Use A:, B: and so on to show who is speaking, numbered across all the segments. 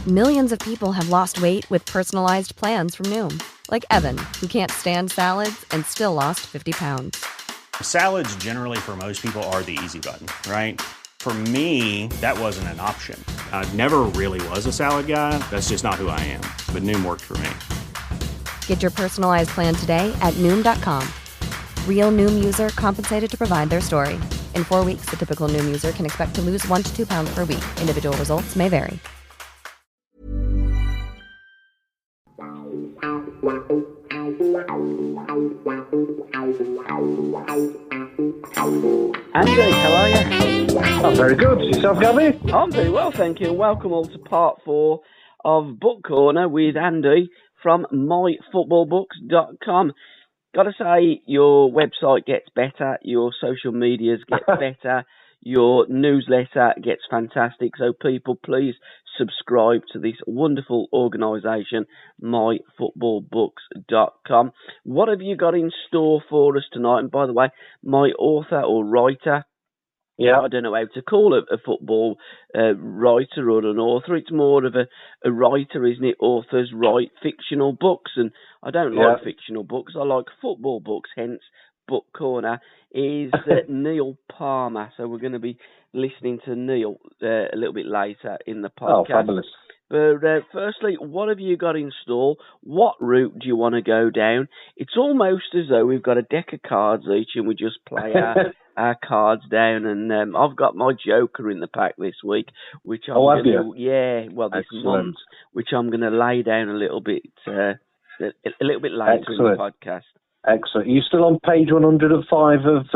A: Millions of people have lost weight with personalized plans from Noom. Like Evan, who can't stand salads and still lost 50 pounds.
B: Salads generally for most people are the easy button, right? For me, that wasn't an option. I never really was a salad guy. That's just not who I am. But Noom worked for me.
A: Get your personalized plan today at Noom.com. Real Noom user compensated to provide their story. In 4 weeks, the typical Noom user can expect to lose 1 to 2 pounds per week. Individual results may vary.
C: Andy, how are you?
D: I'm very good. Yourself, Gabbie?
C: I'm very well, thank you. Welcome all to part 4 of Book Corner with Andy from myfootballbooks.com. Gotta say, your website gets better, your social medias get better, your newsletter gets fantastic. So people, please subscribe to this wonderful organisation, myfootballbooks.com. What have you got in store for us tonight? And by the way, my author or writer, I don't know how to call a football writer or an author. It's more of a writer, isn't it? Authors write fictional books, and I don't like fictional books. I like football books, hence Book Corner is Neil Palmer. So we're going to be listening to Neil a little bit later in the podcast.
D: Oh, fabulous.
C: But firstly, what have you got in store? What route do you want to go down? It's almost as though we've got a deck of cards each and we just play our cards down. And I've got my Joker in the pack this week, which I'm
D: have you?
C: This month, which I'm going to lay down a little bit later in the podcast.
D: Excellent. Are you still on page 105 of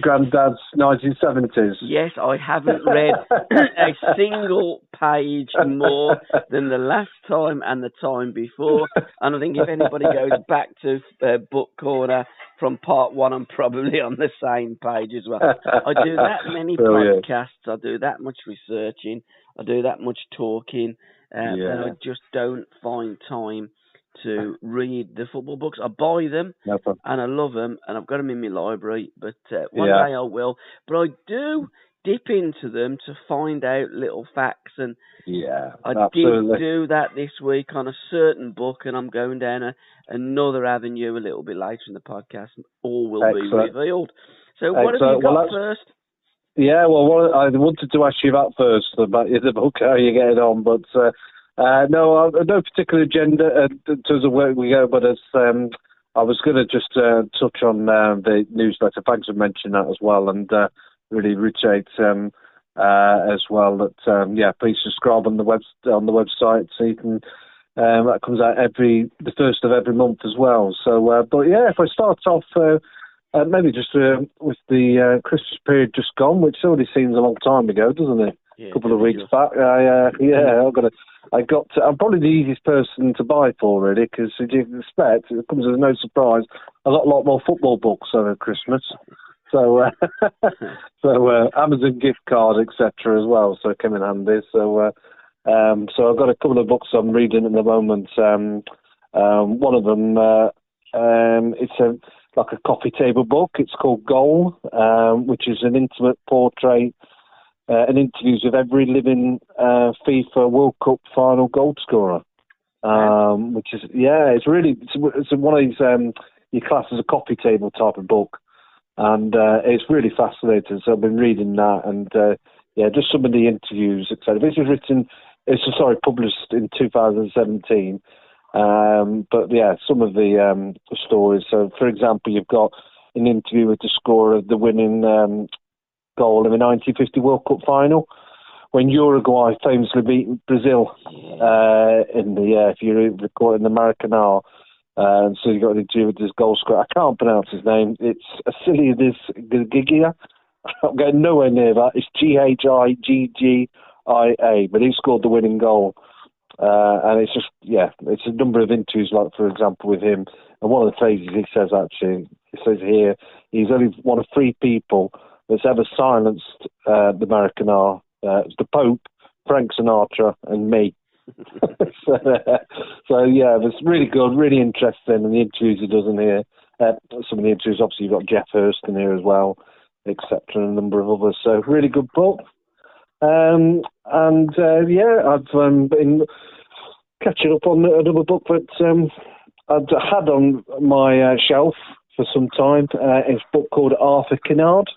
D: Granddad's 1970s?
C: Yes, I haven't read a single page more than the last time and the time before. And I think if anybody goes back to Book Corner from part 1, I'm probably on the same page as well. I do that many podcasts, I do that much researching, I do that much talking, and I just don't find time to read the football books. I buy them and I love them and I've got them in my library, but one day I will. But I do dip into them to find out little facts, and I did do that this week on a certain book, and I'm going down another avenue a little bit later in the podcast, and all will be revealed. So what have you got first?
D: Yeah, well, I wanted to ask you that first, about the book, how you getting on, but no particular agenda in terms of where we go, but as I was going to just touch on the newsletter. Thanks for mentioning that as well, and really appreciate as well that please subscribe on the website so you can. That comes out the first of every month as well. So, if I start off maybe just with the Christmas period just gone, which already seems a long time ago, doesn't it? A couple of weeks back. I'm probably the easiest person to buy for, really, because as you can expect, it comes as no surprise. I got a lot more football books over Christmas, so Amazon gift card, etc. as well, so it came in handy. So I've got a couple of books I'm reading at the moment. One of them, it's like a coffee table book. It's called Goal, which is an intimate portrait. And interviews with every living FIFA World Cup final goal scorer, which is it's one of these you class as a coffee table type of book, and it's really fascinating. So I've been reading that, and just some of the interviews, etc. This was published in 2017, but some of the stories. So, for example, you've got an interview with the scorer of the winning goal in the 1950 World Cup final, when Uruguay famously beat Brazil in the if you're recording the Maracanã. So you got to do with this goal scorer. I can't pronounce his name. It's Acilides Gigia. I'm getting nowhere near that. It'sGhiggia, but he scored the winning goal. And it's just it's a number of interviews, like for example with him. And one of the phrases he says here, he's only one of 3 people that's ever silenced the Maracanã. It's the Pope, Frank Sinatra, and me. So it's really good, really interesting, and the interviews he does in here. Some of the interviews, obviously, you've got Jeff Hurst in here as well, etc., and a number of others. So really good book. I've been catching up on another book that I'd had on my shelf for some time. It's a book called Arthur Kinnaird.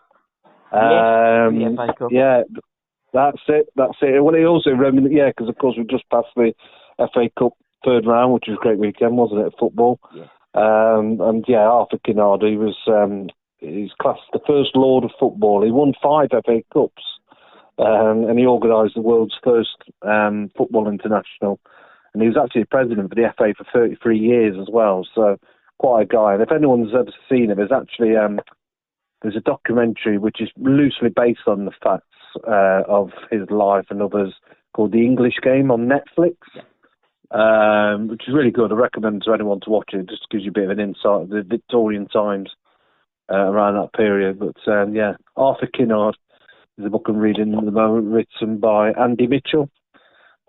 C: The FA Cup.
D: Yeah, that's it. Well, he also because of course we just passed the FA Cup third round, which was a great weekend, wasn't it? Football.
C: Yeah.
D: Arthur Kinnaird, he was he's classed the first Lord of Football. He won 5 FA Cups, and he organised the world's first football international. And he was actually president for the FA for 33 years as well. So quite a guy. And if anyone's ever seen him, there's actually there's a documentary which is loosely based on the facts of his life and others called The English Game on Netflix. Which is really good. I recommend to anyone to watch it. It just gives you a bit of an insight of the Victorian times around that period. But Arthur Kinnaird is a book I'm reading at the moment, written by Andy Mitchell.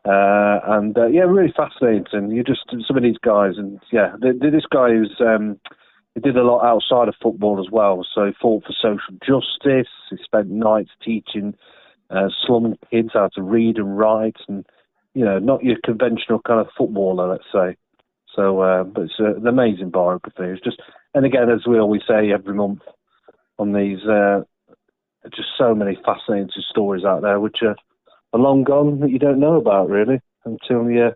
D: Really fascinating. You just some of these guys, and this guy who's he did a lot outside of football as well. So he fought for social justice. He spent nights teaching slum kids how to read and write, and not your conventional kind of footballer, let's say. So, but it's an amazing biography. It's just, and again, as we always say every month on these, just so many fascinating stories out there which are long gone that you don't know about really until you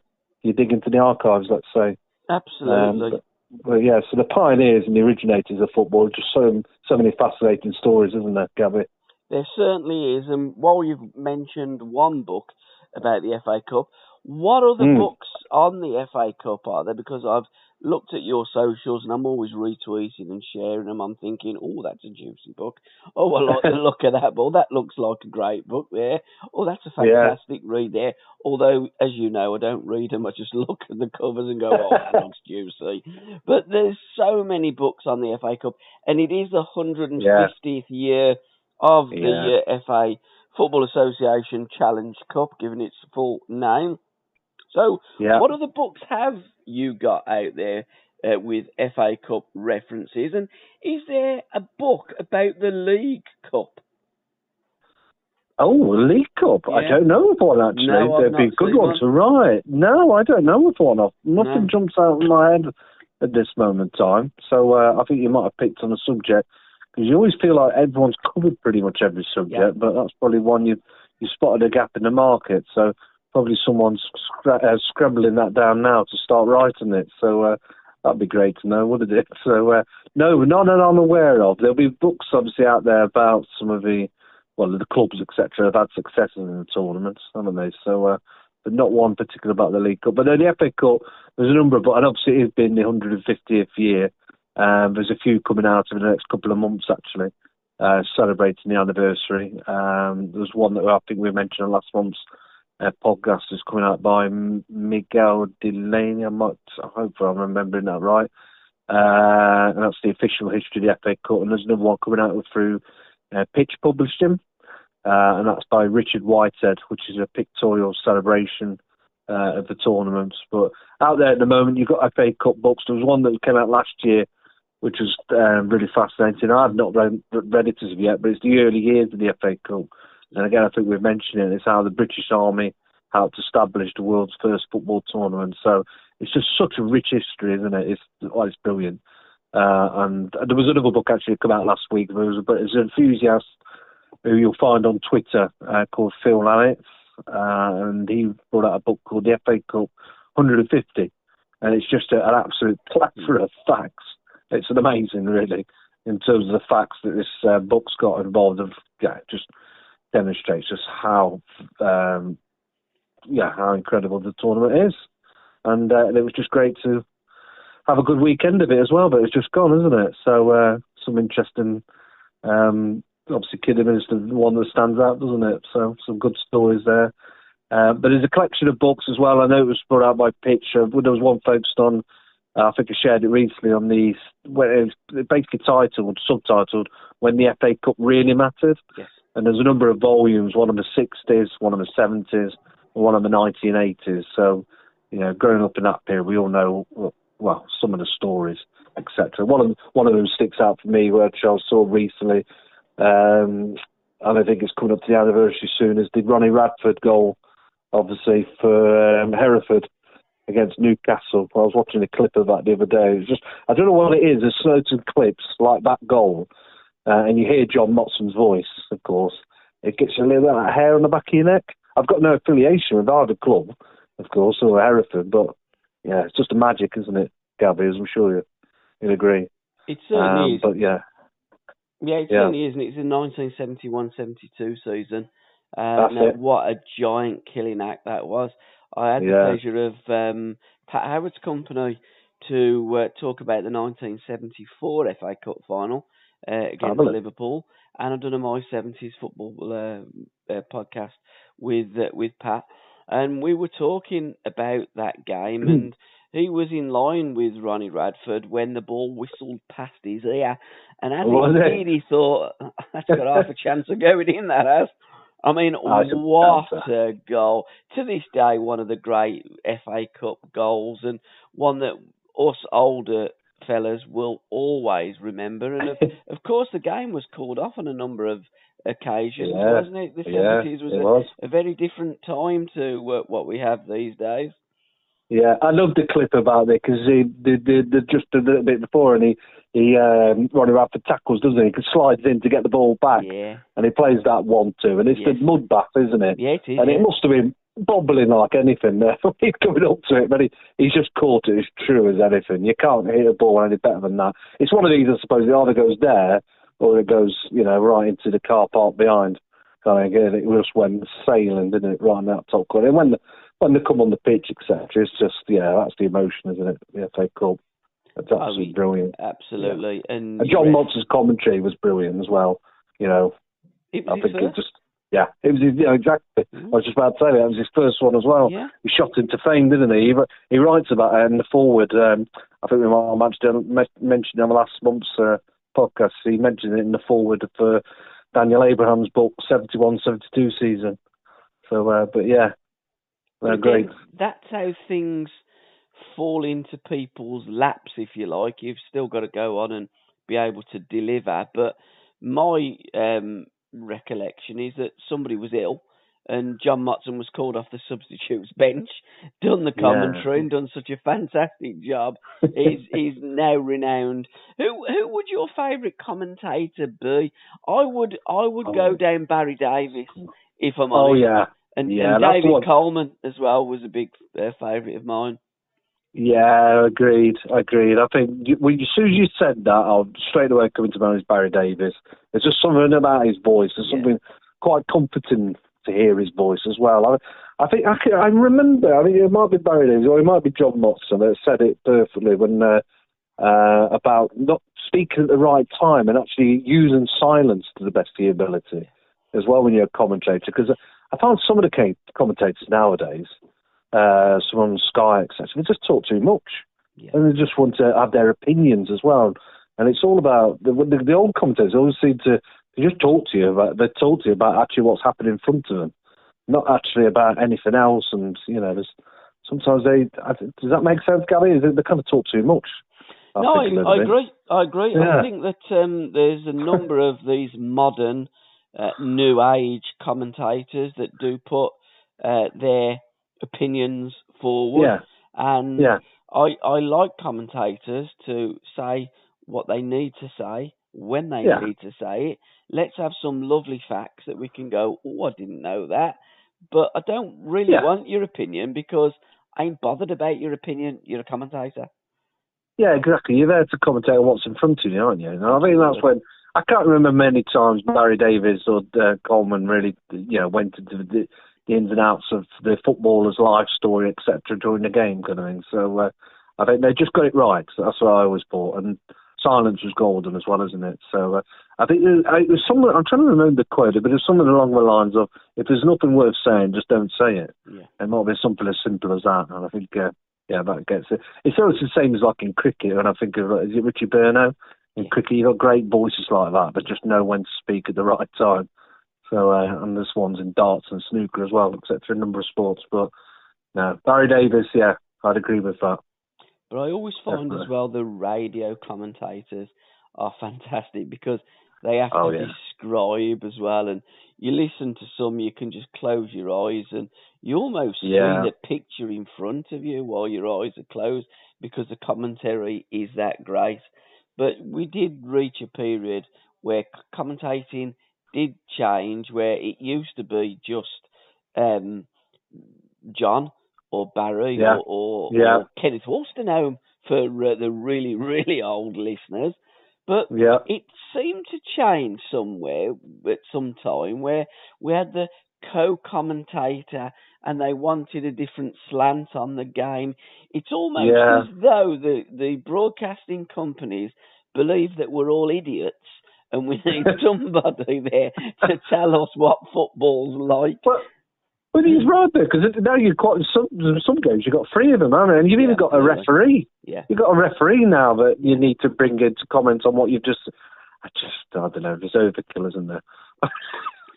D: dig into the archives, let's say.
C: Absolutely.
D: So the pioneers and the originators of football, just so many fascinating stories, isn't there, Gabbie?
C: There certainly is. And while you've mentioned one book about the FA Cup, what other books on the FA Cup are there? Because I've looked at your socials and I'm always retweeting and sharing them. I'm thinking, oh, that's a juicy book. Oh, I like the look of that book. That looks like a great book there. Oh, that's a fantastic read there. Although, as you know, I don't read them. I just look at the covers and go, oh, that looks juicy. But there's so many books on the FA Cup, and it is the 150th year of the FA Football Association Challenge Cup, given its full name. So, what other books have you got out there with FA Cup references? And is there a book about the League Cup?
D: Oh, League Cup? Yeah. I don't know of one, actually.
C: No,
D: there'd be a good one to write. No, I don't know of one. Nothing jumps out in my head at this moment in time. So I think you might have picked on a subject, because you always feel like everyone's covered pretty much every subject, but that's probably one you spotted a gap in the market. So probably someone's scribbling that down now to start writing it. So that'd be great to know, wouldn't it? So no, none that I'm aware of. There'll be books obviously out there about some of the clubs, etc. have had successes in the tournaments, haven't they? So, but not one particular about the League Cup. But then the FA Cup, there's a number of books, and obviously it has been the 150th year. There's a few coming out in the next couple of months, actually, celebrating the anniversary. There's one that I think we mentioned in last month's podcast is coming out by Miguel Delaney. I hope I'm remembering that right. And that's the official history of the FA Cup. And there's another one coming out through Pitch Publishing, and that's by Richard Whitehead, which is a pictorial celebration of the tournament. But out there at the moment, you've got FA Cup books. There was one that came out last year, which was really fascinating. I've not read it as of yet, but it's the early years of the FA Cup. And again, I think we've mentioned it. It's how the British Army helped establish the world's first football tournament. So it's just such a rich history, isn't it? It's brilliant. And there was another book actually come out last week. There's an enthusiast who you'll find on Twitter called Phil Lannett, and he brought out a book called The FA Cup 150, and it's just an absolute plethora of facts. It's amazing, really, in terms of the facts that this book's got involved. Just demonstrates just how incredible the tournament is, and it was just great to have a good weekend of it as well. But it's just gone, isn't it? So some interesting. Obviously, Kidderminster is the one that stands out, doesn't it? So some good stories there. But there's a collection of books as well. I know it was brought out by Pitch. There was one focused on, I think I shared it recently, on it was basically subtitled, When the FA Cup Really Mattered. Yes. And there's a number of volumes, one of the 60s, one of the 70s, and one of the 1980s. So, growing up in that period, we all know, well, some of the stories, etc. One of them sticks out for me, which I saw recently. and I think it's coming up to the anniversary soon, is the Ronnie Radford goal, obviously, for Hereford against Newcastle. I was watching a clip of that the other day. It was just, I don't know what it is, there's certain clips like that goal, and you hear John Motson's voice, of course. It gets you a little bit of hair on the back of your neck. I've got no affiliation with either club, of course, or Hereford, but yeah, it's just a magic, isn't it, Gabbie, as I'm sure you'd agree.
C: It certainly is.
D: But yeah.
C: Yeah, it certainly is, and it's the 1971-72 season.
D: That's
C: now,
D: it.
C: what a giant killing act that was. I had the pleasure of Pat Howard's company to talk about the 1974 FA Cup final against Liverpool, and I've done a My 70s football podcast with Pat, and we were talking about that game, and he was in line with Ronnie Radford when the ball whistled past his ear, and as he did, he thought, that's got half a chance of going in, that has. I mean, what a goal. To this day, one of the great FA Cup goals, and one that us older fellas will always remember. And of course, the game was called off on a number of occasions, wasn't it? The 70s was a very different time to what we have these days.
D: Yeah, I love the clip about it because he just a little bit before, and he Ronnie Radford tackles, doesn't he? He slides in to get the ball back, and he plays that 1-2, and it's the mud bath, isn't it?
C: Yeah, it is.
D: And it must have been bobbling like anything there. He's coming up to it, but he's just caught it as true as anything. You can't hit a ball any better than that. It's one of these, I suppose, it either goes there or it goes, right into the car park behind. It just went sailing, didn't it, right in that top corner. And when they come on the pitch, etc., it's just, that's the emotion, isn't it? The FA Cup. It's absolutely brilliant.
C: Absolutely.
D: Yeah. And John Motz's commentary was brilliant as well.
C: It was
D: it was his, exactly. I was just about to say that was his first one as well.
C: Yeah.
D: He shot into fame, didn't he? He writes about it in the forward. I think we might have mentioned in last month's podcast. He mentioned it in the forward for Daniel Abraham's book, 71-72 season. So, but yeah. They're great.
C: That's how things fall into people's laps, if you like. You've still got to go on and be able to deliver. But my recollection is that somebody was ill, and John Motson was called off the substitutes bench, done the commentary, and done such a fantastic job. He's now renowned. Who would your favourite commentator be? I would go down Barry Davis, if I'm honest.
D: Oh yeah.
C: And David Coleman as well was a big favourite of mine.
D: Yeah, agreed. I think as soon as you said that, I'll straight away come into mind is Barry Davis. There's just something about his voice. There's something quite comforting to hear his voice as well. I think I remember. I think it might be Barry Davis or it might be John Motson that said it perfectly when about not speaking at the right time and actually using silence to the best of your ability as well when you're a commentator. Because I found some of the commentators nowadays, some on Sky, etc., they just talk too much. Yeah. And they just want to have their opinions as well. And it's all about, the old commentators always seem to just talk to you about actually what's happening in front of them, not actually about anything else. And, there's sometimes does that make sense, Gabbie? They kind of talk too much.
C: I agree.
D: Yeah.
C: I think that there's a number of these modern new age commentators that do put their opinions forward, and I like commentators to say what they need to say when they need to say it. Let's have some lovely facts that we can go, I didn't know that, but I don't really want your opinion because I ain't bothered about your opinion. You're a commentator.
D: Yeah, exactly. You're there to commentate on what's in front of you, aren't you? And I think that's when I can't remember many times Barry Davis or Coleman really, went into the ins and outs of the footballer's life story, etc., during the game, kind of thing. So I think they just got it right. So that's what I always thought. And silence was golden as well, isn't it? So I think there's something. I'm trying to remember the quote, but there's something along the lines of, "If there's nothing worth saying, just don't say it." Yeah. It might be something as simple as that. And I think, that gets it. It's always the same as like in cricket. When I think of, is it Richie Burno? In cricket, you've got great voices like that, but just know when to speak at the right time. So, and there's ones in darts and snooker as well, except for a number of sports. But no, Barry Davis, I'd agree with that.
C: But I always find as well the radio commentators are fantastic because They have to describe as well. And you listen to some, you can just close your eyes and you almost see the picture in front of you while your eyes are closed because the commentary is that great. But we did reach a period where commentating did change, where it used to be just John or Barry or Kenneth Wolstenholme for the really, really old listeners. But it seemed to change somewhere at some time where we had the co-commentator and they wanted a different slant on the game. It's almost as though the broadcasting companies believe that we're all idiots and we need somebody there to tell us what football's like.
D: But he's right there, because now you've got some games, you've got 3 of them, haven't you? And you've even got a referee. Yeah. You've got a referee now that you need to bring in to comment on what you've just... I don't know, there's overkill, isn't there?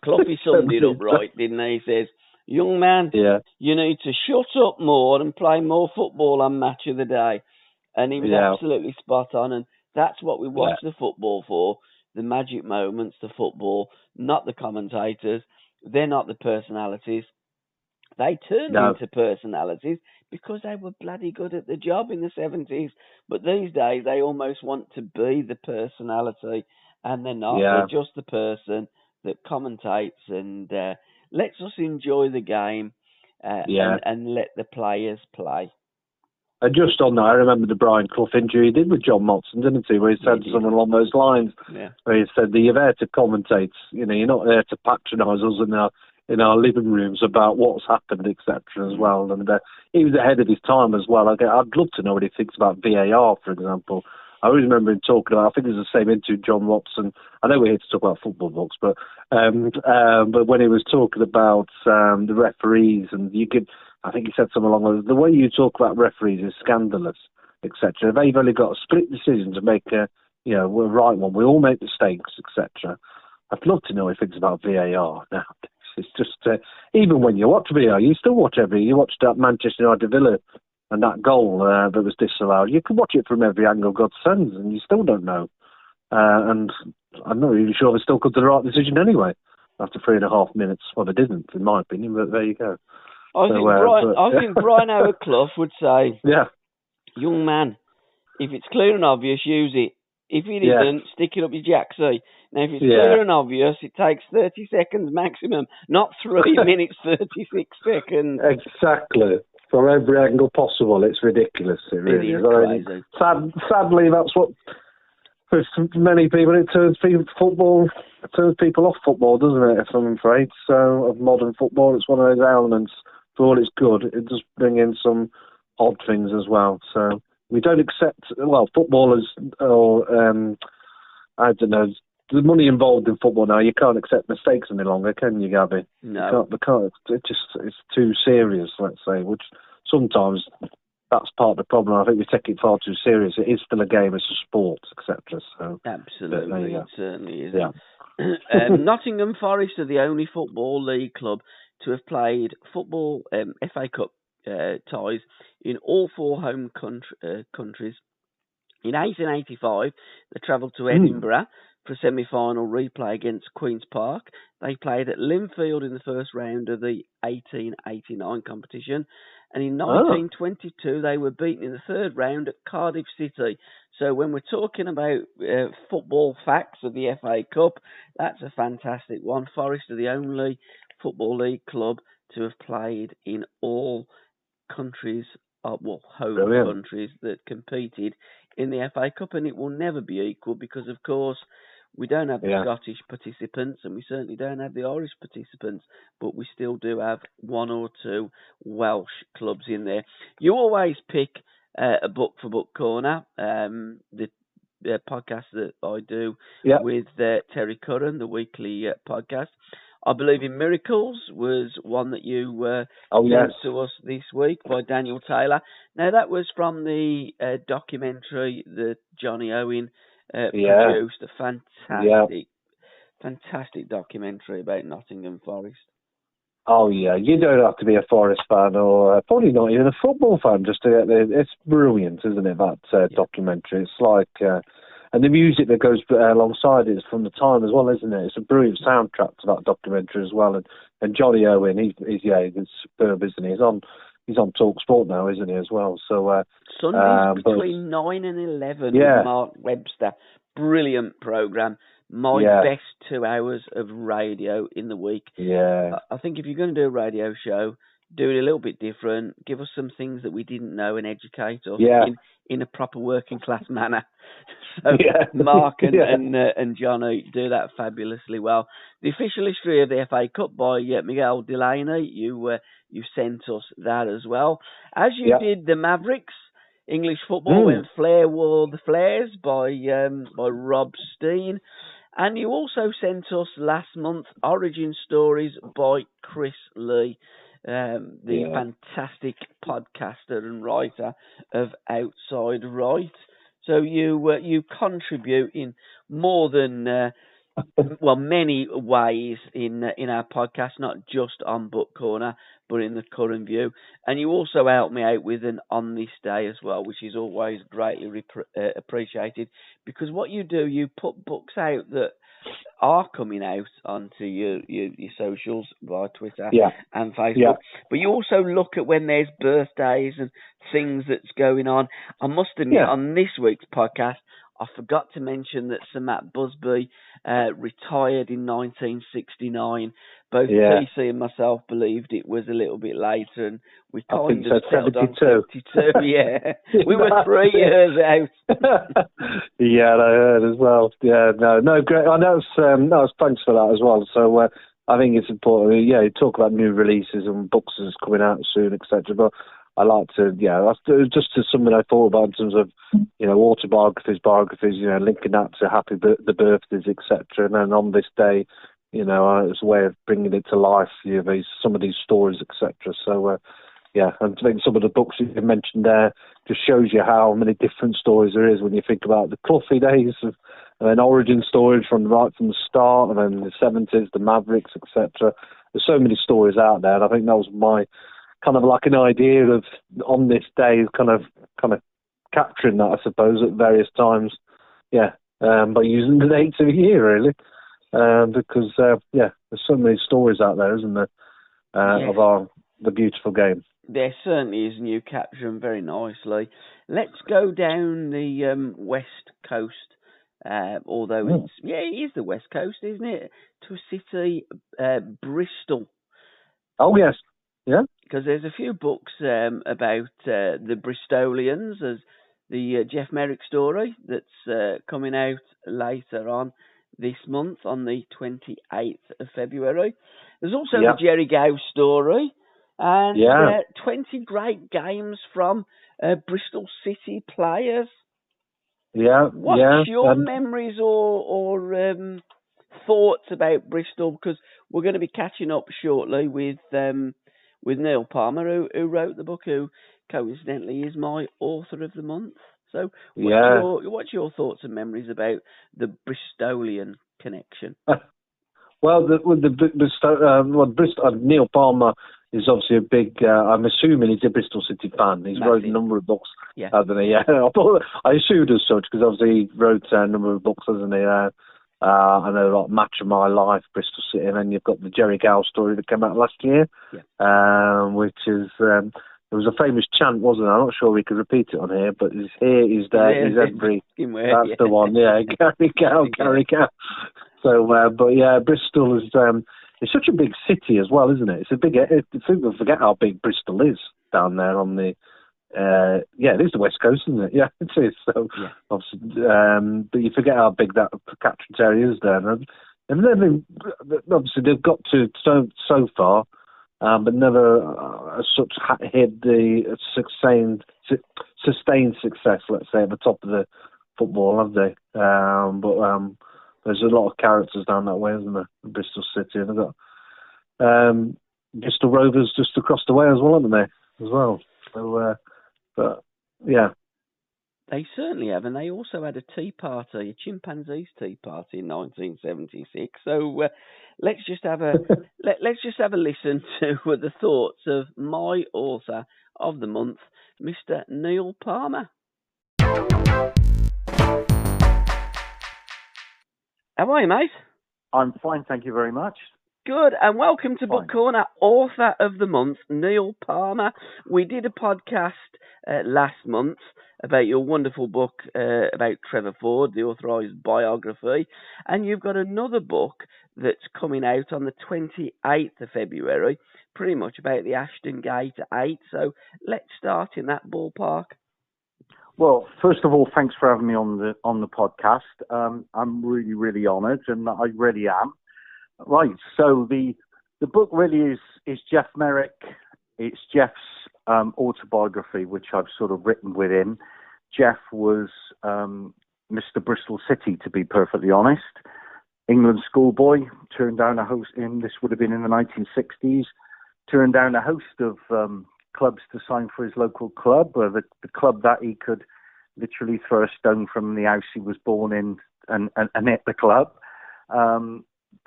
C: Cloughy summed it up right, didn't he? He says, young man, you need to shut up more and play more football on Match of the Day. And he was absolutely spot on, and that's what we watch the football for, the magic moments, the football, not the commentators. They're not the personalities. They turned into personalities because they were bloody good at the job in the 70s. But these days, they almost want to be the personality, and they're not. They're just the person that commentates and lets us enjoy the game and let the players play.
D: And just on that, I remember the Brian Clough injury he did with John Motson, didn't he? Where he said something along those lines. Yeah. Where he said that you're there to commentate. You know, you're not there to patronise us in our living rooms about what's happened, etc. as well. And he was ahead of his time as well. I'd love to know what he thinks about VAR, for example. I always remember him talking about, I think it was the same interview with John Watson. I know we're here to talk about football books, but when he was talking about the referees, and I think he said something along the way you talk about referees is scandalous, etc. They've only got a split decision to make a right one. We all make mistakes, etc. I'd love to know what he thinks about VAR now. It's just even when you watch VAR, you still watch you watched that Manchester United Villa and that goal that was disallowed. You can watch it from every angle God sends, and you still don't know. And I'm not really sure they still got the right decision anyway after 3.5 minutes. Well, they didn't, in my opinion, but there you go.
C: I think Brian Howard Clough would say, young man, if it's clear and obvious, use it. If it isn't, stick it up your jacksie. Now, if it's clear and obvious, it takes 30 seconds maximum, not 3 minutes, 36 seconds.
D: Exactly. From every angle possible, it's ridiculous. It really is. Crazy. Sadly, that's what, for many people, it turns people off football, doesn't it, I'm afraid? So, of modern football, it's one of those elements. For all it's good, it does bring in some odd things as well. So, we don't accept, footballers, or, I don't know, the money involved in football now, you can't accept mistakes any longer, can you, Gabbie?
C: No.
D: You can't. It's too serious, let's say, which sometimes that's part of the problem. I think we take it far too serious. It is still a game, it's a sport, etc. So,
C: absolutely, it certainly is. Yeah. Nottingham Forest are the only football league club to have played football FA Cup ties in all 4 home countries. In 1885, they travelled to Edinburgh for a semi-final replay against Queen's Park. They played at Linfield in the first round of the 1889 competition. And in 1922, they were beaten in the third round at Cardiff City. So when we're talking about football facts of the FA Cup, that's a fantastic one. Forest are the only Football League club to have played in all countries, home countries that competed in the FA Cup, and it will never be equal because, of course, we don't have the Scottish participants, and we certainly don't have the Irish participants, but we still do have 1 or 2 Welsh clubs in there. You always pick a book for Book Corner, the podcast that I do with Terry Curran, the weekly podcast. I Believe in Miracles was one that you sent to us this week by Daniel Taylor. Now, that was from the documentary that Johnny Owen produced. A fantastic documentary about Nottingham Forest.
D: Oh, yeah. You don't have to be a Forest fan or probably not even a football fan just to get there. It's brilliant, isn't it, that documentary? It's like... and the music that goes alongside it is from the time as well, isn't it? It's a brilliant soundtrack to that documentary as well. And Johnny Owen, he's superb, isn't he? He's on Talk Sport now, isn't he, as well? So
C: Sundays between 9 and 11 with Mark Webster. Brilliant programme. My best 2 hours of radio in the week.
D: Yeah.
C: I think if you're going to do a radio show, do it a little bit different. Give us some things that we didn't know and educate us in a proper working class manner. So Mark and Johnny do that fabulously well. The official history of the FA Cup by Miguel Delaney. You sent us that as well. As you did the Mavericks. English football when Flair wore the flares by Rob Steen. And you also sent us last month Origin Stories by Chris Lee, the fantastic podcaster and writer of Outside Right. So you contribute in more than many ways in our podcast, not just on Book Corner, but in the Current View. And you also help me out with an On This Day as well, which is always greatly appreciated. Because what you do, you put books out that are coming out onto your socials via Twitter and Facebook. But you also look at when there's birthdays and things that's going on. I must admit, on this week's podcast, I forgot to mention that Sir Matt Busby retired in 1969. Both TC and myself believed it was a little bit later, and we kind of settled on 72. We were 3 years out.
D: I heard as well. No, great. I know. Thanks for that as well. So I think it's important. You talk about new releases and books that's coming out soon, etc. But I like to, just something I thought about in terms of, autobiographies, biographies, linking that to the birthdays, etc. And then on this day, it's a way of bringing it to life, some of these stories, etc. So, and I think some of the books you mentioned there just shows you how many different stories there is when you think about the Cloughie days, and then origin stories from the start, and then the 70s, the Mavericks, etc. There's so many stories out there, and I think that was my kind of like an idea of on this day, kind of capturing that, I suppose, at various times. By using the dates of the year, really, because there's so many stories out there, isn't there, of the beautiful game.
C: There certainly is, and you capture them very nicely. Let's go down the West Coast, although it is the West Coast, isn't it? To a city, Bristol.
D: Oh, yes. Yeah.
C: Because there's a few books about the Bristolians, as the Jeff Merrick story that's coming out later on this month, on the 28th of February. There's also the Jerry Gow story, and 20 great games from Bristol City players. What's your memories or thoughts about Bristol? Because we're going to be catching up shortly with Neil Palmer, who wrote the book, who coincidentally is my author of the month. So what's your thoughts and memories about the Bristolian connection?
D: Well, Bristol, Neil Palmer is obviously a big, I'm assuming he's a Bristol City fan. He's wrote a number of books, hasn't he? I assumed as such, because obviously he wrote a number of books, hasn't he? I know, like Match of My Life, Bristol City, and then you've got the Jerry Gow story that came out last year, which is, there was a famous chant, wasn't there? I'm not sure we could repeat it on here, but it's here, he's there, he's every, that's the one, Gary Gow. So, Bristol is, it's such a big city as well, isn't it? It's a big, people forget how big Bristol is down there on the, it is the West Coast, isn't it? Yeah, it is. So, obviously, but you forget how big that catchment area is there. And then obviously they've got to so far, but never as such hit the sustained success, let's say, at the top of the football, have they? But there's a lot of characters down that way, isn't there? Bristol City, and they've got Bristol Rovers just across the way as well, haven't they? As well. So, but yeah.
C: They certainly have, and they also had a tea party, a chimpanzees tea party in 1976. So let's just have a listen to the thoughts of my author of the month, Mr. Neil Palmer. How are you, mate?
E: I'm fine, thank you very much.
C: Good, and welcome to
E: Fine.
C: Book Corner, author of the month, Neil Palmer. We did a podcast last month about your wonderful book about Trevor Ford, the authorised biography, and you've got another book that's coming out on the 28th of February, pretty much about the Ashton Gate 8, so let's start in that ballpark.
E: Well, first of all, thanks for having me on the podcast. I'm really honoured, and I really am. Right, so the book really is Jeff Merrick. It's Jeff's autobiography, which I've sort of written with him. Jeff was Mr. Bristol City, to be perfectly honest. England schoolboy, turned down a host this would have been in the 1960s, turned down a host of clubs to sign for his local club, the club that he could literally throw a stone from the house he was born in and hit the club.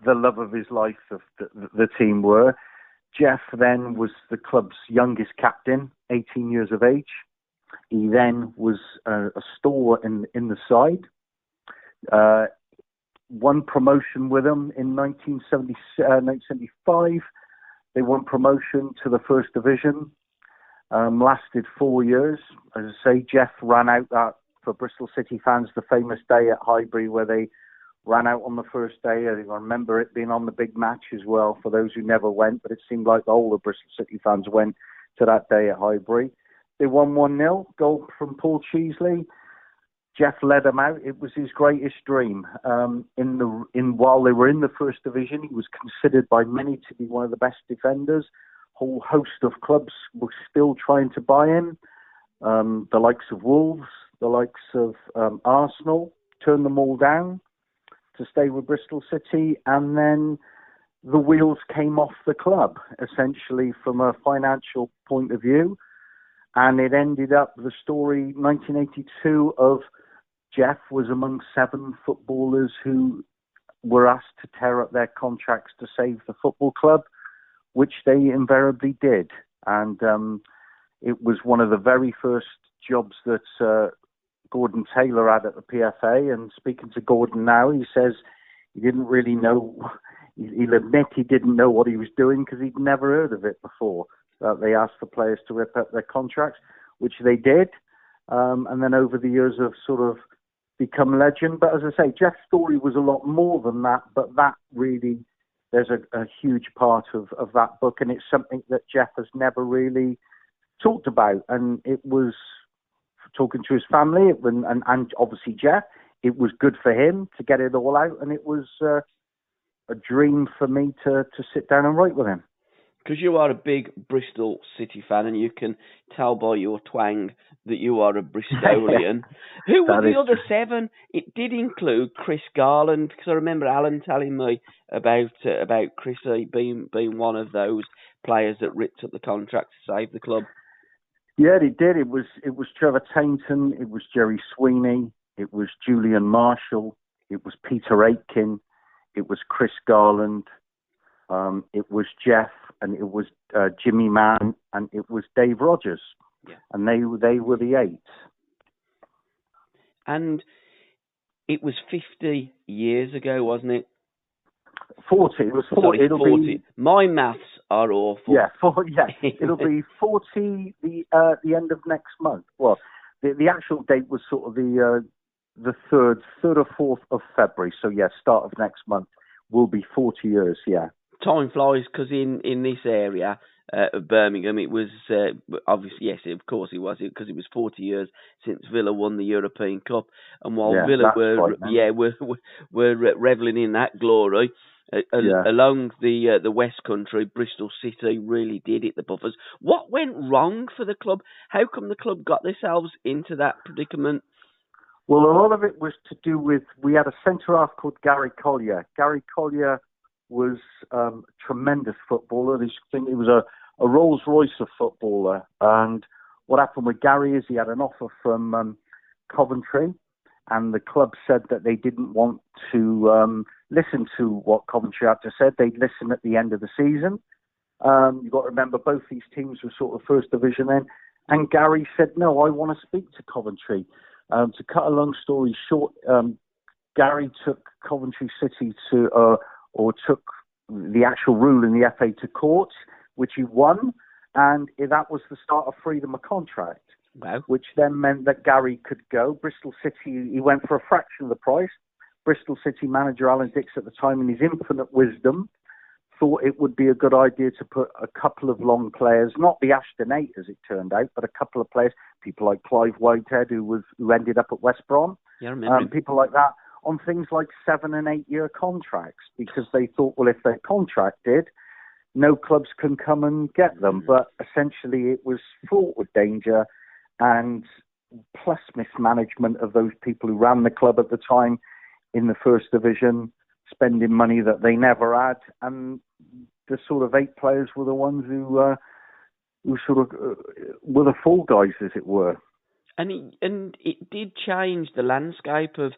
E: The love of his life of the team were. Jeff then was the club's youngest captain, 18 years of age. He then was a stalwart in the side. Won promotion with him in 1975. They won promotion to the First Division. Lasted 4 years. As I say, Jeff ran out that, for Bristol City fans, the famous day at Highbury where they ran out on the first day. I remember it being on the big match as well for those who never went, but it seemed like the whole of Bristol City fans went to that day at Highbury. They won 1-0, goal from Paul Cheesley. Jeff led them out. It was his greatest dream. While they were in the First Division, he was considered by many to be one of the best defenders. Whole host of clubs were still trying to buy him. The likes of Wolves, the likes of Arsenal, turned them all down to stay with Bristol City, and then the wheels came off the club, essentially from a financial point of view, and it ended up the story 1982 of Jeff was among 7 footballers who were asked to tear up their contracts to save the football club, which they invariably did, and it was one of the very first jobs that Gordon Taylor had at the PFA, and speaking to Gordon now, he says he didn't really know, he'll admit he didn't know what he was doing because he'd never heard of it before. They asked for players to rip up their contracts, which they did, and then over the years have sort of become legend. But as I say, Jeff's story was a lot more than that, but that really, there's a huge part of that book, and it's something that Jeff has never really talked about, and it was talking to his family and obviously Jeff, it was good for him to get it all out, and it was a dream for me to sit down and write with him.
C: Because you are a big Bristol City fan, and you can tell by your twang that you are a Bristolian. Who were the other 7? It did include Chris Garland, because I remember Alan telling me about Chrissy being one of those players that ripped up the contract to save the club.
E: Yeah, it did. It was Trevor Tainton, it was Jerry Sweeney, it was Julian Marshall, it was Peter Aitken, it was Chris Garland, it was Jeff, and it was Jimmy Mann, and it was Dave Rogers. Yeah. And they were the 8.
C: And it was 50 years ago, wasn't it?
E: 40. It was 40.
C: Sorry, 40. My maths are awful.
E: Yeah, it'll be 40 the end of next month. Well, the actual date was sort of the 3rd or 4th of February. So yeah, start of next month will be 40 years. Yeah.
C: Time flies, because in this area of Birmingham, it was obviously, yes, of course it was, because it was 40 years since Villa won the European Cup, and while Villa were revelling in that glory, along the West Country, Bristol City really did hit the buffers. What went wrong for the club? How come the club got themselves into that predicament?
E: Well, a lot of it was to do with, we had a centre-half called Gary Collier. Gary Collier was a tremendous footballer. He was a Rolls-Royce of footballer. And what happened with Gary is he had an offer from Coventry, and the club said that they didn't want to listen to what Coventry had to say. They'd listen at the end of the season. You've got to remember, both these teams were sort of First Division then. And Gary said, no, I want to speak to Coventry. To cut a long story short, Gary took Coventry City to, or took the actual rule in the FA to court, which he won, and that was the start of freedom of contract.
C: Wow.
E: Which then meant that Gary could go. Bristol City, he went for a fraction of the price. Bristol City manager Alan Dix at the time, in his infinite wisdom, thought it would be a good idea to put a couple of long players, not the Ashton 8 as it turned out, but a couple of players, people like Clive Whitehead, who ended up at West Brom,
C: Yeah, I remember.
E: people like that, on things like 7 and 8 year contracts, because they thought, well, if they're contracted, no clubs can come and get them. But essentially it was fraught with danger, and plus mismanagement of those people who ran the club at the time in the First Division, spending money that they never had, and the sort of 8 players were the ones who sort of were the fall guys, as it were.
C: And it did change the landscape of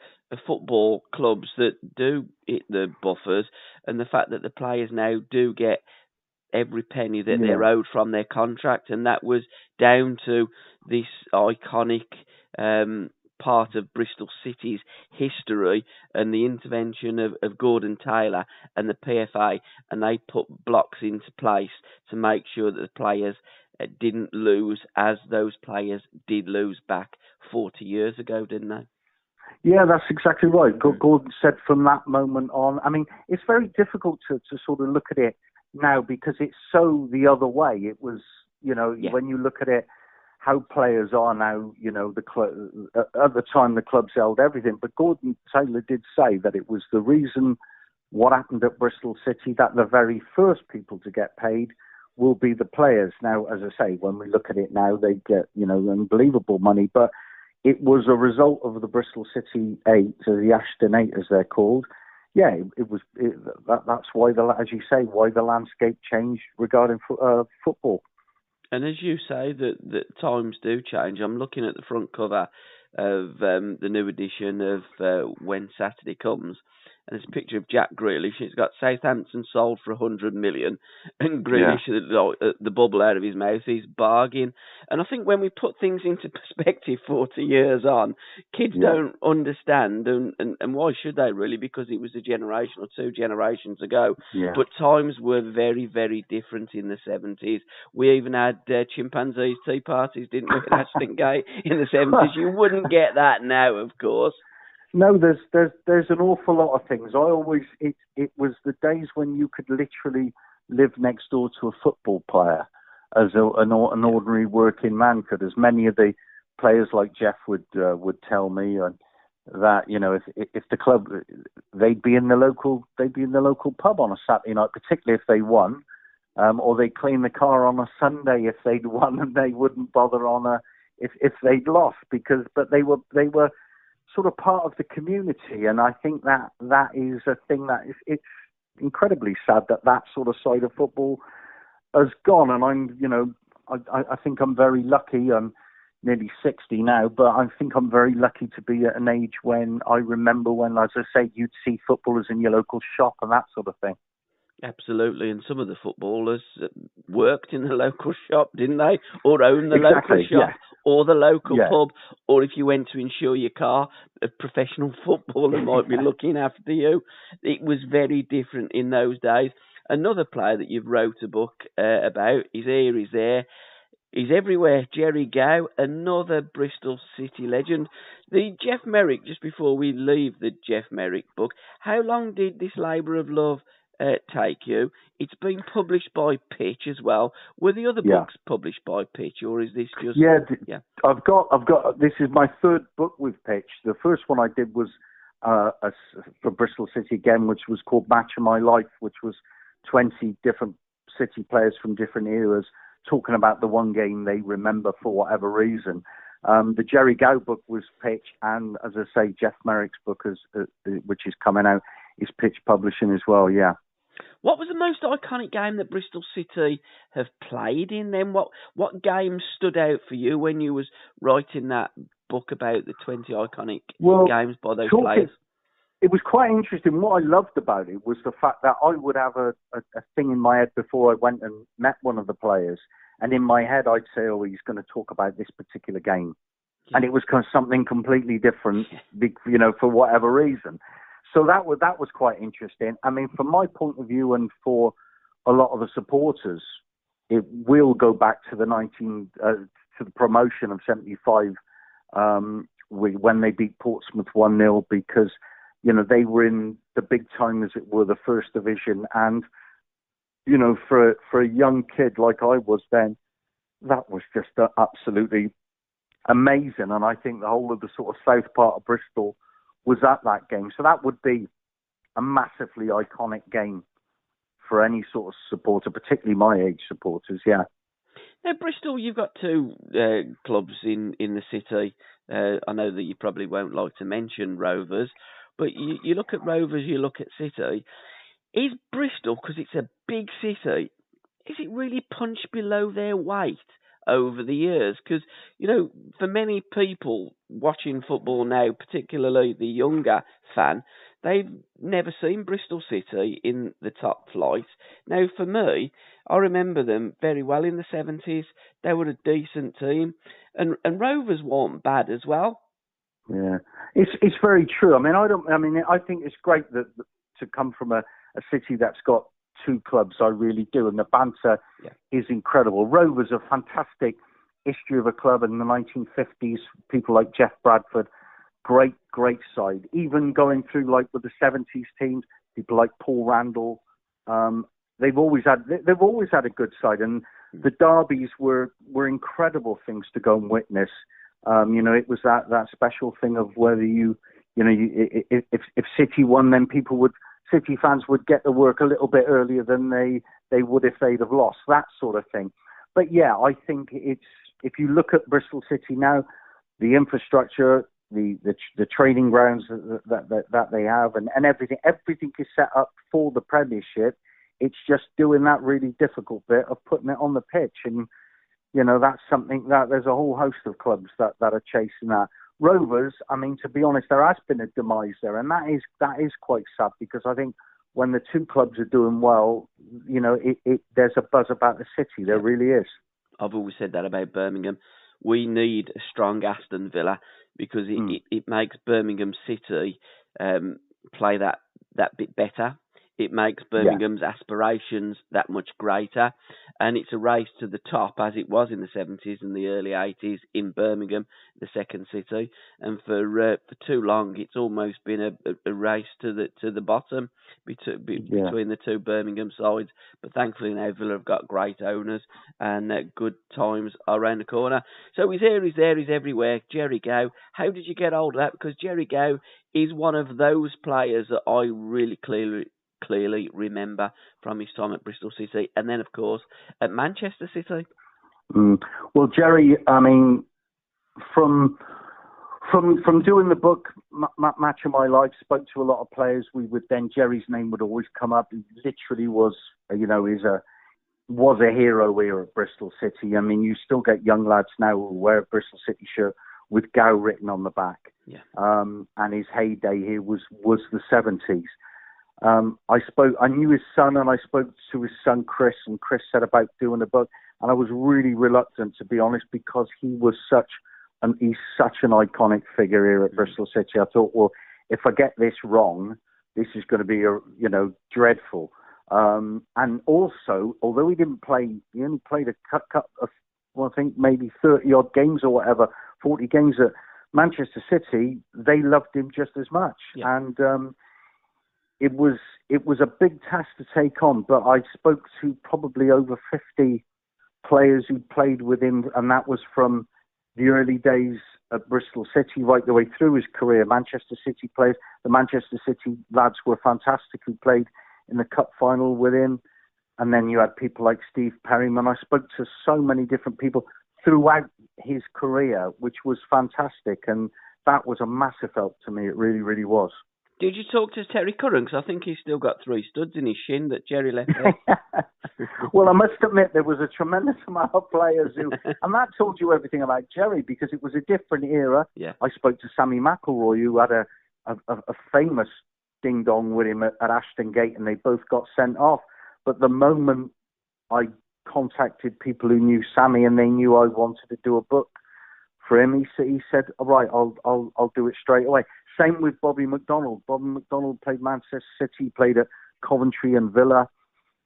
C: football clubs that do hit the buffers, and the fact that the players now do get every penny that they're owed from their contract, and that was down to this iconic part of Bristol City's history and the intervention of Gordon Taylor and the PFA, and they put blocks into place to make sure that the players didn't lose, as those players did lose back 40 years ago, didn't they?
E: Yeah, that's exactly right. Gordon said from that moment on, I mean, it's very difficult to sort of look at it now because it's so the other way. It was, when you look at it, how players are now, at the time the clubs held everything. But Gordon Taylor did say that it was the reason what happened at Bristol City, that the very first people to get paid will be the players. Now, as I say, when we look at it now, they get, unbelievable money. But it was a result of the Bristol City 8, or the Ashton 8 as they're called. Yeah, that's why, as you say, why the landscape changed regarding football. And
C: as you say, that times do change. I'm looking at the front cover of the new edition of When Saturday Comes, and there's a picture of Jack Grealish. It's got Southampton sold for 100 million, and Grealish, the bubble out of his mouth, he's bargain. And I think when we put things into perspective 40 years on, kids don't understand, and why should they really? Because it was a generation or 2 generations ago. Yeah. But times were very, very different in the 70s. We even had chimpanzees tea parties, didn't we, in Ashton Gate in the 70s? You wouldn't get that now, of course.
E: No, there's an awful lot of things. It was the days when you could literally live next door to a football player as an ordinary working man could. As many of the players like Jeff would tell me, that if the club, they'd be in the local pub on a Saturday night, particularly if they won, or they'd clean the car on a Sunday if they'd won, and they wouldn't bother if they'd lost, but they were sort of part of the community. And I think that is a thing that it's incredibly sad that sort of side of football has gone. And I think I'm very lucky. I'm nearly 60 now, but I think I'm very lucky to be at an age when I remember when, as I say, you'd see footballers in your local shop and that sort of thing.
C: Absolutely, and some of the footballers worked in the local shop, didn't they? Or owned the local shop, or the local pub, or if you went to insure your car, a professional footballer might be looking after you. It was very different in those days. Another player that you've wrote a book about, he's here, he's there, he's everywhere, Jerry Gow, another Bristol City legend. The Jeff Merrick, just before we leave the Jeff Merrick book, how long did this labour of love take you? It's been published by Pitch as well. Were the other books published by Pitch, or is this just? Yeah.
E: I've got. This is my 3rd book with Pitch. The first one I did was for Bristol City again, which was called Match of My Life, which was 20 different City players from different eras talking about the one game they remember for whatever reason. The Jerry Gow book was Pitch, and as I say, Jeff Merrick's book, which is coming out, is Pitch Publishing as well. Yeah.
C: What was the most iconic game that Bristol City have played in then? What game stood out for you when you was writing that book about the 20 iconic games by those players?
E: It was quite interesting. What I loved about it was the fact that I would have a thing in my head before I went and met one of the players. And in my head, I'd say, he's going to talk about this particular game. and it was kind of something completely different, for whatever reason. So that was quite interesting. I mean, from my point of view, and for a lot of the supporters, it will go back to to the promotion of '75 when they beat Portsmouth 1-0, because they were in the big time, as it were, the First Division, and for a young kid like I was then, that was just absolutely amazing. And I think the whole of the sort of south part of Bristol was at that game. So that would be a massively iconic game for any sort of supporter, particularly my age supporters, yeah.
C: Now, Bristol, you've got two clubs in the city. I know that you probably won't like to mention Rovers, but you look at Rovers, you look at City. Is Bristol, because it's a big city, is it really punched below their weight over the years? Because, for many people watching football now, particularly the younger fan, they've never seen Bristol City in the top flight. Now, for me, I remember them very well in the 70s. They were a decent team. And Rovers weren't bad as well.
E: Yeah, it's very true. I think it's great that to come from a city that's got two clubs. I really do. And the banter is incredible. Rovers, a fantastic history of a club in the 1950s. People like Jeff Bradford, great side. Even going through with the 70s teams, people like Paul Randall. They've always had a good side, and the derbies were incredible things to go and witness. It was that special thing of whether if City won, then City fans would get to work a little bit earlier than they would if they'd have lost, that sort of thing. But yeah, I think if you look at Bristol City now, the infrastructure, the training grounds that they have, and everything is set up for the Premiership. It's just doing that really difficult bit of putting it on the pitch, and that's something that there's a whole host of clubs that are chasing that. Rovers, to be honest, there has been a demise there, and that is quite sad, because I think when the two clubs are doing well, there's a buzz about the city. There really is.
C: I've always said that about Birmingham. We need a strong Aston Villa, because it makes Birmingham City play that bit better. It makes Birmingham's aspirations that much greater, and it's a race to the top, as it was in the 70s and the early 80s in Birmingham, the second city. And for too long, it's almost been a race to the bottom between the two Birmingham sides. But thankfully now Villa have got great owners, and good times are around the corner. So he's here, he's there, he's everywhere. Jerry Gow. How did you get hold of that? Because Jerry Gow is one of those players that I really clearly remember from his time at Bristol City, and then of course at Manchester City.
E: Well, Jerry, from doing the book Match of My Life, spoke to a lot of players. Jerry's name would always come up. He literally was a hero here at Bristol City. You still get young lads now who wear a Bristol City shirt with Gow written on the back. And his heyday here was the 70s. I knew his son, and I spoke to his son Chris, and Chris said about doing a book, and I was really reluctant, to be honest, because he's such an iconic figure here at Bristol City. I thought, well, if I get this wrong, this is going to be dreadful. And also, although he only played a cut of, I think maybe 30 odd games or whatever, 40 games at Manchester City, they loved him just as much, and It was a big task to take on, but I spoke to probably over 50 players who played with him, and that was from the early days at Bristol City right the way through his career. Manchester City players, the Manchester City lads were fantastic who played in the cup final with him, and then you had people like Steve Perryman. I spoke to so many different people throughout his career, which was fantastic, and that was a massive help to me. It really, really was.
C: Did you talk to Terry Curran? Because I think he's still got 3 studs in his shin that Jerry left there.
E: Well, I must admit there was a tremendous amount of players who, and that told you everything about Jerry, because it was a different era. I spoke to Sammy McElroy, who had a famous ding-dong with him at Ashton Gate, and they both got sent off. But the moment I contacted people who knew Sammy, and they knew I wanted to do a book for him. He said, all right, I'll do it straight away. Same with Bobby McDonald. Bobby McDonald played Manchester City, played at Coventry and Villa,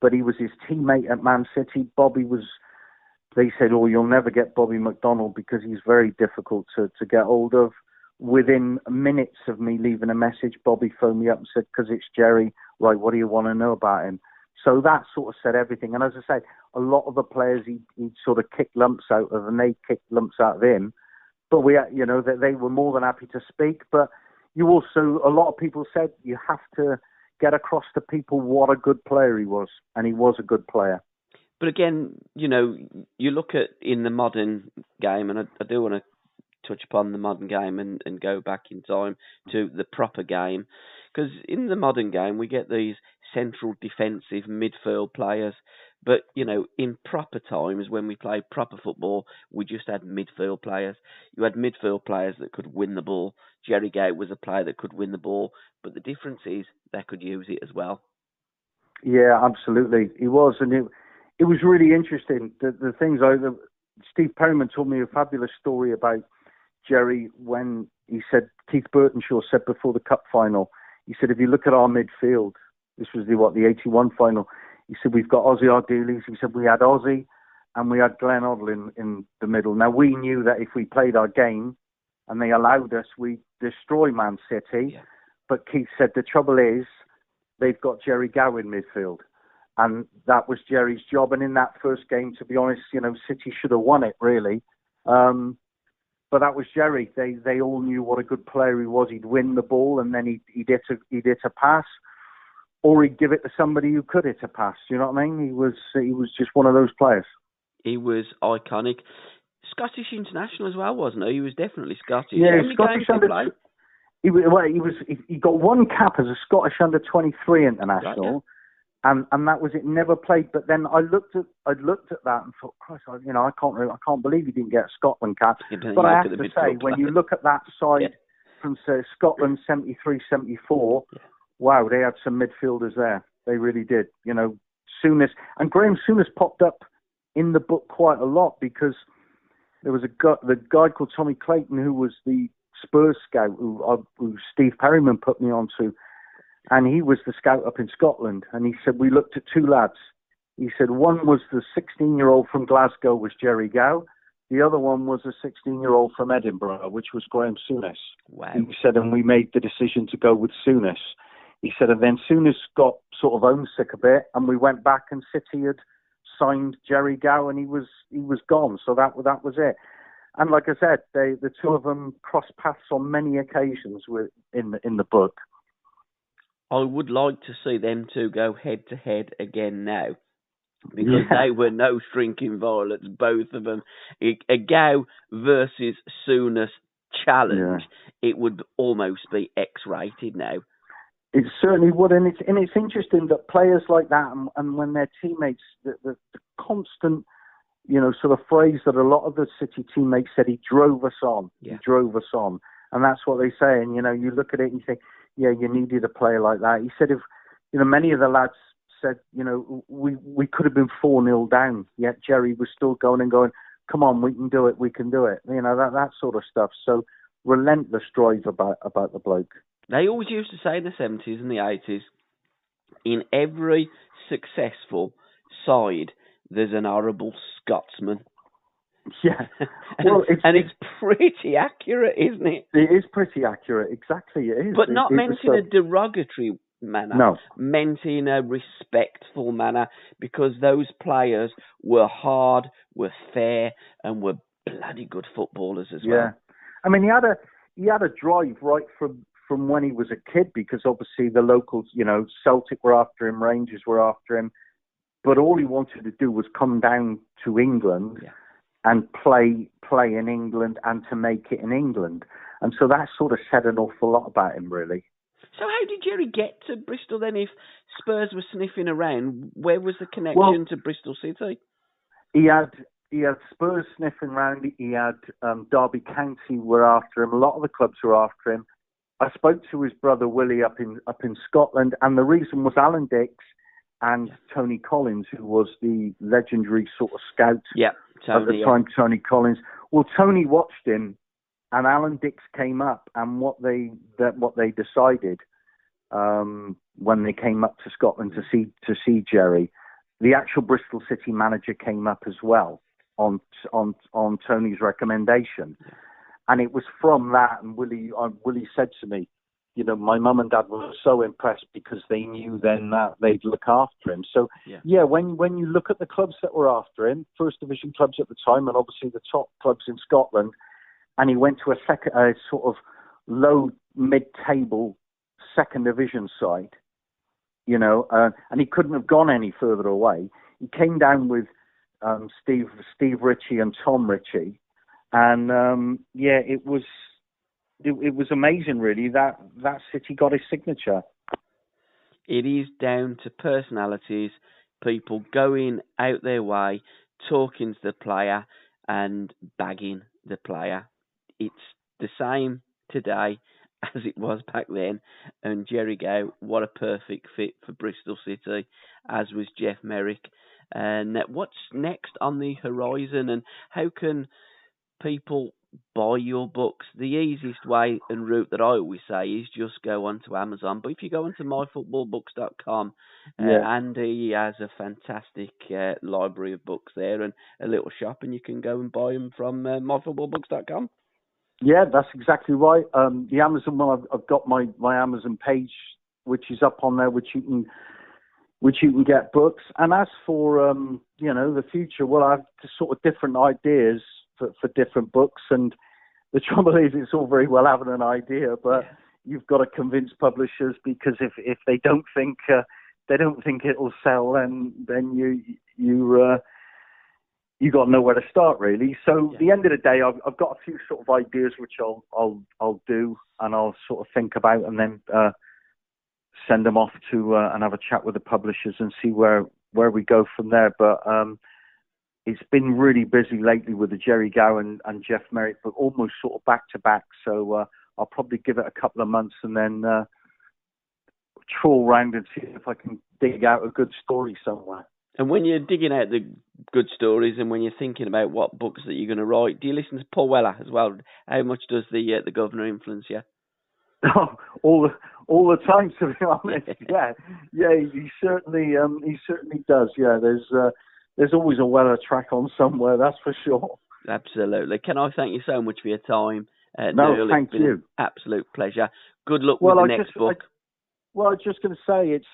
E: but he was his teammate at Man City. They said, oh, you'll never get Bobby McDonald because he's very difficult to get hold of. Within minutes of me leaving a message, Bobby phoned me up and said, because it's Jerry, right, what do you want to know about him? So that sort of said everything. And as I say, a lot of the players he'd sort of kicked lumps out of, and they kicked lumps out of him. But they were more than happy to speak. But a lot of people said you have to get across to people what a good player he was, and he was a good player.
C: But again, you look at in the modern game, and I do want to touch upon the modern game and go back in time to the proper game, because in the modern game we get these central defensive midfield players, but in proper times when we played proper football, we just had midfield players. You had midfield players that could win the ball. Jerry Gaw was a player that could win the ball, but the difference is they could use it as well.
E: Yeah, absolutely, he was, and it was really interesting. The things Steve Perryman told me a fabulous story about Jerry when he said, Keith Burtonshaw said before the cup final, he said, if you look at our midfield, this was the 81 final, he said, we've got Ozzy Ardiles. He said, we had Ozzy and we had Glenn Hoddle in the middle. Now, we knew that if we played our game and they allowed us, we'd destroy Man City. Yeah. But Keith said, the trouble is, they've got Jerry Gaw in midfield. And that was Jerry's job. And in that first game, to be honest, City should have won it, really. But that was Jerry. They all knew what a good player he was. He'd win the ball and then he'd hit a pass, or he'd give it to somebody who could hit a pass. You know what I mean? He was just one of those players.
C: He was iconic. Scottish international as well, wasn't he? He was definitely Scottish.
E: Yeah, Scottish under. He got one cap as a Scottish under-23 international. Right, yeah. And that was it. Never played. But then I looked at that and thought, Christ, I can't believe he didn't get a Scotland cap. But I have to say, when you look at that side from say Scotland 73, 74, wow, they had some midfielders there. They really did. Souness, and Graham Souness popped up in the book quite a lot because there was the guy called Tommy Clayton who was the Spurs scout who Steve Perryman put me onto. And he was the scout up in Scotland. And he said, we looked at two lads. He said, one was the 16-year-old from Glasgow, was Jerry Gaw. The other one was a 16-year-old from Edinburgh, which was Graham Souness.
C: Wow.
E: He said, and we made the decision to go with Souness. He said, and then Souness got sort of homesick a bit, and we went back and City had signed Jerry Gaw, and he was gone. So that was it. And like I said, the two of them crossed paths on many occasions in the book.
C: I would like to see them two go head-to-head again now, because they were no shrinking violets, both of them. A Gaw versus Souness challenge, it would almost be X-rated now.
E: It certainly would, and it's interesting that players like that, and when their teammates, the constant, sort of phrase that a lot of the City teammates said, he drove us on, he drove us on, and that's what they say, and you look at it and you think, yeah, you needed a player like that. He said, if many of the lads said, we could have been 4-0 down, yet Jerry was still going, come on, we can do it, that sort of stuff. So relentless drive about the bloke.
C: They always used to say in the 70s and the 80s, in every successful side, there's an horrible Scotsman.
E: Yeah, well,
C: it's pretty accurate, isn't it?
E: It is pretty accurate, exactly. It is,
C: but not meant in a derogatory manner.
E: No,
C: meant in a respectful manner, because those players were hard, were fair, and were bloody good footballers as well.
E: Yeah, I mean, he had a drive right from when he was a kid, because obviously the locals, Celtic were after him, Rangers were after him, but all he wanted to do was come down to England. Yeah. And play in England and to make it in England. And so that sort of said an awful lot about him, really.
C: So how did Jerry get to Bristol then if Spurs were sniffing around? Where was the connection to Bristol City?
E: He had Spurs sniffing around. He had Derby County were after him. A lot of the clubs were after him. I spoke to his brother Willie up in Scotland, and the reason was Alan Dix and Tony Collins, who was the legendary sort of scout.
C: Yeah.
E: At the time, Tony Collins Well, Tony watched him, and Alan Dix came up, and what they decided when they came up to Scotland to see Jerry, the actual Bristol City manager came up as well on Tony's recommendation, and it was from that. And Willie said to me, you know, my mum and dad were so impressed because they knew then that they'd look after him. So, when you look at the clubs that were after him, First Division clubs at the time, and obviously the top clubs in Scotland, and he went to a sort of low mid-table Second Division side, you know, and he couldn't have gone any further away. He came down with Steve Ritchie and Tom Ritchie, and it was amazing, really, that City got his signature.
C: It is down to personalities, people going out their way, talking to the player and bagging the player. It's the same today as it was back then. And Jerry Gow, what a perfect fit for Bristol City, as was Jeff Merrick. And what's next on the horizon, and how can people buy your books? The easiest way and route that I always say is just go onto Amazon. But if you go onto myfootballbooks.com, Andy has a fantastic library of books there and a little shop, and you can go and buy them from myfootballbooks.com.
E: Yeah, that's exactly right. The Amazon one, I've got my Amazon page, which is up on there, which you can get books. And as for the future, well, I have sort of different ideas for different books, and the trouble is, it's all very well having an idea, but you've got to convince publishers, because if they don't think it'll sell, then you got nowhere to start, really. So at the end of the day, I've got a few sort of ideas which I'll do, and I'll sort of think about, and then send them off to and have a chat with the publishers and see where we go from there. But it's been really busy lately with the Jerry Gow and Jeff Merrick, but almost sort of back to back. So I'll probably give it a couple of months and then trawl around and see if I can dig out a good story somewhere.
C: And when you're digging out the good stories, and when you're thinking about what books that you're going to write, do you listen to Paul Weller as well? How much does the governor influence you?
E: all the time, to be honest. Yeah, he certainly does. Yeah, there's always a Weller track on somewhere, that's for sure. Absolutely.
C: Can I thank you so much for your time?
E: No,
C: Neil,
E: thank you.
C: An absolute pleasure. Good luck with the next book.
E: I was just going to say, it's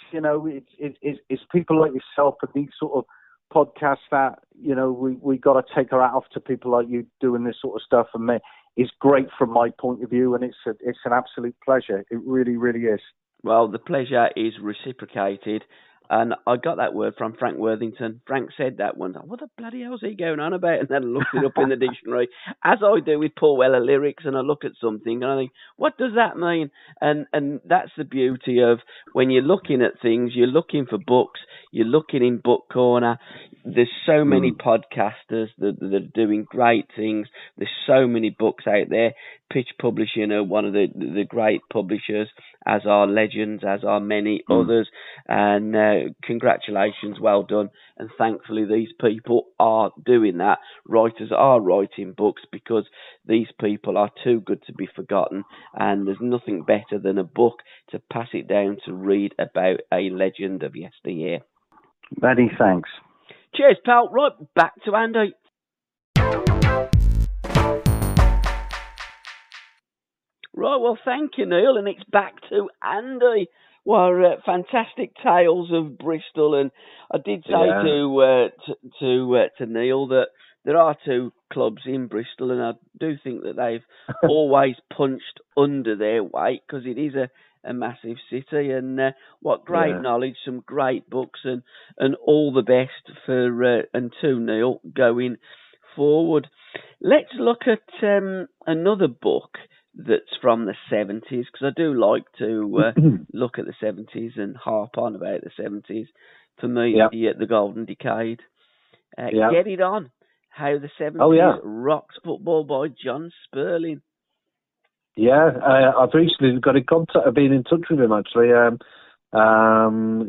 E: people like yourself and these sort of podcasts that, we got to take our hat off to people like you doing this sort of stuff, and it's great from my point of view, and it's an absolute pleasure. It really, really is. Well, the pleasure is reciprocated. And I got that word from Frank Worthington. Frank said that one. What the bloody hell's he going on about? And then I looked it up in the dictionary, as I do with Paul Weller lyrics, and I look at something and I think, what does that mean? And that's the beauty of when you're looking at things, you're looking for books, you're looking in Book Corner. There's so many podcasters that are doing great things. There's so many books out there. Pitch Publishing are one of the great publishers, as are Legends, as are many others. And congratulations, well done. And thankfully these people are doing that. Writers are writing books because these people are too good to be forgotten, and there's nothing better than a book to pass it down to read about a legend of yesteryear. Many thanks. Cheers, pal. Right, back to Andy. Right, well, thank you, Neil, and it's back to Andy. Well, fantastic tales of Bristol, and I did say to Neil that there are two clubs in Bristol, and I do think that they've always punched under their weight, because it is a massive city, and what great knowledge, some great books, and all the best for and to Neil going forward. Let's look at another book that's from the 70s, because I do like to look at the 70s and harp on about the 70s. For me, the golden decade. Get It On, How the 70s Rocked Football by John Sperling.
D: Yeah, I've recently got in contact. I've been in touch with him, actually.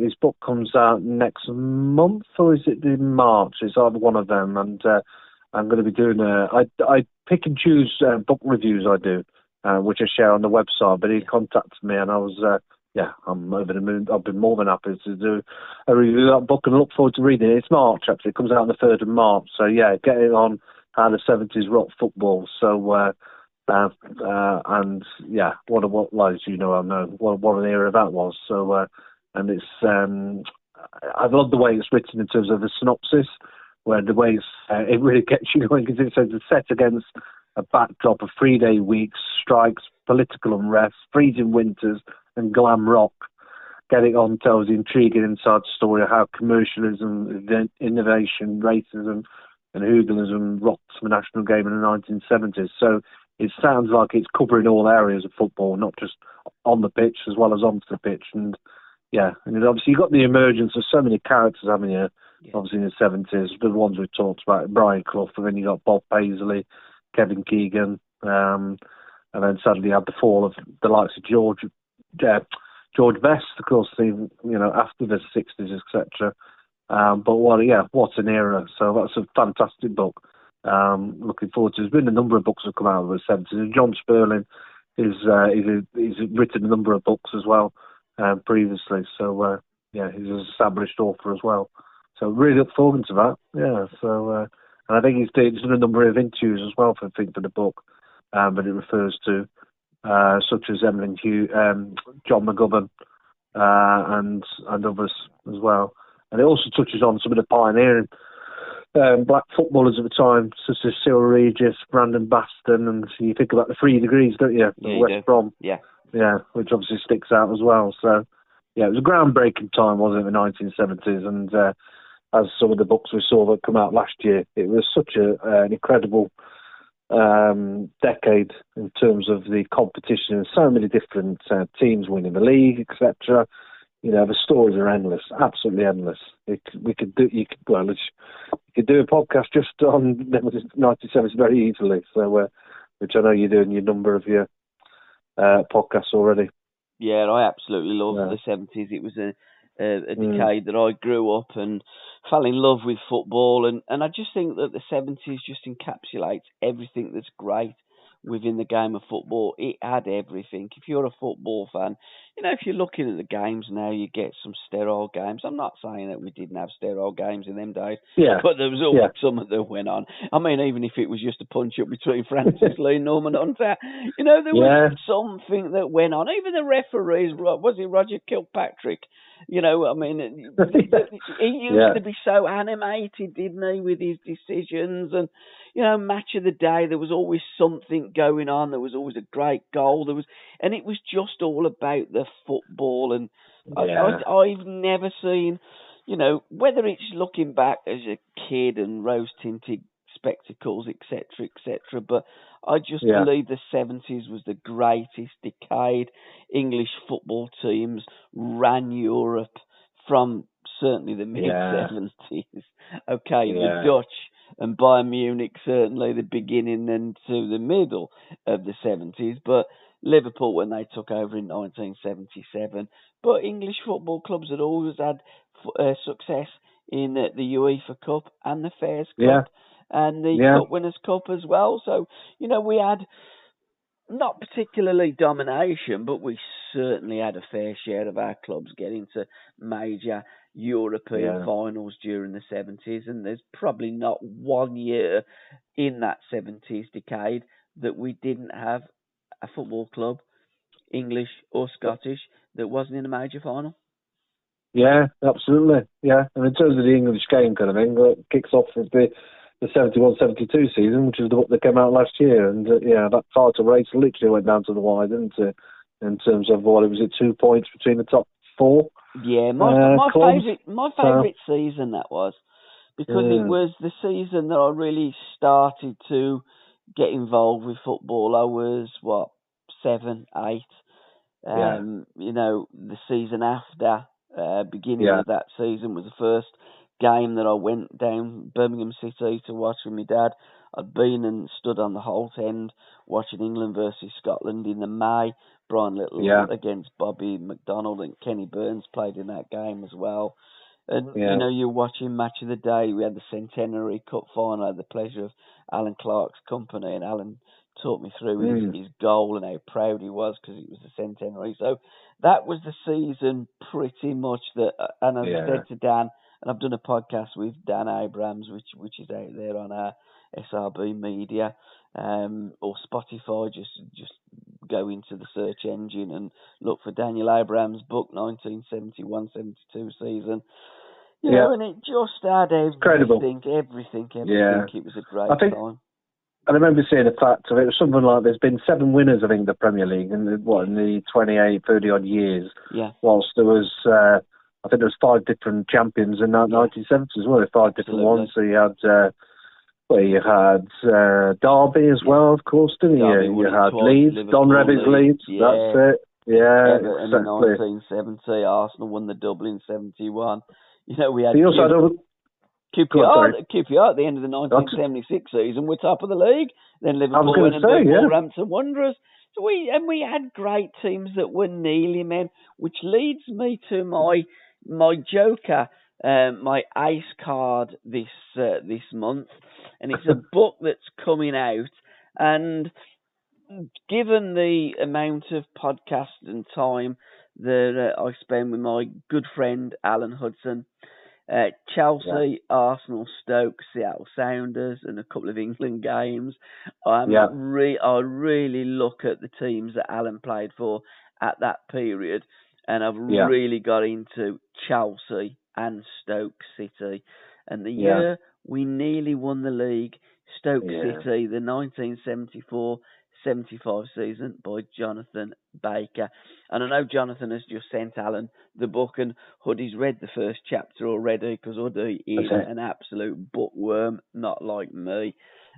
D: His book comes out next month, or is it in March? It's either one of them. And I'm going to be doing I pick and choose book reviews I do, which I share on the website. But he contacted me, and I was I'm over the moon. I've been more than happy to do a review of that book, and look forward to reading it. It's March actually. It comes out on the 3rd of March. So yeah, get it on how the 70s rock football. So and yeah, what as you know, I know what an era that was. So and it's I love the way it's written in terms of the synopsis, where the way it really gets you going, because it's set against a backdrop of 3-day weeks, strikes, political unrest, freezing winters, and glam rock. Getting on tells the intriguing inside story of how commercialism, innovation, racism, and hooliganism rocked the national game in the 1970s. So it sounds like it's covering all areas of football, not just on the pitch as well as onto the pitch. And yeah, and obviously you've got the emergence of so many characters, haven't you? Yeah. Obviously in the 70s, the ones we've talked about, Brian Clough, and then you got Bob Paisley, Kevin Keegan, and then suddenly you had the fall of the likes of George Best, of course, after the 60s, etc. But what an era. So that's a fantastic book. Looking forward to. There's been a number of books that come out of the 70s. John Sperling he's written a number of books as well previously. So he's an established author as well. So really look forward to that. Yeah. So and I think he's done a number of interviews as well for the book, but it refers to such as Emlyn Hugh, John McGovern, and others as well. And it also touches on some of the pioneering black footballers at the time, such as Cyril Regis, Brandon Baston, and you think about the 3 degrees, don't you?
C: Yeah,
D: West Brom.
C: Yeah,
D: which obviously sticks out as well. So, yeah, it was a groundbreaking time, wasn't it, in the 1970s? And as some of the books we saw that come out last year, it was such an incredible decade in terms of the competition and so many different teams winning the league, etc. The stories are endless, absolutely endless. You could do a podcast just on the 1970s very easily. So, which I know you're doing your number of your podcasts already.
C: Yeah, I absolutely love the 70s. It was a decade that I grew up and fell in love with football, and I just think that the 70s just encapsulates everything that's great within the game of football. It had everything. If you're a football fan, if you're looking at the games now, you get some sterile games. I'm not saying that we didn't have sterile games in them days, but there was always some that went on. I mean, even if it was just a punch-up between Francis Lee and Norman Hunter, there was something that went on. Even the referees, was it Roger Kilpatrick? I mean, he used to be so animated, didn't he, with his decisions? And, match of the day, there was always something going on. There was always a great goal. And it was just all about the football. And I've never seen, whether it's looking back as a kid and rose-tinted spectacles, etc., but I just believe the 70s was the greatest decade. English football teams ran Europe from certainly the mid-70s. The Dutch and Bayern Munich certainly the beginning and to the middle of the 70s, but Liverpool when they took over in 1977. But English football clubs had always had success in the UEFA Cup and the Fairs Cup. And the Cup Winners' Cup as well. So, we had not particularly domination, but we certainly had a fair share of our clubs getting to major European finals during the 70s. And there's probably not one year in that 70s decade that we didn't have a football club, English or Scottish, that wasn't in a major final.
D: Yeah, absolutely. Yeah, and in terms of the English game kind of thing, it kicks off with the 71-72 season, which is the book that came out last year. And, that title race literally went down to the wire, didn't it? In terms of, what, was it 2 points between the top four?
C: Yeah, my favourite season that was, because it was the season that I really started to get involved with football. I was, 7, 8. The season after, beginning of that season was the first game that I went down Birmingham City to watch with my dad. I'd been and stood on the Holt End watching England versus Scotland in the May. Brian Little against Bobby McDonald, and Kenny Burns played in that game as well. And,
D: Yeah.
C: you're watching Match of the Day. We had the Centenary Cup final. I had the pleasure of Alan Clark's company, and Alan taught me through his goal and how proud he was because it was the Centenary. So that was the season pretty much that, and as I said to Dan, and I've done a podcast with Dan Abrams, which is out there on our SRBmedia or Spotify. Just go into the search engine and look for Daniel Abrams' book, 1971-72 season. You know, and it just had everything. It was a great time.
D: I remember seeing a fact of it. It was something like there's been 7 winners, I think, the Premier League in the 28, 30 odd years.
C: Yeah.
D: Whilst there was, I think there was 5 different champions in the 1970s as well. 5 different ones. So you had Derby as well, of course, didn't you? You had Leeds, Don Revie's Leeds. That's it. Yeah,
C: Everton in 1970. Arsenal won the double in 71. You know, we had QPR at the end of the 1976 season. We're top of the league. Then Liverpool went and beat Wolverhampton Wanderers. So we had great teams that were nearly men, which leads me to my joker, my ace card this month, and it's a book that's coming out. And given the amount of podcast and time that I spend with my good friend Alan Hudson, Chelsea, Arsenal, Stoke, Seattle Sounders, and a couple of England games. I really look at the teams that Alan played for at that period, and I've really got into Chelsea and Stoke City. And the year we nearly won the league, Stoke City, the 1974-75 season by Jonathan Baker. And I know Jonathan has just sent Alan the book, and Huddy's read the first chapter already because Huddy is an absolute bookworm, not like me.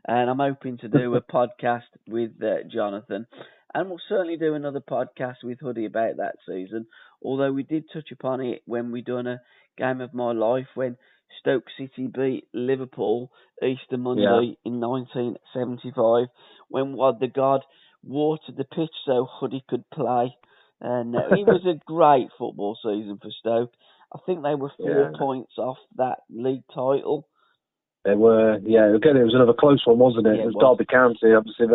C: And I'm hoping to do a podcast with Jonathan, and we'll certainly do another podcast with Huddy about that season, although we did touch upon it when we done a Game of My Life when Stoke City beat Liverpool Easter Monday in 1975, when the God watered the pitch so Huddy could play. And it was a great football season for Stoke. I think they were 4 points off that league title.
D: They were, again, it was another close one, wasn't it? It was Derby County, obviously,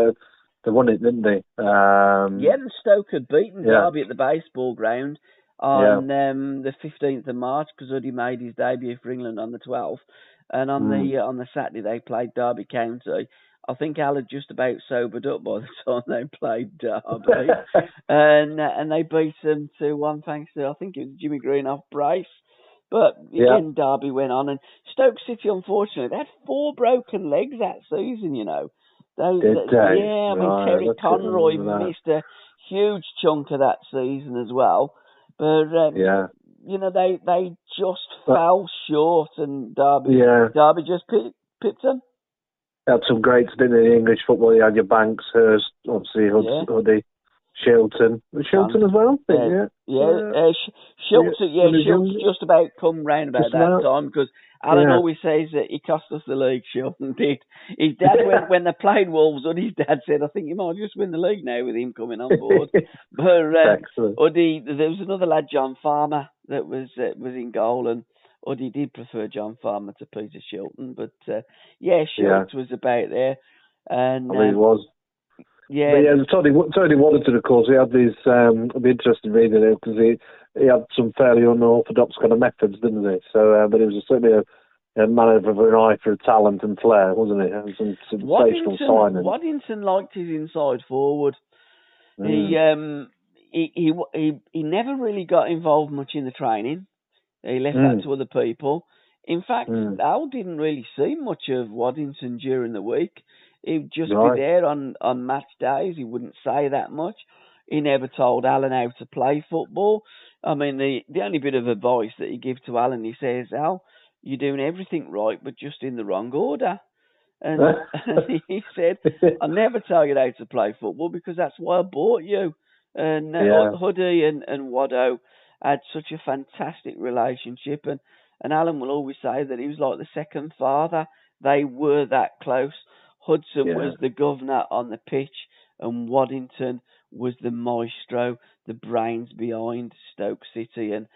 D: they won it, didn't they?
C: And Stoke had beaten Derby at the baseball ground on the 15th of March, because Huddy made his debut for England on the 12th. And on the Saturday, they played Derby County. I think Al had just about sobered up by the time they played Derby. and they beat them 2-1 thanks to, I think it was Jimmy Green off brace. But again, Derby went on. And Stoke City, unfortunately, they had 4 broken legs that season, you know. Terry Conroy missed a huge chunk of that season as well. But, you know, they just fell short, and Derby just pipped them.
D: Had some greats, didn't they, in English football? You had your Banks, Hurst, obviously, Huddy, Shilton. Was Shilton as well?
C: Shilton just about come round about that time, because Alan always says that he cost us the league, Shilton did. His dad, when they played Wolves, his dad said, I think you might just win the league now with him coming on board. But there was another lad, John Farmer, that was in goal, and Huddy did prefer John Farmer to Peter Shilton, but Shilton was about there. And
D: I mean, he was. Tony Waddington, of course, he had these. It'd be interesting reading it because he had some fairly unorthodox kind of methods, didn't he? So, but he was certainly a man of an eye for talent and flair, wasn't he? And some sensational signings.
C: Waddington liked his inside forward. He never really got involved much in the training. He left that to other people. In fact, Al didn't really see much of Waddington during the week. He'd just be there on match days. He wouldn't say that much. He never told Alan how to play football. I mean, the only bit of advice that he gives to Alan, he says, Al, you're doing everything right, but just in the wrong order. And he said, I'll never tell you how to play football because that's why I bought you. And Huddy and Waddo had such a fantastic relationship, and Alan will always say that he was like the second father. They were that close. Hudson was the governor on the pitch, and Waddington was the maestro, the brains behind Stoke City. And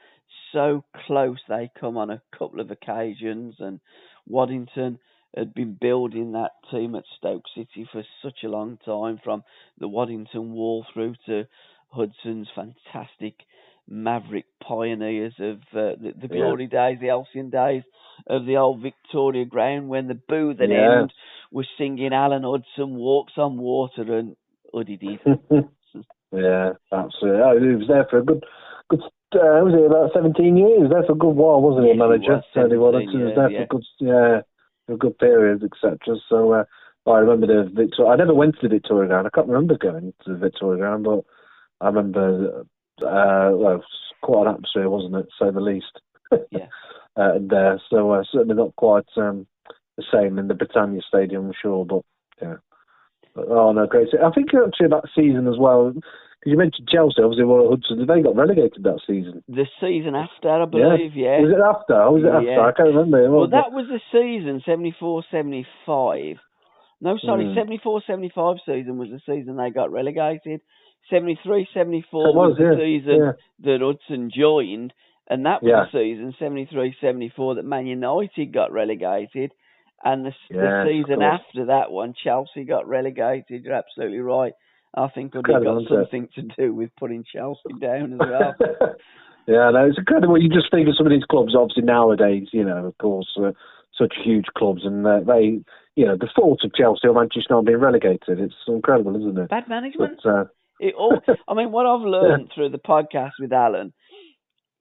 C: so close they come on a couple of occasions, and Waddington had been building that team at Stoke City for such a long time, from the Waddington Wall through to Hudson's fantastic maverick pioneers of the glory days, the halcyon days of the old Victoria ground, when the booth and end was singing Alan Hudson Walks on Water, and Huddy did.
D: Yeah, absolutely. Oh, he was there for a good was it about 17 years? He was there for a good while, wasn't he, manager?
C: He was
D: there for a good period, etc. So I remember the Victoria. I never went to the Victoria ground. I can't remember going to the Victoria ground, but I remember well, it was quite an atmosphere, wasn't it, to say the least?
C: Yeah.
D: There, so certainly not quite the same in the Britannia Stadium, I'm sure, but yeah. Oh no, great! I think actually that season as well. Because you mentioned Chelsea, obviously, Hudson. They got relegated that season.
C: The season after, I believe. Yeah.
D: Was it after? Or was it after? I can't remember.
C: Well, that was the season 74-75. No, sorry, 74-75 season was the season they got relegated. 73-74 was the season that Hudson joined, and that was the season 73-74 that Man United got relegated. And the season after that one, Chelsea got relegated. You're absolutely right. I think it got something to do with putting Chelsea down as well.
D: Yeah, no, it's incredible. You just think of some of these clubs, obviously nowadays, of course, such huge clubs, and they, the thought of Chelsea or Manchester not being relegated, it's incredible, isn't it?
C: Bad management. But, I mean, what I've learned through the podcast with Alan,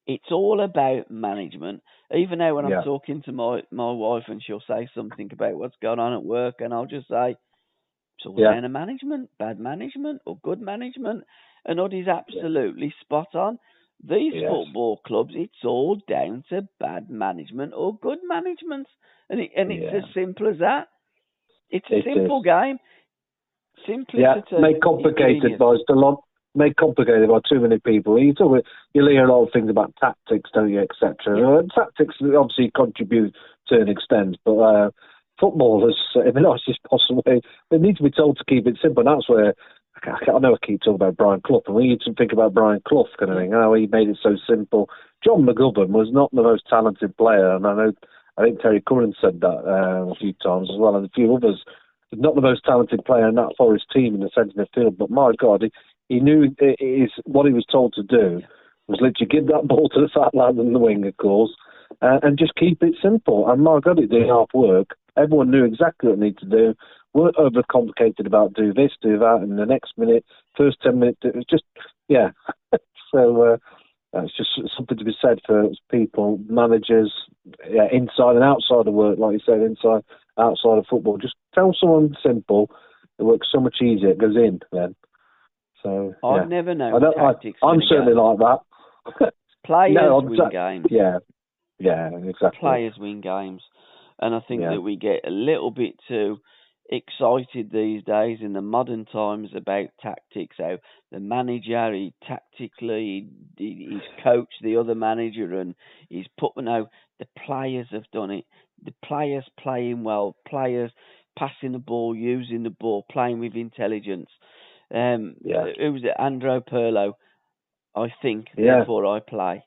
C: it's all about management. Even now when I'm talking to my wife and she'll say something about what's going on at work, and I'll just say, it's all down to management, bad management or good management. And Uddy's absolutely spot on. These football clubs, it's all down to bad management or good management. And it's as simple as that. It's a simple game. Simplicity.
D: Made complicated by made complicated by too many people. You hear a lot of things about tactics, don't you, etc. Tactics obviously contribute to an extent, but footballers, in the nicest possible way, they need to be told to keep it simple. And that's where I know I keep talking about Brian Clough, and we need to think about Brian Clough kind of thing. How he made it so simple. John McGovern was not the most talented player, and I think Terry Curran said that a few times as well, and a few others. Not the most talented player in that Forest team in the centre of the field, but my God, he knew what he was told to do was literally give that ball to the fat lad in the wing, of course, and just keep it simple. And my God, it did half work. Everyone knew exactly what they needed to do. Weren't overcomplicated about do this, do that, and the next minute, first 10 minutes, it was just, So that's just something to be said for people, managers, inside and outside of work, like you said, inside, outside of football. Just tell someone simple, it works so much easier, it goes in then. So
C: I've never known tactics.
D: I'm certainly like that.
C: Players win games.
D: Yeah, exactly.
C: Players win games. And I think that we get a little bit too excited these days in the modern times about tactics. How the manager, he's coached the other manager, and he's put, the players have done it. The players playing well, players passing the ball, using the ball, playing with intelligence. Who was it? Andrew Pirlo, I think, Therefore I Play.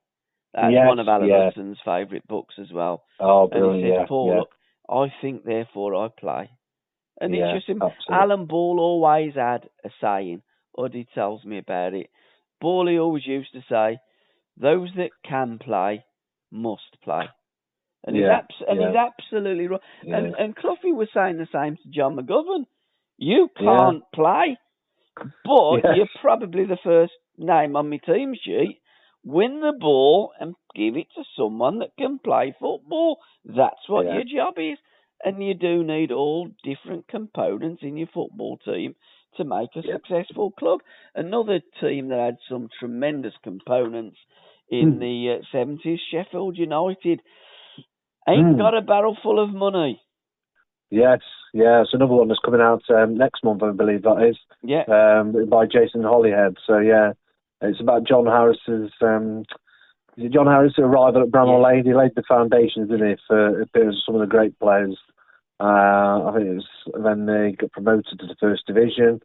C: That's one of Alan Hudson's favourite books as well.
D: Oh, brilliant.
C: And he said, Paul, look, I think, therefore I play. And it's just simple. Alan Ball always had a saying, Uddy tells me about it. Bally always used to say, those that can play must play. And he's absolutely right. Yeah. And Cloughie was saying the same to John McGovern. You can't play, but you're probably the first name on my team sheet. Win the ball and give it to someone that can play football. That's what your job is. And you do need all different components in your football team to make a successful club. Another team that had some tremendous components in the 70s, Sheffield United, ain't got a barrel full of money. Yes,
D: it's another one that's coming out next month, I believe that is.
C: Yeah.
D: By Jason Hollyhead. So, it's about John Harris's... John Harris arrival at Browne Lane. He laid the foundations, didn't he, for some of the great players. I think it was then they got promoted to the first division.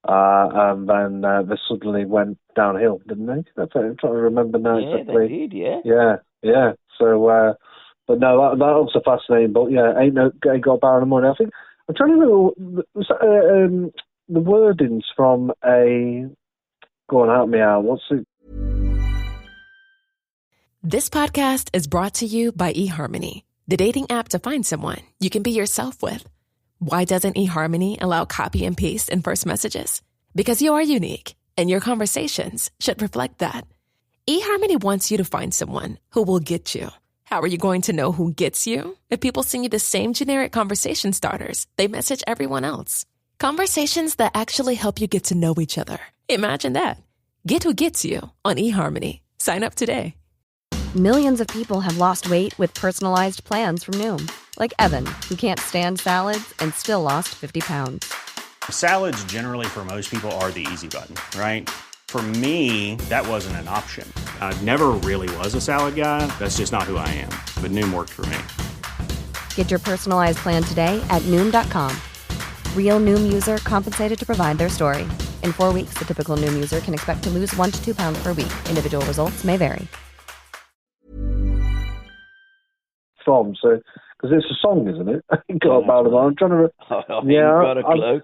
D: and then they suddenly went downhill, didn't they? I'm trying to remember now exactly.
C: They did, yeah.
D: Yeah. So, but no, that was a fascinating book. Yeah, ain't got a barrel of money. I think I'm trying to remember was that, the wordings from a. Go on, help me out. What's it?
F: This podcast is brought to you by eHarmony, the dating app to find someone you can be yourself with. Why doesn't eHarmony allow copy and paste in first messages? Because you are unique, and your conversations should reflect that. eHarmony wants you to find someone who will get you. How are you going to know who gets you? If people send you the same generic conversation starters they message everyone else. Conversations that actually help you get to know each other. Imagine that. Get who gets you on eHarmony. Sign up today.
A: Millions of people have lost weight with personalized plans from Noom. Like Evan, who can't stand salads and still lost 50 pounds.
B: Salads generally for most people are the easy button, right? For me, that wasn't an option. I never really was a salad guy. That's just not who I am. But Noom worked for me.
A: Get your personalized plan today at Noom.com. Real Noom user compensated to provide their story. In 4 weeks, the typical Noom user can expect to lose 1 to 2 pounds per week. Individual results may vary.
D: From so because it's a song, isn't it? Got about it. I'm trying to.
C: Got a clue.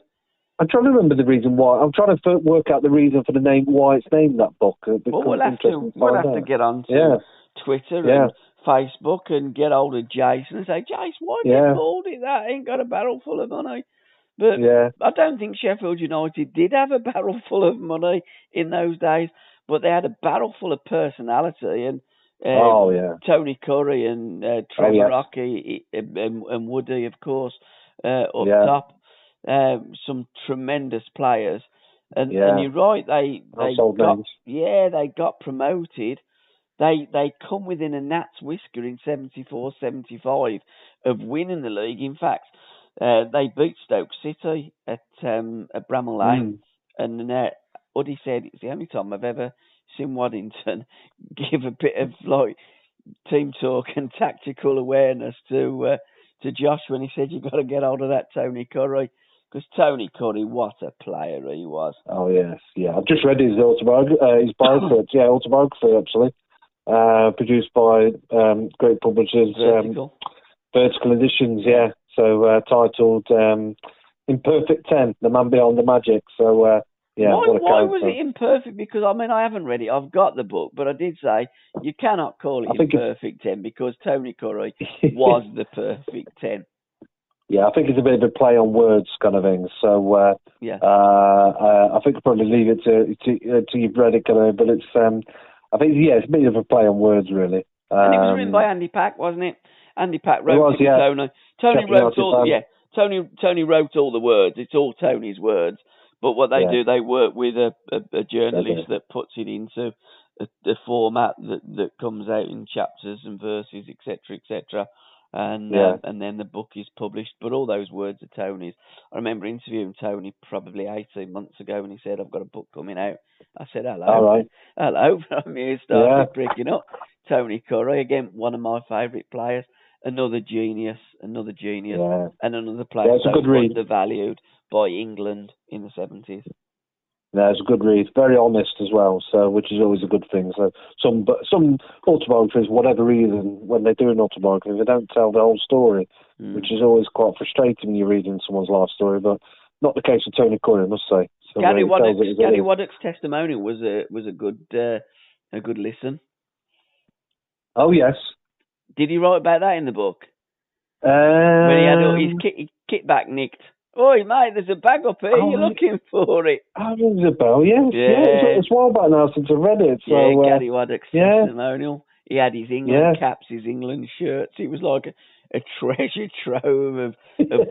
D: I'm trying to remember the reason why. I'm trying to work out the reason for the name, why it's named that book.
C: Well, we'll have to get on to Twitter and Facebook and get hold of Jason and say, Jason, why have you called it that? Ain't got a barrel full of money. But I don't think Sheffield United did have a barrel full of money in those days, but they had a barrel full of personality and. Tony Curry and Trevor Rocky and Woody, of course, up top. Some tremendous players, and you're right. They got promoted. They come within a gnat's whisker in 74-75 of winning the league. In fact, they beat Stoke City at Bramall Lane, and Woody said it's the only time I've ever seen Waddington give a bit of like team talk and tactical awareness to Josh when he said, you've got to get hold of that Tony Curry, because Tony Curry, what a player he was.
D: Oh yes, I've just read his biography, autobiography actually, produced by great publishers, Vertical Editions, so titled Imperfect 10, The Man Behind the Magic. So why
C: was it imperfect? Because, I haven't read it. I've got the book, but I did say you cannot call it Imperfect 10 because Tony Curry was the perfect 10.
D: Yeah, I think it's a bit of a play on words kind of thing. So, I think I'll probably leave it to you've read it, kind of, but it's, I think, it's a bit of a play on words, really.
C: And it was written by Andy Pack, wasn't it? Andy Pack wrote it with Tony. Tony wrote all the words. It's all Tony's words. But what they do, they work with a journalist that puts it into the format that comes out in chapters and verses, etc., and then the book is published. But all those words are Tony's. I remember interviewing Tony probably 18 months ago, and he said, "I've got a book coming out." I said, "Hello,
D: all right,
C: hello." From here, started picking up Tony Curry again, one of my favourite players. Another genius, and another player undervalued by England in the 70s.
D: Yeah, it's a good read. Very honest as well, so which is always a good thing. So some autobiographies, whatever reason, when they do an autobiography, they don't tell the whole story, which is always quite frustrating when you're reading someone's life story. But not the case with Tony Curry, I must say. So
C: Gary Waddock's testimonial was a good listen.
D: Oh yes.
C: Did he write about that in the book? When he had his kit back nicked. Oi, mate, there's a bag up here. You're looking for it.
D: Oh, rings a bell, yes. Yeah. It's a while back now since I read it. So,
C: Gary Waddock's testimonial. He had his England caps, his England shirts. It was like a treasure trove of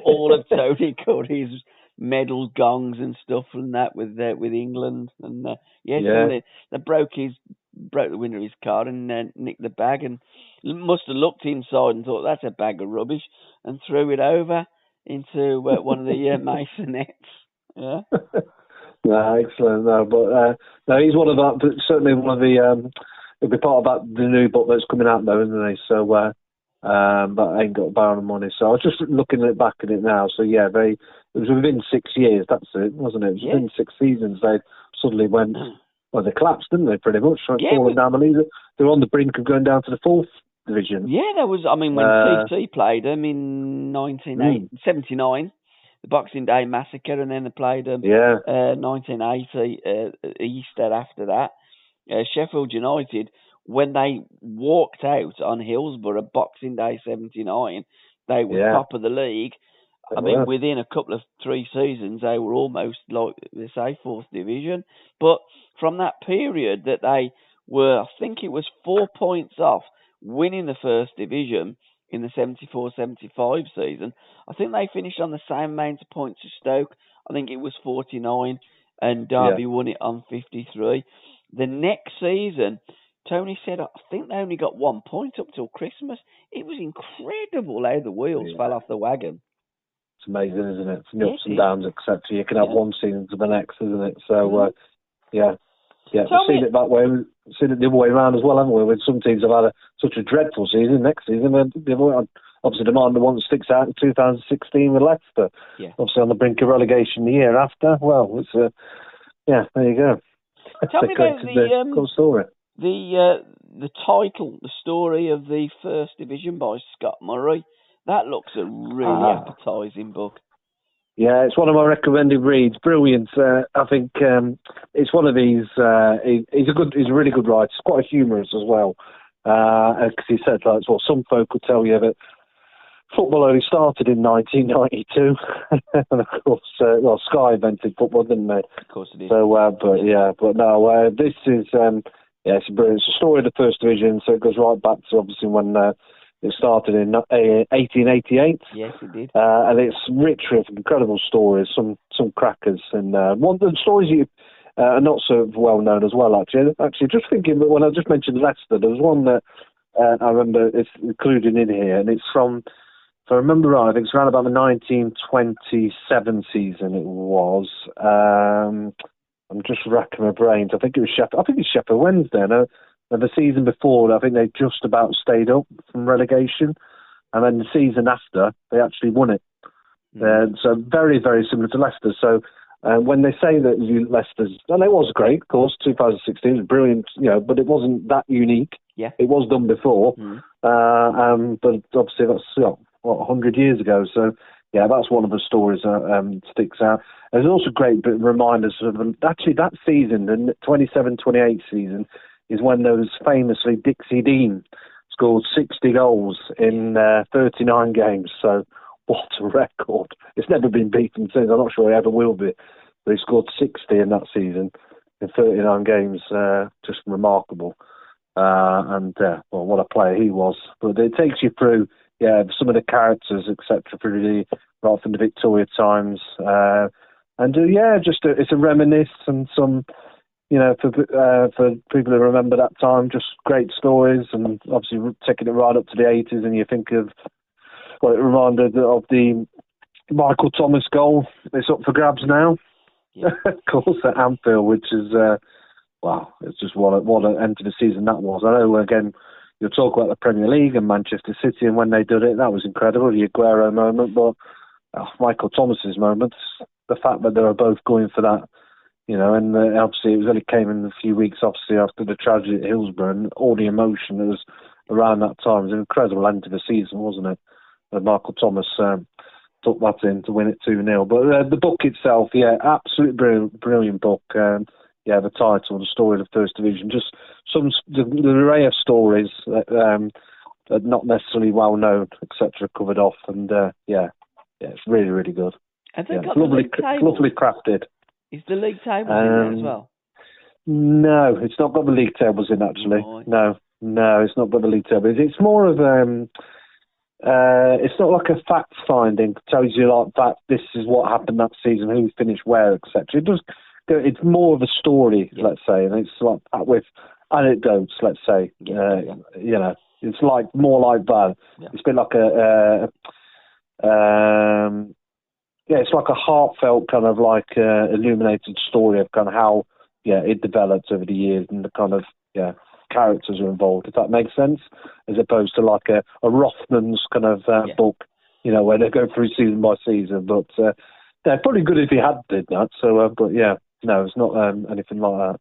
C: all of Tony Curry's medals, gongs and stuff and that with England. And they broke the window of his car and nicked the bag and must have looked inside and thought, that's a bag of rubbish, and threw it over into one of the masonettes. Yeah.
D: No, excellent. No, but he's one of that. Certainly one of the. He'll be part of the new book that's coming out, though, isn't he? So but I ain't got Browne money. So I was just looking back at it now. So yeah, it was within 6 years. That's it, wasn't it? It was within 6 seasons. They suddenly went. Well, they collapsed, didn't they? Pretty much, falling down the league. They were on the brink of going down to the 4th division.
C: Yeah, there was. I mean, when TT played them in 1979, the Boxing Day Massacre, and then they played them 1980 Easter after that. Sheffield United, when they walked out on Hillsborough Boxing Day 79, they were top of the league. I mean, within a couple of 3 seasons, they were almost like, they say, 4th division. But from that period that they were, I think it was 4 points off winning the 1st division in the 74-75 season, I think they finished on the same amount of points as Stoke. I think it was 49, and Derby won it on 53. The next season, Tony said, I think they only got 1 point up till Christmas. It was incredible how the wheels fell off the wagon.
D: It's amazing, isn't it? From the ups and downs, etc. You can have one season to the next, isn't it? So, we've seen it that way. We've seen it the other way around as well, haven't we? When some teams have had such a dreadful season, next season, obviously the one that sticks out in 2016 with Leicester. Yeah. Obviously on the brink of relegation the year after. Well, it's there you go.
C: Tell me about the title, the story of the 1st division by Scott Murray. That looks a really appetising book.
D: Yeah, it's one of my recommended reads. Brilliant. I think it's one of these. He's a really good writer. It's quite humorous as well. Because he said, some folk would tell you that football only started in 1992, and of course, Sky invented football, didn't they?
C: Of course it is.
D: So, this is it's brilliant. It's a story of the 1st division, so it goes right back to obviously when. It started in 1888.
C: Yes, it did.
D: And it's rich with incredible stories, some crackers. And one of the stories are not so well known as well, actually. Actually, just thinking, when I just mentioned Leicester, there was one that I remember it's included in here, and it's from, if I remember right, I think it's around about the 1927 season it was. I'm just racking my brains. I think it was Sheffield Wednesday. And the season before, I think they just about stayed up from relegation. And then the season after, they actually won it. So very, very similar to Leicester. So when they say that Leicester's... And it was great, of course. 2016 was brilliant, but it wasn't that unique.
C: Yeah.
D: It was done before. But obviously that's, 100 years ago. So, yeah, that's one of the stories that sticks out. There's also great reminders of... Actually, that season, the 27-28 season... is when those famously Dixie Dean scored 60 goals in 39 games. So what a record. It's never been beaten since. I'm not sure he ever will be. But he scored 60 in that season in 39 games. Just remarkable. What a player he was. But it takes you through some of the characters, etc., right from the Victoria times. It's a reminisce and some... for people who remember that time, just great stories, and obviously taking it right up to the 80s, and you think of, it reminded of the Michael Thomas goal. It's up for grabs now, of course, at Anfield, which is, it's just what an end to the season that was. I know, again, you'll talk about the Premier League and Manchester City, and when they did it, that was incredible, the Aguero moment, but Michael Thomas's moment, the fact that they were both going for that, and obviously it only came in a few weeks, obviously, after the tragedy at Hillsborough, and all the emotion that was around that time. It was an incredible end to the season, wasn't it? And Michael Thomas took that in to win it 2-0. But the book itself, absolutely brilliant book. The title, the story of the 1st division, just the array of stories that are not necessarily well known, etc., covered off. And it's really, really good.
C: And they got
D: lovely crafted.
C: Is the league tables in there as well?
D: No, it's not got the league tables in, actually. No, it's not got the league tables. It's more of it's not like a fact finding. It tells you like that this is what happened that season, who finished where, etc. It's more of a story, let's say, and it's like with anecdotes, let's say. It's like more like that. Yeah. It's been like it's like a heartfelt kind of like illuminated story of kind of how it developed over the years, and the kind of characters are involved, if that makes sense, as opposed to like a Rothman's kind of book, where they go through season by season. But they're probably good if he had did that. So, but yeah, no, it's not anything like that.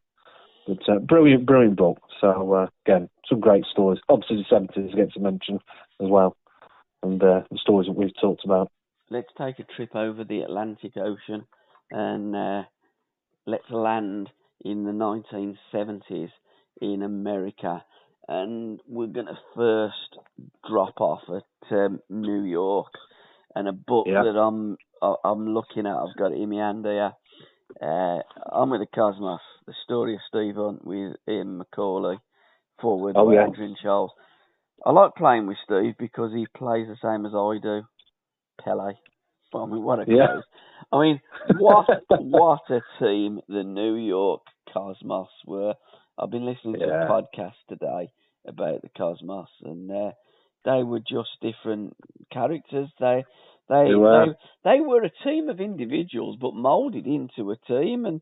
D: But brilliant book. So again, some great stories. Obviously, the 70s gets a mention as well, and the stories that we've talked about.
C: Let's take a trip over the Atlantic Ocean and let's land in the 1970s in America. And we're going to first drop off at New York, and a book that I'm looking at. I've got it in my hand here. I'm with the Cosmos, the story of Steve Hunt with Ian McCauley, forward by Adrian Charles. I like playing with Steve because he plays the same as I do. Pele. I mean, what a close. I mean, what a team the New York Cosmos were. I've been listening to a podcast today about the Cosmos, and they were just different characters. They were a team of individuals, but moulded into a team, and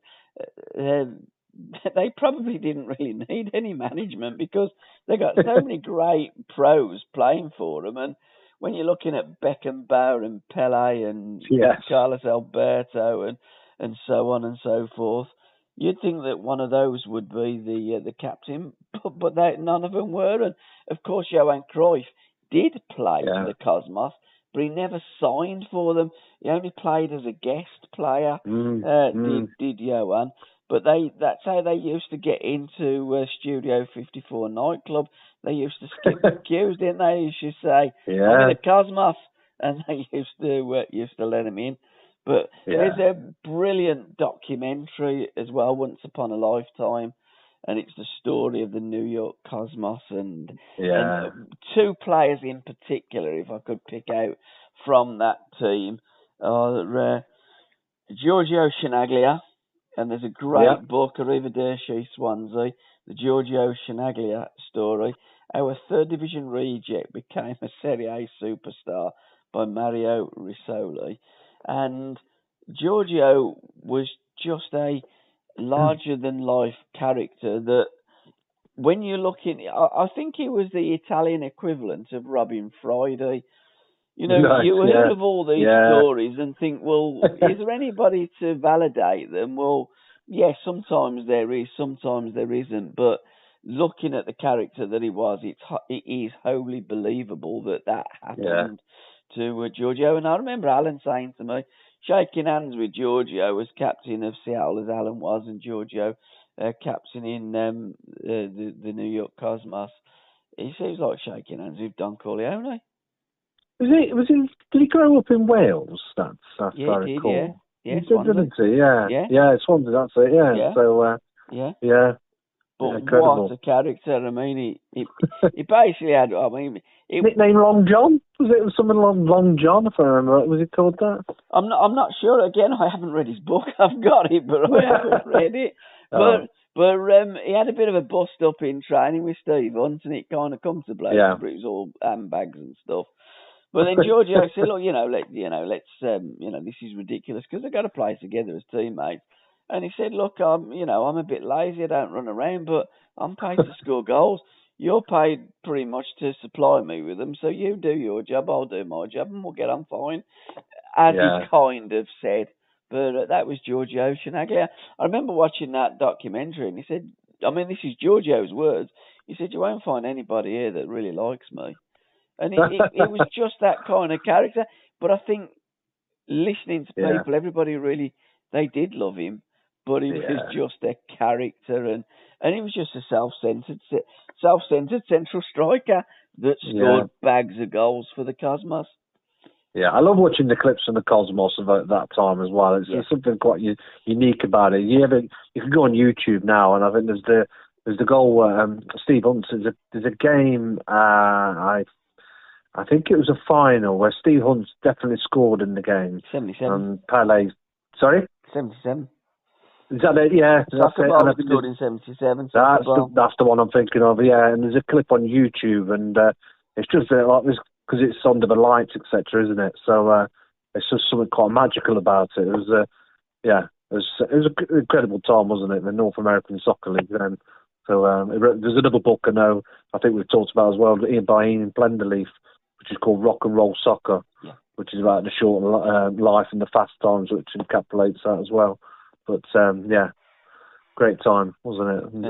C: they probably didn't really need any management because they got so many great pros playing for them. And when you're looking at Beckenbauer and Pele and Carlos Alberto and so on and so forth, you'd think that one of those would be the captain, but none of them were. And of course, Johan Cruyff did play for the Cosmos, but he never signed for them. He only played as a guest player. Did Johan? But that's how they used to get into Studio 54 nightclub. They used to skip the queues, didn't they? You should say, I'm in the Cosmos, and they used to let them in. But there's a brilliant documentary as well, Once Upon a Lifetime, and it's the story of the New York Cosmos and two players in particular, if I could pick out from that team, are Giorgio Chinaglia, and there's a great book, Arrivederci Swansea, the Giorgio Chinaglia story, how a third division reject became a Serie A superstar by Mario Risoli. And Giorgio was just a larger-than-life character that, when you're looking, I think he was the Italian equivalent of Robin Friday. You hear of all these stories and think, well, is there anybody to validate them? Well, yes, sometimes there is, sometimes there isn't. But looking at the character that he was, it is wholly believable that happened to Giorgio. And I remember Alan saying to me, shaking hands with Giorgio as captain of Seattle, as Alan was, and Giorgio captaining the New York Cosmos. He seems like shaking hands with Don Corleone.
D: Did he grow up in Wales? That's I recall.
C: Yeah,
D: he didn't he? Yeah, Swansea. That's it. Yeah. So
C: But
D: incredible.
C: What a character! I mean, he basically had. I mean,
D: nickname Long John? Was it something Long John? If I remember, was it called that?
C: I'm not sure. Again, I haven't read his book. I've got it, but I haven't read it. But he had a bit of a bust up in training with Steve Hunt, and it kind of come to blows. But it was all handbags and stuff. But then Giorgio said, "Look, let's this is ridiculous because they've got to play together as teammates." And he said, "Look, I'm a bit lazy. I don't run around, but I'm paid to score goals. You're paid pretty much to supply me with them. So you do your job, I'll do my job, and we'll get on fine." As he kind of said. But that was Giorgio Chinaglia. I remember watching that documentary, and he said, I mean, this is Giorgio's words. He said, "You won't find anybody here that really likes me." And it was just that kind of character. But I think listening to people, everybody really, they did love him. But he was just a character, and he was just a self-centered central striker that scored bags of goals for the Cosmos.
D: Yeah, I love watching the clips from the Cosmos about that time as well. There's something quite unique about it. You can go on YouTube now, and I think there's the goal. Steve Hunt. There's a game. I think it was a final where Steve Hunt definitely scored in the game.
C: 77.
D: And Pele. Sorry.
C: 77.
D: Is that it? Yeah.
C: Satchwell scored in 77.
D: That's the one I'm thinking of. Yeah, and there's a clip on YouTube, and it's just like this because it's under the lights, etc., isn't it? So it's just something quite magical about it. It was, it was an incredible time, wasn't it? The North American Soccer League then. So there's another book I know, I think we've talked about as well, by Ian Blenderleaf, which is called Rock and Roll Soccer, which is about the short life and the fast times, which encapsulates that as well. But great time, wasn't it? And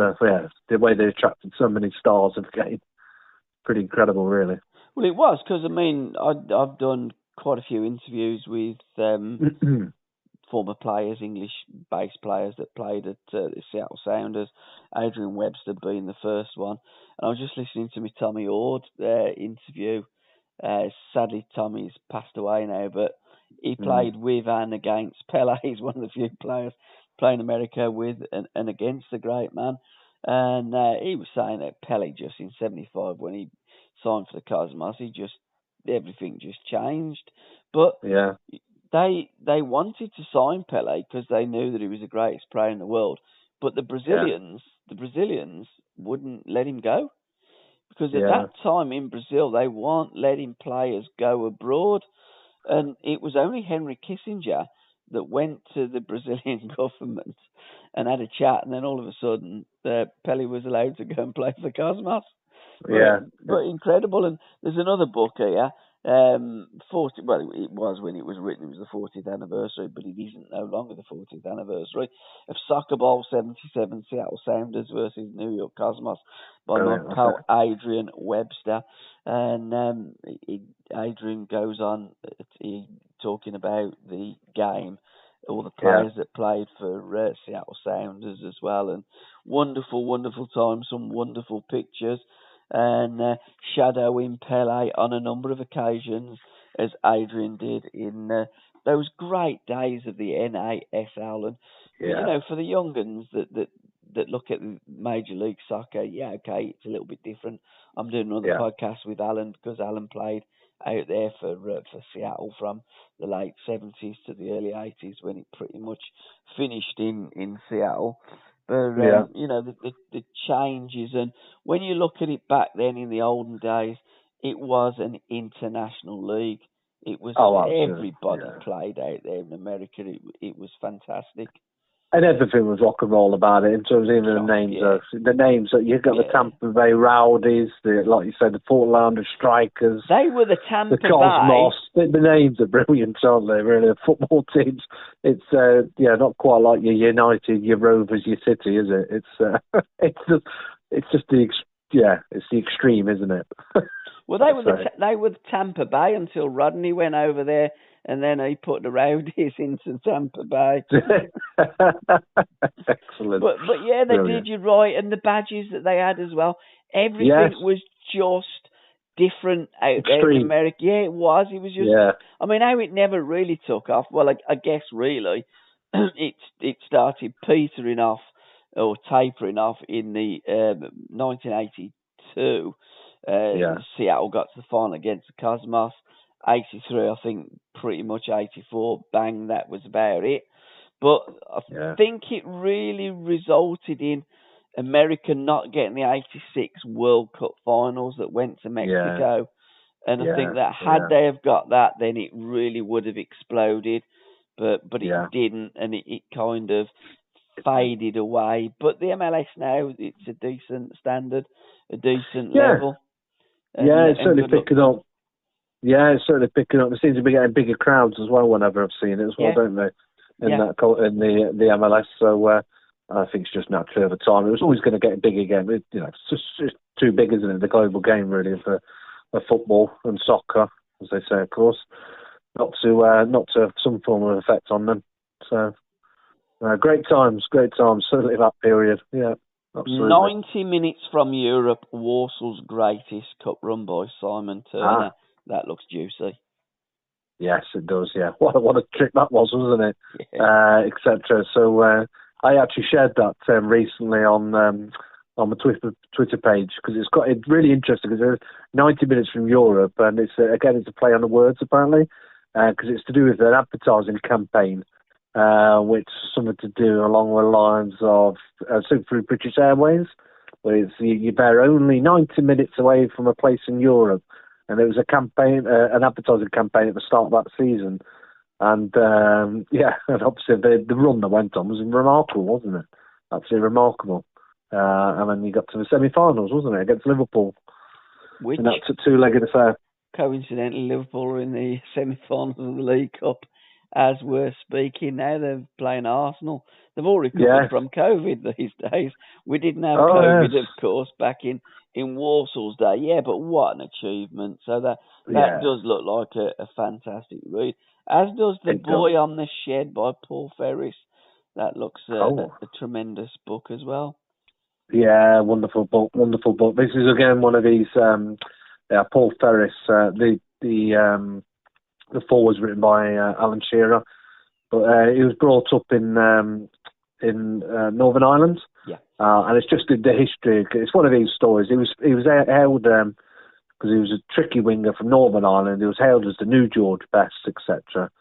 D: the way they attracted so many stars of the game, pretty incredible, really.
C: Well, it was, because, I mean, I've done quite a few interviews with former players, English-based players that played at the Seattle Sounders, Adrian Webster being the first one. And I was just listening to my Tommy Ord interview. Sadly, Tommy's passed away now, but he played with and against Pele. He's one of the few players playing America with and against the great man. And he was saying that Pele just in 75, when he signed for the Cosmos, everything just changed. But they wanted to sign Pele because they knew that he was the greatest player in the world. But the Brazilians wouldn't let him go. Because at that time in Brazil, they weren't letting players go abroad. And it was only Henry Kissinger that went to the Brazilian government and had a chat. And then all of a sudden, Pele was allowed to go and play for the Cosmos. But incredible. And there's another book here. It was when it was written, it was the 40th anniversary, but it isn't no longer the 40th anniversary of Soccer Bowl 77, Seattle Sounders versus New York Cosmos, by my pal Adrian Webster. And Adrian goes on talking about the game, all the players that played for Seattle Sounders as well, and wonderful, wonderful times, some wonderful pictures. And shadowing Pele on a number of occasions, as Adrian did in those great days of the NASL. And you know, for the young uns that look at Major League Soccer, it's a little bit different. I'm doing another podcast with Alan, because Alan played out there for Seattle from the late 70s to the early 80s, when it pretty much finished in Seattle. But, you know, the changes, and when you look at it back then in the olden days, it was an international league. It was everybody played out there in America. It was fantastic.
D: And everything was rock and roll about it, in terms of even the names. The names that you've got, the Tampa Bay Rowdies, like you said, the Fort Lauderdale Strikers.
C: They were the Tampa
D: Bay. The Cosmos. The names are brilliant, aren't they? Really, the football teams. It's not quite like your United, your Rovers, your City, is it? It's just it's the extreme, isn't it?
C: Well, they were the Tampa Bay until Rodney went over there, and then he put the Rowdies into Tampa Bay.
D: Excellent.
C: But they did you right, and the badges that they had as well. Everything was just different out there in America. Yeah, it was. It was just. Yeah. I mean, how it never really took off. Well, I guess really, it started petering off or tapering off in the 1982. Seattle got to the final against the Cosmos. 83, I think, pretty much 84, bang, that was about it. But I think it really resulted in America not getting the 86 World Cup finals that went to Mexico. And I think that had they have got that, then it really would have exploded. But it didn't, and it kind of faded away. But the MLS now, it's a decent standard, a decent level.
D: It's certainly picking up. Yeah, it's certainly picking up. They seem to be getting bigger crowds as well whenever I've seen it as well, don't they? In the MLS. So I think it's just natural over time. It was always going to get big again. It's just too big, isn't it? The global game, really, for football and soccer, as they say, of course, not to have some form of effect on them. So great times. Certainly that period. Yeah. Absolutely.
C: 90 minutes from Europe, Warsaw's greatest cup run by Simon Turner. That looks juicy.
D: Yes, it does, yeah. What a trick that was, wasn't it? Etc. So I actually shared that recently on my Twitter page, because it's really interesting, because there's 90 minutes from Europe, and it's a play on the words, apparently, because it's to do with an advertising campaign, which is something to do along the lines of through British Airways, where it's you bear only 90 minutes away from a place in Europe. And there was a campaign, an advertising campaign at the start of that season. And and obviously the run that went on was remarkable, wasn't it? Absolutely remarkable. and then you got to the semi-finals, wasn't it, against Liverpool?
C: Which,
D: and that's a two-legged affair.
C: coincidentally, Liverpool are in the semi-finals of the League Cup as we're speaking now. They're playing Arsenal. They've all recovered from COVID these days. We didn't have COVID, of course, back in Warsaw's day. Yeah, but what an achievement. So that does look like a fantastic read. As does The Boy on the Shed by Paul Ferris. That looks a tremendous book as well.
D: Yeah, wonderful book. This is again one of these. Paul Ferris. The foreword was written by Alan Shearer, but he was brought up in Northern Ireland.
C: Yeah,
D: and it's just the history. It's one of these stories. He was hailed because he was a tricky winger from Northern Ireland. He was hailed as the new George Best, etc.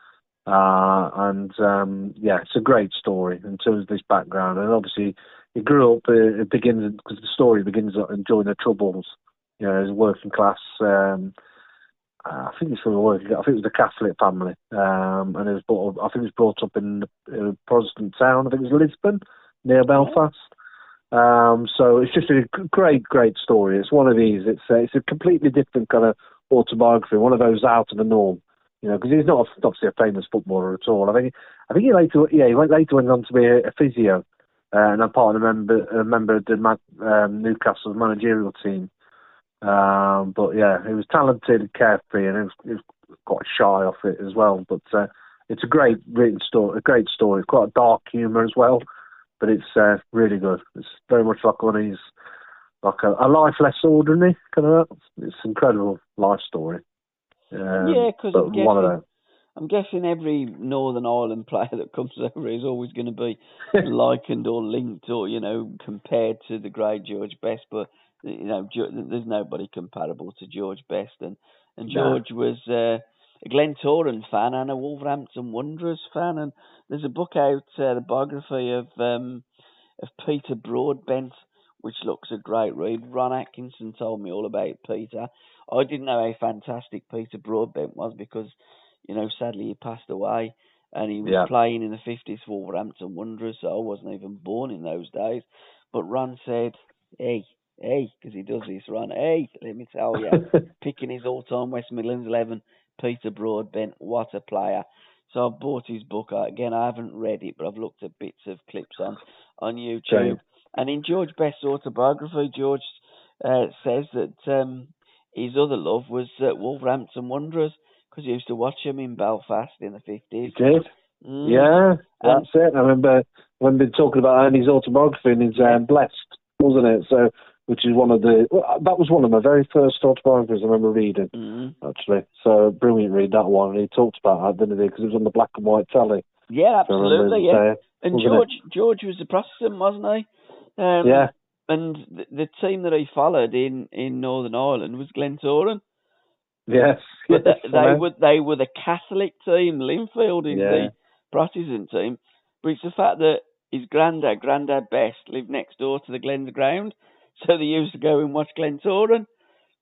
D: It's a great story in terms of this background, and obviously he grew up. It begins because the story begins during the Troubles. You know, as a working class. I think it's from I think it was the Catholic family, and it was brought up, I think it was brought up in a Protestant town. I think it was Lisbon, near Belfast. So it's just a great story. It's one of these. It's a completely different kind of autobiography. One of those out of the norm. You know, because he's not obviously a famous footballer at all. I think he later went on to be a physio, and a part of a member of the Newcastle managerial team. But yeah, he was talented, carefree, and he was quite shy off it as well. But it's a great written story, It's quite a dark humour as well, but it's really good. It's very much like one of these, like a life less ordinary kind of. It's an incredible life story.
C: Because I'm guessing every Northern Ireland player that comes over is always going to be likened or linked or, you know, compared to the great George Best. But, you know, there's nobody comparable to George Best. And George was a Glentoran fan and a Wolverhampton Wanderers fan. And there's a book out, the biography of Peter Broadbent, which looks a great read. Ron Atkinson told me all about Peter. I didn't know how fantastic Peter Broadbent was because, you know, sadly he passed away and he was playing in the 50s for Wolverhampton Wanderers, so I wasn't even born in those days. But Ron said, hey, because he does this, Ron, hey, let me tell you, picking his all-time West Midlands 11, Peter Broadbent, what a player. So I've bought his book. Again, I haven't read it, but I've looked at bits of clips on YouTube. Great. And in George Best's autobiography, George says that his other love was Wolverhampton Wanderers, because he used to watch them in Belfast in the 50s.
D: He did? Yeah, that's it. I remember when we talking about Ernie's autobiography, and he's Blessed, wasn't it? So, which is that was one of my very first autobiographies I remember reading, actually. So, brilliant read, that one. And he talked about that, didn't he? Because it was on the black and white telly.
C: Yeah, absolutely, And George was a Protestant, wasn't he? And the team that he followed in Northern Ireland was Glentoran.
D: Yes.
C: But they were the Catholic team, Linfield in the Protestant team. But it's the fact that his granddad Best, lived next door to the Glens ground, so they used to go and watch Glentoran.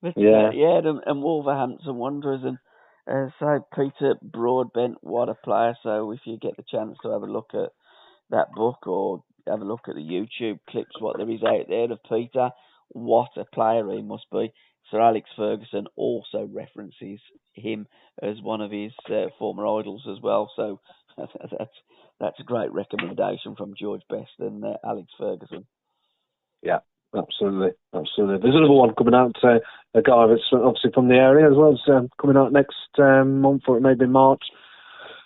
C: But and Wolverhampton Wanderers, and so Peter Broadbent, what a player. So if you get the chance to have a look at that book or have a look at the YouTube clips, what there is out there of Peter, what a player he must be. Sir Alex Ferguson also references him as one of his former idols as well. So that's a great recommendation from George Best and Alex Ferguson.
D: Yeah, absolutely. There's another one coming out, a guy that's obviously from the area as well. It's coming out next month, or maybe March.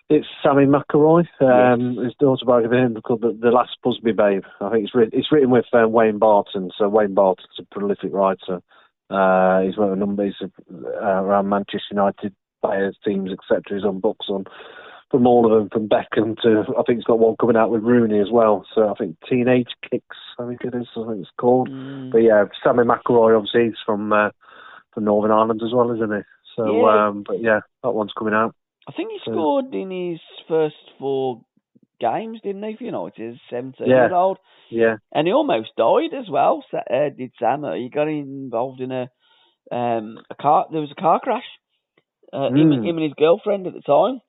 D: It's Sammy McElroy. His autobiography of him called The Last Busby Babe. I think it's written with Wayne Barton. So Wayne Barton's a prolific writer. He's wrote a number around Manchester United players, teams, etc. He's on books from all of them, from Beckham to, I think he's got one coming out with Rooney as well. So I think Teenage Kicks, I think it's called. But yeah, Sammy McElroy, obviously, he's from Northern Ireland as well, isn't he? So, but yeah, that one's coming out.
C: I think he scored in his first 4 games, didn't he, for United, as 17-year-old?
D: Yeah.
C: And he almost died as well, did Sam. He got involved in a car. There was a car crash. Him and his girlfriend at the time.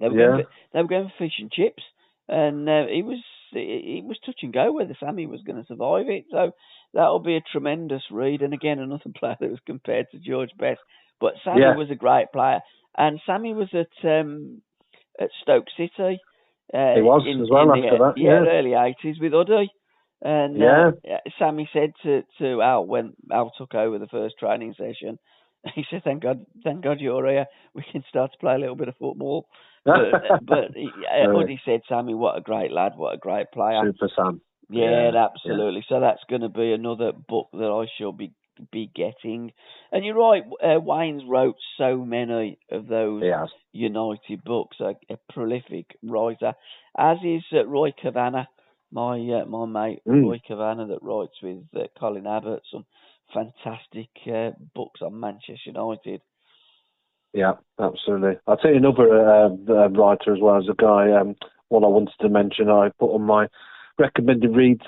C: They were going for fish and chips. And he was it was touch and go whether Sammy was going to survive it. So that'll be a tremendous read. And again, another player that was compared to George Best. But Sammy was a great player, and Sammy was at Stoke City.
D: He was as well after that.
C: Early 80s with Uddy. And Sammy said to Al when Al took over the first training session, he said, "Thank God you're here. We can start to play a little bit of football." But Uddy said, "Sammy, what a great lad, what a great player."
D: Super Sam.
C: Yeah, absolutely. Yeah. So that's going to be another book that I shall be getting. And you're right, Wayne's wrote so many of those United books. A prolific writer, as is Roy Cavanagh, my mate Roy Cavanagh, that writes with Colin Abbott some fantastic books on Manchester United.
D: Yeah, absolutely. I'll tell you another writer as well as a guy. One I wanted to mention, I put on my recommended reads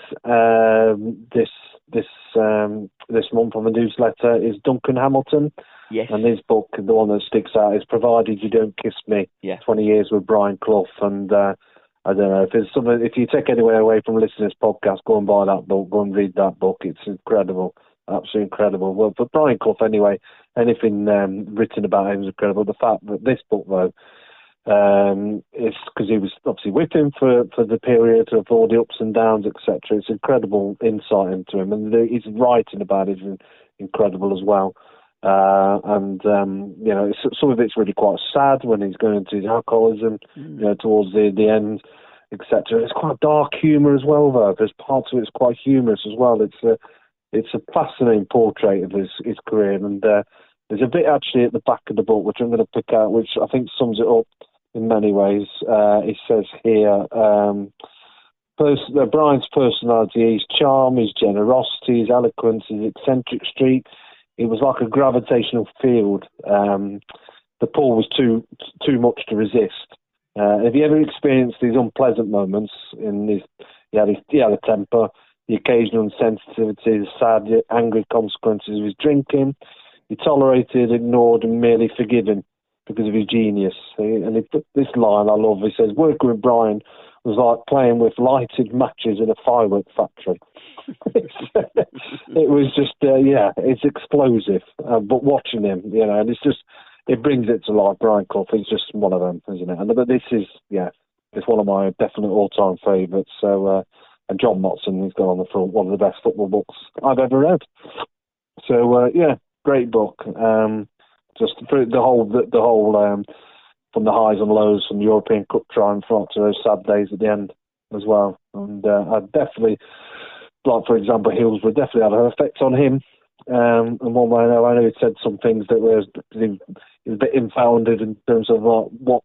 D: this month on the newsletter is Duncan Hamilton.
C: Yes.
D: And his book, the one that sticks out, is Provided You Don't Kiss Me. 20 Years with Brian Clough. And I don't know if there's something. If you take anywhere away from listening to this podcast, go and buy that book. Go and read that book. It's incredible. Absolutely incredible. Well, for Brian Clough, anyway, anything written about him is incredible. The fact that this book, though, it's because he was obviously with him for the period of all the ups and downs, etc. It's incredible insight into him, and his writing about it is incredible as well. Some of it's really quite sad when he's going into his alcoholism, towards the end, etc. It's quite dark humour as well, though. There's parts of it's quite humorous as well. It's a fascinating portrait of his career, and there's a bit actually at the back of the book which I'm going to pick out, which I think sums it up in many ways. He says here, Brian's personality, his charm, his generosity, his eloquence, his eccentric streak, it was like a gravitational field. The pull was too much to resist. Have you ever experienced these unpleasant moments? He had a temper, the occasional insensitivity, the sad, angry consequences of his drinking. He tolerated, ignored, and merely forgiven because of his genius. And this line I love. He says, "Working with Brian was like playing with lighted matches in a firework factory." It was just, it's explosive. But watching him, and it's just, it brings it to life. Brian Clough is just one of them, isn't it? But this is, it's one of my definite all-time favourites. So, and John Motson, he's got on the front, one of the best football books I've ever read. So, great book. Just the whole from the highs and lows from the European Cup triumph to those sad days at the end as well. And I definitely, like for example, Hillsborough definitely had an effect on him. And one way I know he said some things that were a bit infounded in terms of what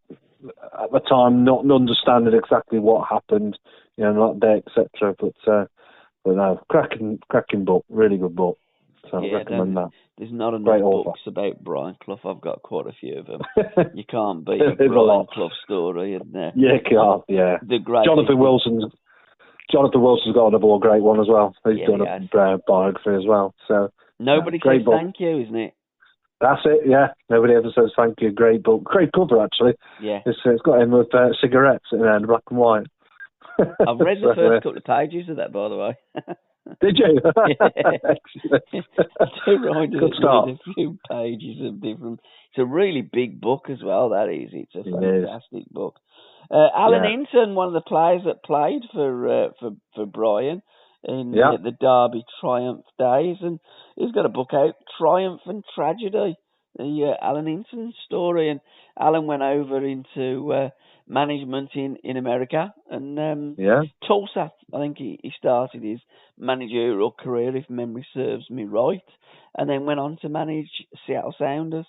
D: at the time, not understanding exactly what happened, that day, etc. But no, cracking book, really good book. So I recommend that.
C: There's not enough books about Brian Clough. I've got quite a few of them. You can't beat a Brian Clough story. And,
D: can't. Yeah.
C: The great
D: Jonathan Wilson's got another great one as well. He's done a biography as well. So
C: nobody says thank you, isn't it?
D: That's it. Yeah. Nobody ever says thank you. Great book. Great cover actually.
C: Yeah.
D: It's got him with cigarettes in there, black and white.
C: I've read the first couple of pages of that, by the way.
D: Did you?
C: Good start. A few pages of different. It's a really big book as well. That is. It's a fantastic book. Alan Hinton, one of the players that played for Brian in the Derby Triumph days, and he's got a book out, Triumph and Tragedy, the Alan Hinton story. And Alan went over into management in America, and Tulsa, I think he started his managerial career, if memory serves me right, and then went on to manage Seattle Sounders.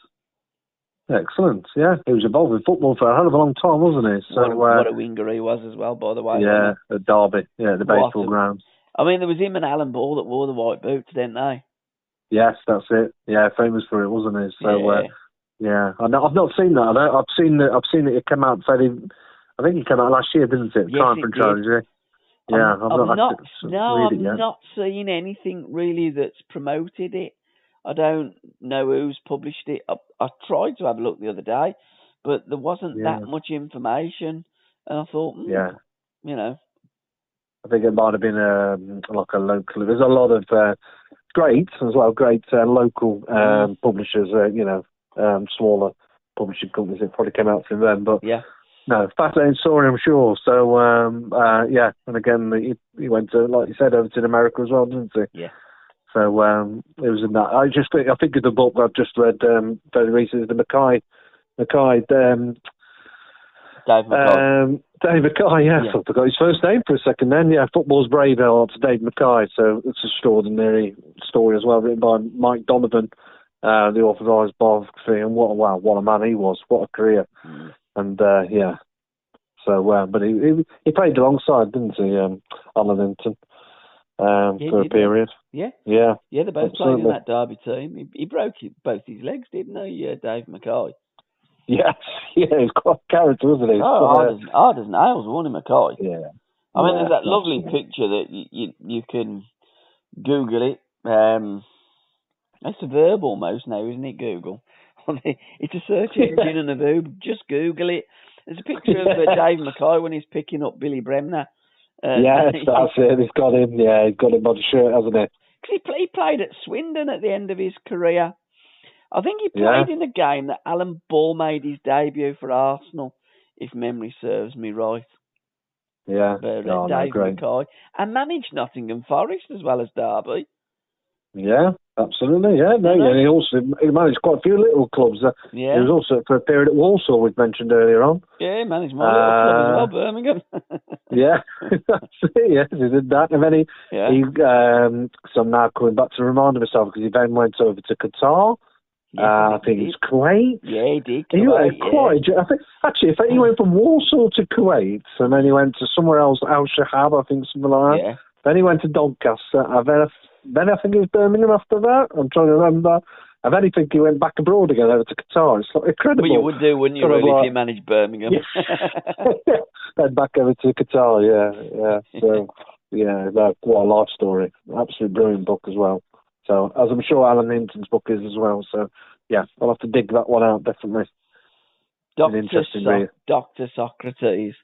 D: Excellent, yeah. He was involved with football for a hell of a long time, wasn't he? So,
C: what a winger he was as well, by the way.
D: Yeah, at Derby, the baseball grounds.
C: I mean, there was him and Alan Ball that wore the white boots, didn't they?
D: Yes, that's it. Yeah, famous for it, wasn't he? So, I've not seen that. I've seen it. It came out fairly. I think it came out last year, didn't it?
C: Yes,
D: Triumph and Tragedy. Yeah,
C: I've not seen anything really that's promoted it. I don't know who's published it. I tried to have a look the other day, but there wasn't that much information. And I thought,
D: I think it might have been like a local. There's a lot of great as well, great local publishers, smaller publishing companies that probably came out from them. But no, fascinating story, I'm sure. So, and again, he went to, like you said, over to America as well, didn't he?
C: Yeah.
D: So it was in that. I think of the book I've just read very recently, the Mackay,
C: Dave Mackay.
D: Dave Mackay, yes. I forgot his first name for a second then. Yeah, Football's Braveheart, Dave Mackay. So it's an extraordinary story as well, written by Mike Donovan, the author of his biography. And what a man he was. What a career. And so, but he played alongside, didn't he, Alan Hinton, for a period.
C: Yeah.
D: Yeah.
C: Yeah, they both played in that Derby team. He broke both his legs, didn't he, Dave Mackay?
D: Yes, he was quite a character, wasn't he?
C: Hard as nails, wasn't he, Mackay?
D: Yeah.
C: I mean, there's that lovely picture that you can Google it. It's a verb almost now, isn't it, Google? It's a search engine and a verb. Just Google it. There's a picture of Dave Mackay when he's picking up Billy Bremner.
D: Yes, that's it. He's got him. Yeah, he's got him on the shirt, hasn't he?
C: He played at Swindon at the end of his career. I think he played in a game that Alan Ball made his debut for Arsenal, if memory serves me right.
D: Yeah,
C: Dave Mackay, and managed Nottingham Forest as well as Derby.
D: Yeah, absolutely. Yeah, he managed quite a few little clubs. He was also for a period at Walsall, we've mentioned earlier on.
C: Yeah, he managed my little club as well, Birmingham.
D: Yeah, that's it. Yeah, he did that, and then so I'm now coming back to remind myself because he then went over to Qatar. I think it's Kuwait.
C: Yeah, he did.
D: Kuwait, I think he went from Warsaw to Kuwait, and then he went to somewhere else, Al Shahab, I think, something like that. Yeah. Then he went to Doncaster. Then I think it was Birmingham after that. I'm trying to remember. And then I think he went back abroad again over to Qatar. It's like incredible.
C: Well, you would do, wouldn't you, really, if you managed Birmingham?
D: Then back over to Qatar, yeah. So, what a life story. Absolutely brilliant book as well. So, as I'm sure Alan Hinton's book is as well. So, yeah, I'll have to dig that one out, definitely.
C: Dr. Socrates.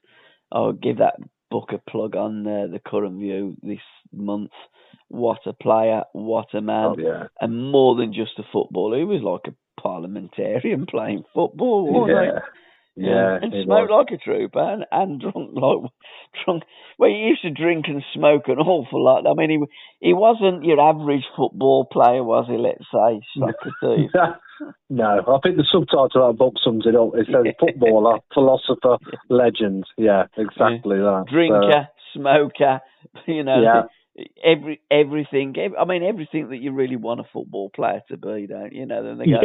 C: I'll give that book a plug on the Current View this month. What a player, what a man.
D: Oh, yeah.
C: And more than just a footballer. He was like a parliamentarian playing football, wasn't he?
D: Yeah,
C: and smoked like a trooper and drunk. Well, he used to drink and smoke an awful lot. I mean, he wasn't your average football player, was he? Let's say Socrates.
D: No, I think the subtitle of that book sums it up. It says footballer, philosopher, legend. Yeah, exactly that.
C: Drinker, smoker. Everything. I mean, everything that you really want a football player to be, don't you? Then they go,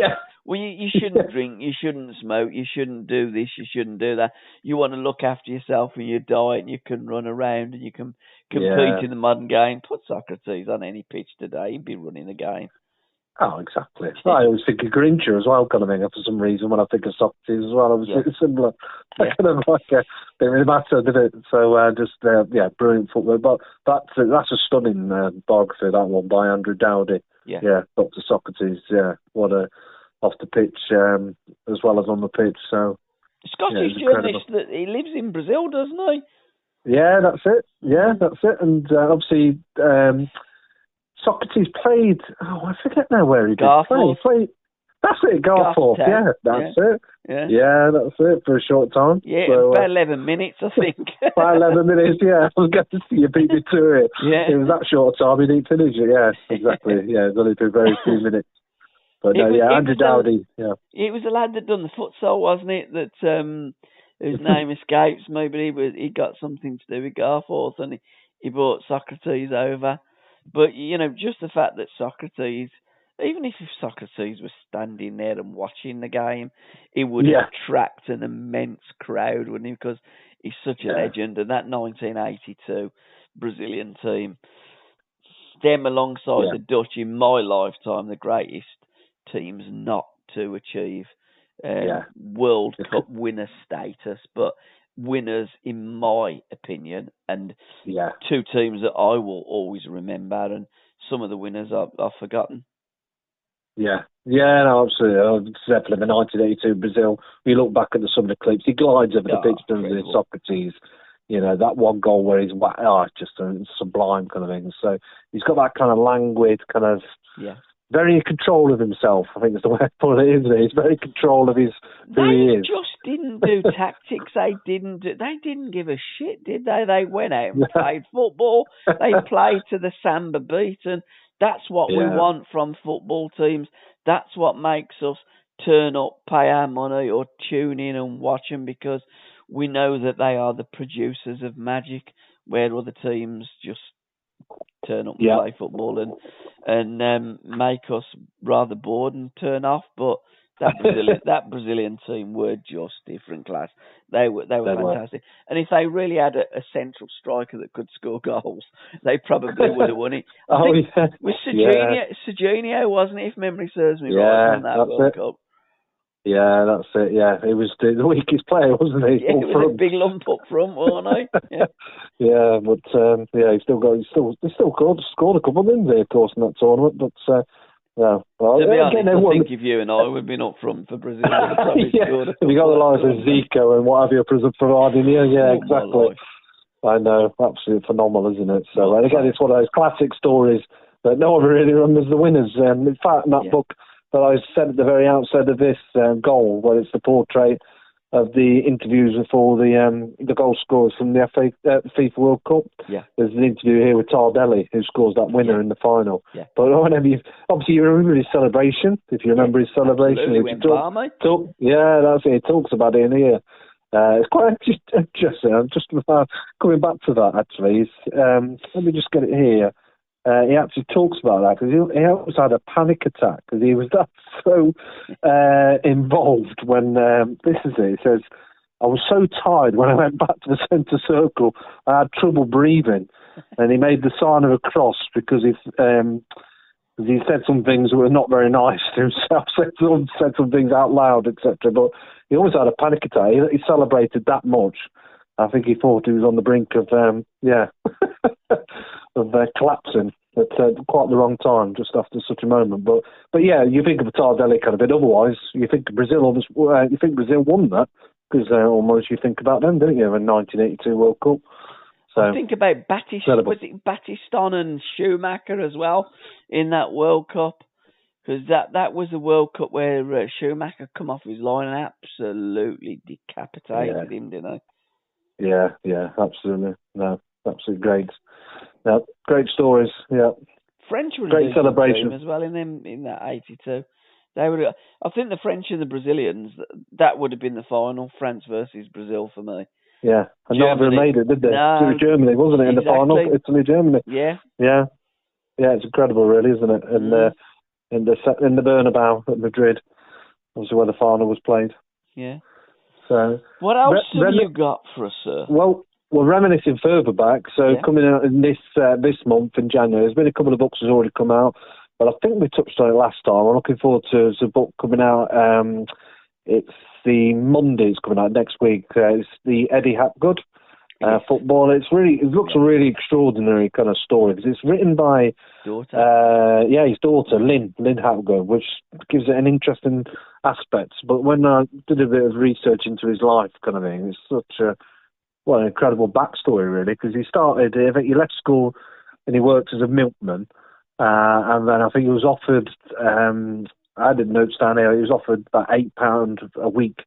C: well, you shouldn't drink, you shouldn't smoke, you shouldn't do this, you shouldn't do that. You want to look after yourself and your diet, and you can run around and you can compete in the modern game. Put Socrates on any pitch today, he'd be running the game.
D: Oh, exactly. I always think of Grincher as well, kind of thing, for some reason, when I think of Socrates as well. I was similar. Kind of like a bit of a matter, didn't it? So, brilliant football. But that's a stunning biography, that one, by Andrew Dowdy. Yeah, Dr. Socrates, what a off the pitch as well as on the pitch. So,
C: Scottish journalist, that he lives in Brazil, doesn't he?
D: Yeah, that's it. Yeah, that's it. And obviously... Socrates played. I forget now where he did play. That's it, Garforth. Yeah, that's it. Yeah, that's it for a short time.
C: Yeah, so, about 11 minutes, I think.
D: About 11 minutes. Yeah, I was going to see you beat me to it. Yeah, it was that short time. He didn't finish it. Yeah, exactly. Yeah, it was only for very few minutes. But Andrew Dowdy. Yeah,
C: it was the lad that done the futsal, wasn't it? That whose name escapes me, but he got something to do with Garforth, and he brought Socrates over. But, just the fact that Socrates, even if Socrates was standing there and watching the game, he would attract an immense crowd, wouldn't he? Because he's such a legend. And that 1982 Brazilian team, them alongside the Dutch, in my lifetime, the greatest teams not to achieve World Cup winner status, but winners, in my opinion, and two teams that I will always remember, and some of the winners I've forgotten.
D: Yeah, no, absolutely. Definitely the 1982 Brazil. You look back at some of the clips, he glides over the pitch, doesn't he, Socrates? that one goal where he's just a sublime kind of thing. So he's got that kind of languid, kind of very in control of himself. I think is the way I put it, isn't it? He's very in control of who he is.
C: They just didn't do tactics. They didn't give a shit, did they? They went out and played football. They played to the samba beat, and that's what we want from football teams. That's what makes us turn up, pay our money, or tune in and watch them, because we know that they are the producers of magic, where other teams just turn up and play football and make us rather bored and turn off. But that Brazilian team were just different class. They were fantastic. And if they really had a central striker that could score goals, they probably would have won it. I think it was Serginho, wasn't it, if memory serves me right, in that World Cup.
D: Yeah, that's it. Yeah, he was the weakest player, wasn't he?
C: Yeah, he was a big lump up front, wasn't he? Yeah.
D: But he still scored a couple, didn't he? Of course, in that tournament. But well,
C: to be honest, I think if you and I would have been up front for Brazil, would have probably scored a couple.
D: If you got the likes of Zico and what have you providing you, exactly. I know, absolutely phenomenal, isn't it? So, and again, it's one of those classic stories that no one really remembers the winners. In fact, in that book that I said at the very outset of this goal, where it's the portrait of the interviews for the goal scorers from the FIFA World Cup. Yeah. There's an interview here with Tardelli, who scores that winner in the final. Yeah. But obviously you remember his celebration, if you remember his celebration. That's it. He talks about it in here. It's quite interesting. I'm just coming back to that, actually. Let me just get it here. He actually talks about that, because he almost had a panic attack, because he was so involved when, this is it, he says, I was so tired when I went back to the centre circle, I had trouble breathing, and he made the sign of a cross, because he said some things that were not very nice to himself, said some things out loud, etc., but he always had a panic attack. He celebrated that much. I think he thought he was on the brink of, of collapsing at quite the wrong time, just after such a moment. But yeah, you think of Tardelli kind of bit otherwise. You think Brazil won that, because almost you think about them, don't you, in 1982 World Cup. So
C: I think about Battiston and Schumacher as well in that World Cup, because that was a World Cup where Schumacher come off his line and absolutely decapitated him, didn't he?
D: Yeah, absolutely. No, absolutely great. Yeah, great stories. Yeah,
C: French were
D: great celebration
C: as well in that 82. They were. I think the French and the Brazilians, that would have been the final. France versus Brazil for me.
D: Yeah, and neither made it, did they?
C: No,
D: it was Germany, wasn't it, in the final? Italy, Germany.
C: Yeah.
D: It's incredible, really, isn't it? And in the Bernabeu at Madrid, obviously where the final was played.
C: Yeah.
D: So
C: what else have you got for us, sir?
D: Well, we're reminiscing further back. So coming out in this month in January, there's been a couple of books that's already come out, but I think we touched on it last time. I'm looking forward to the book coming out. It's the Monday. It's coming out next week. It's the Eddie Hapgood football. It looks a really extraordinary kind of story, because it's written by his daughter Lynn Hapgood, which gives it an interesting aspect. But when I did a bit of research into his life, kind of thing, it's such an incredible backstory, really, because he left school and he worked as a milkman, and then I think he was offered. I didn't note down here. He was offered about £8 a week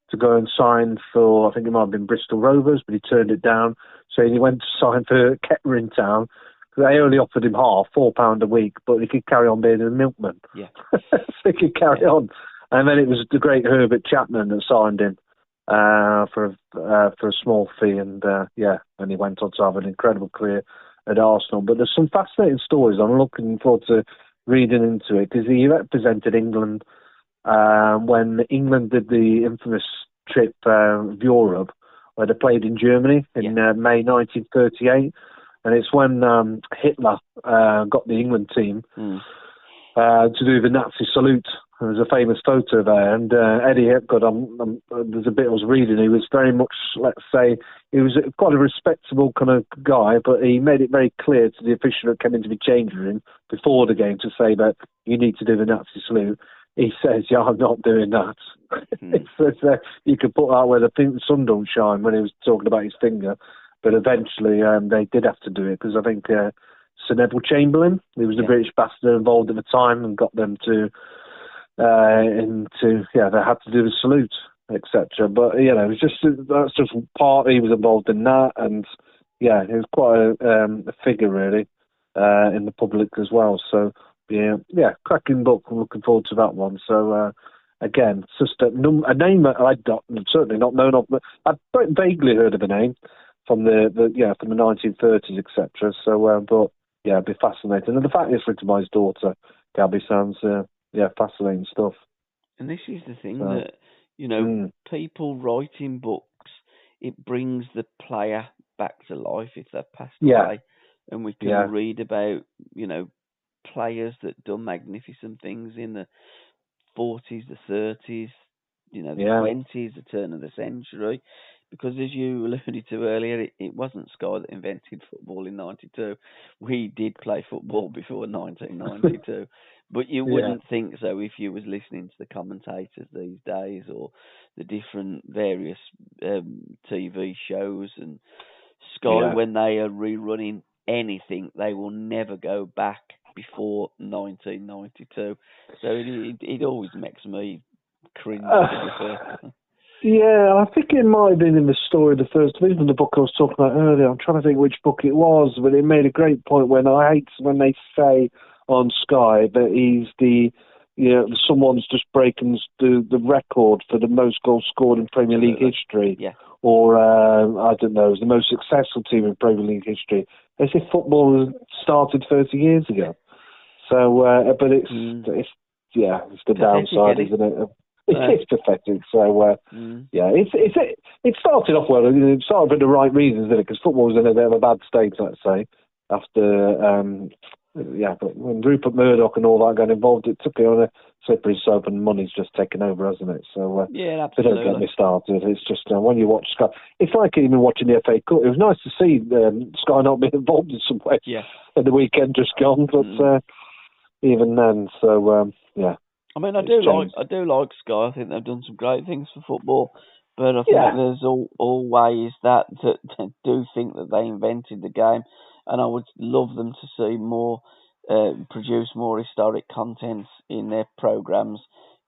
D: to go and sign for, I think it might have been Bristol Rovers, but he turned it down. So he went to sign for Kettering Town. They only offered him half, £4 a week, but he could carry on being a milkman. Yeah. So he could carry on. And then it was the great Herbert Chapman that signed him for a small fee, and he went on to have an incredible career at Arsenal. But there's some fascinating stories. I'm looking forward to reading into it, because he represented England when England did the infamous trip of Europe, where they played in Germany in May 1938, and it's when Hitler got the England team to do the Nazi salute. There's a famous photo there, and Eddie Hapgood, there's a bit I was reading, he was very much, let's say, he was quite a respectable kind of guy, but he made it very clear to the official that came into the changing room before the game to say that you need to do the Nazi salute. He says, I'm not doing that. He says, you could put out where the sun don't shine, when he was talking about his finger. but eventually they did have to do it because I think Sir Neville Chamberlain, he was the British ambassador involved at the time, and got them to they had to do the salute, etc. But it was that's just part. He was involved in that, and he was quite a figure really in the public as well. So cracking book. I'm looking forward to that one. So again, it's just a name that I'd certainly not known of, but I'd vaguely heard of the name from the 1930s, etc. So, but it'd be fascinating, and the fact it's written by his daughter, Gabbie, sounds fascinating stuff.
C: And this is the thing that people writing books, it brings the player back to life if they've passed away, and we can read about players that done magnificent things in the 40s, the 30s, the 20s, the turn of the century. Because as you alluded to earlier, it wasn't Sky that invented football in 92. We did play football before 1992. But you wouldn't think so if you was listening to the commentators these days or the different various TV shows. And Sky, when they are rerunning anything, they will never go back before 1992. So it always makes me cringe.
D: I think it might have been in the story of the First Division, the book I was talking about earlier. I'm trying to think which book it was, but it made a great point when I hate when they say on Sky that he's someone's just breaking the record for the most goals scored in Premier League history. Yeah. Or, I don't know, the most successful team in Premier League history. As if football started 30 years ago. So, but it's the downside, isn't it? It's pathetic. So, it started off well. It started for the right reasons, didn't it? Because football was in a bit of a bad state, let's say, after, but when Rupert Murdoch and all that got involved, it took it on a slippery slope, and money's just taken over, hasn't it? So,
C: absolutely.
D: They don't get me started. It's just, when you watch Sky, it's like even watching the FA Cup. It was nice to see Sky not being involved in some way at the weekend just gone, but even then, so,
C: I mean, I do like Sky. I think they've done some great things for football, but I think there's always that do think that they invented the game, and I would love them to see more, produce more historic content in their programs,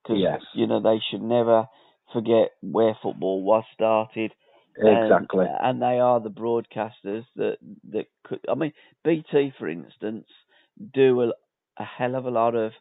C: because they should never forget where football was started.
D: Exactly,
C: and they are the broadcasters that could. I mean, BT, for instance, do a hell of a lot of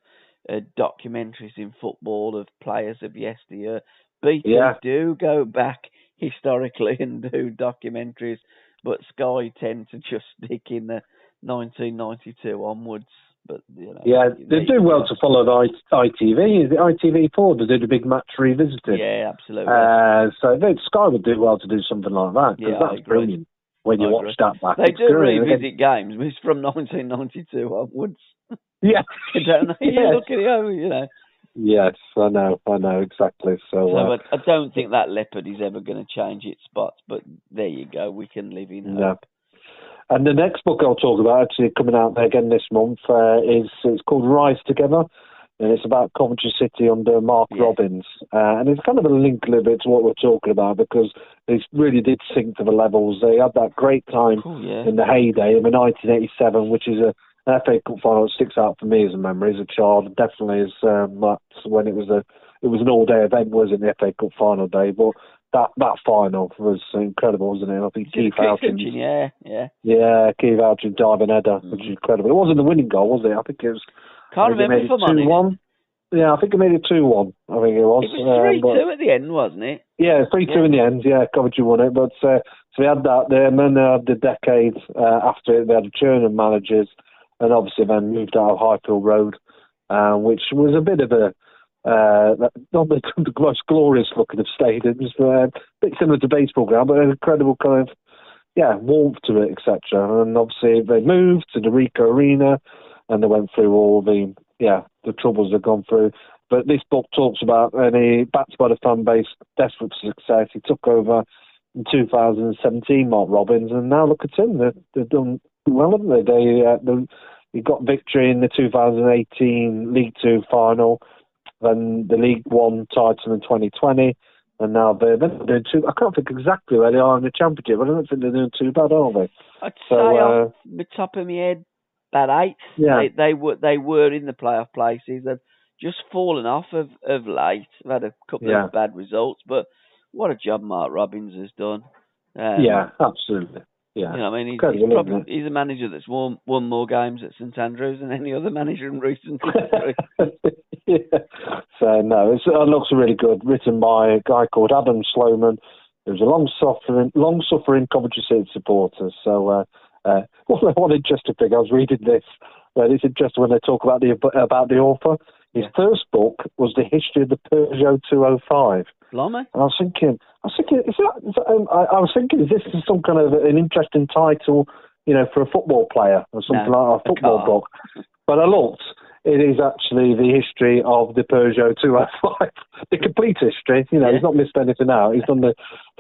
C: documentaries in football of players of yesteryear. BT do go back historically and do documentaries, but Sky tend to just stick in the 1992 onwards. But
D: they do well to follow the ITV. Is it ITV4? They do the big match revisited.
C: Yeah, absolutely.
D: So Sky would do well to do something like that, because that's brilliant when you watch that back.
C: They do revisit games, but it's from 1992 onwards.
D: Yeah.
C: Don't they? You look at it,
D: Yes, I know, exactly. So
C: I don't think that leopard is ever going to change its spots, but there you go, we can live in hope.
D: And the next book I'll talk about, actually coming out again this month, it's called Rise Together, and it's about Coventry City under Mark Robbins. And it's kind of a link a little bit to what we're talking about, because they really did sink to the levels. They had that great time in the heyday of 1987, which is an FA Cup final that sticks out for me as a memory as a child. Definitely as that's when it was an all-day event, wasn't it, the FA Cup final day, but that final was incredible, wasn't it? I think Keith Outram, Keith Outram diving header, which is incredible. It wasn't the winning goal, was it? I think it was.
C: Can't remember if I'm honest.
D: Yeah, I think it made it 2-1. I think it was.
C: It was 3-2 at the end, wasn't it?
D: Yeah, 3-2 in the end. Yeah, Coventry won it. But so we had that there, and then the decade after it, they had a churn of managers, and obviously then moved out of Highfield Road, which was a bit of a not the most glorious looking of stadiums, but a bit similar to baseball ground, but an incredible kind of warmth to it, etc. And obviously they moved to the Ricoh Arena, and they went through all the troubles they've gone through. But this book talks about, and he, backed by the fan base, desperate for success, he took over in 2017, Mark Robbins, and now look at him. They've done well, haven't they? He got victory in the 2018 League Two final, then the League One title in 2020, And now they're doing too. I can't think exactly where they are in the championship, but I don't think they're doing too bad, are they?
C: I'd say off the top of my head, about 8th.
D: Yeah.
C: They were in the playoff places. They've just fallen off of late. They've had a couple of bad results, but what a job Mark Robbins has done.
D: Yeah, absolutely. Yeah.
C: You know, I mean, he's a manager that's won more games at St Andrews than any other manager in recent history.
D: Yeah. So no, it looks really good. Written by a guy called Adam Sloman, who's a long-suffering Coventry City supporter. So one interesting thing. I was reading this. It's interesting when they talk about the author. His first book was the history of the Peugeot 205.
C: Blimey.
D: And I was thinking, is this some kind of an interesting title, for a football player or something like a football book? But I looked. It is actually the history of the Peugeot 205, the complete history. He's not missed anything out. He's done the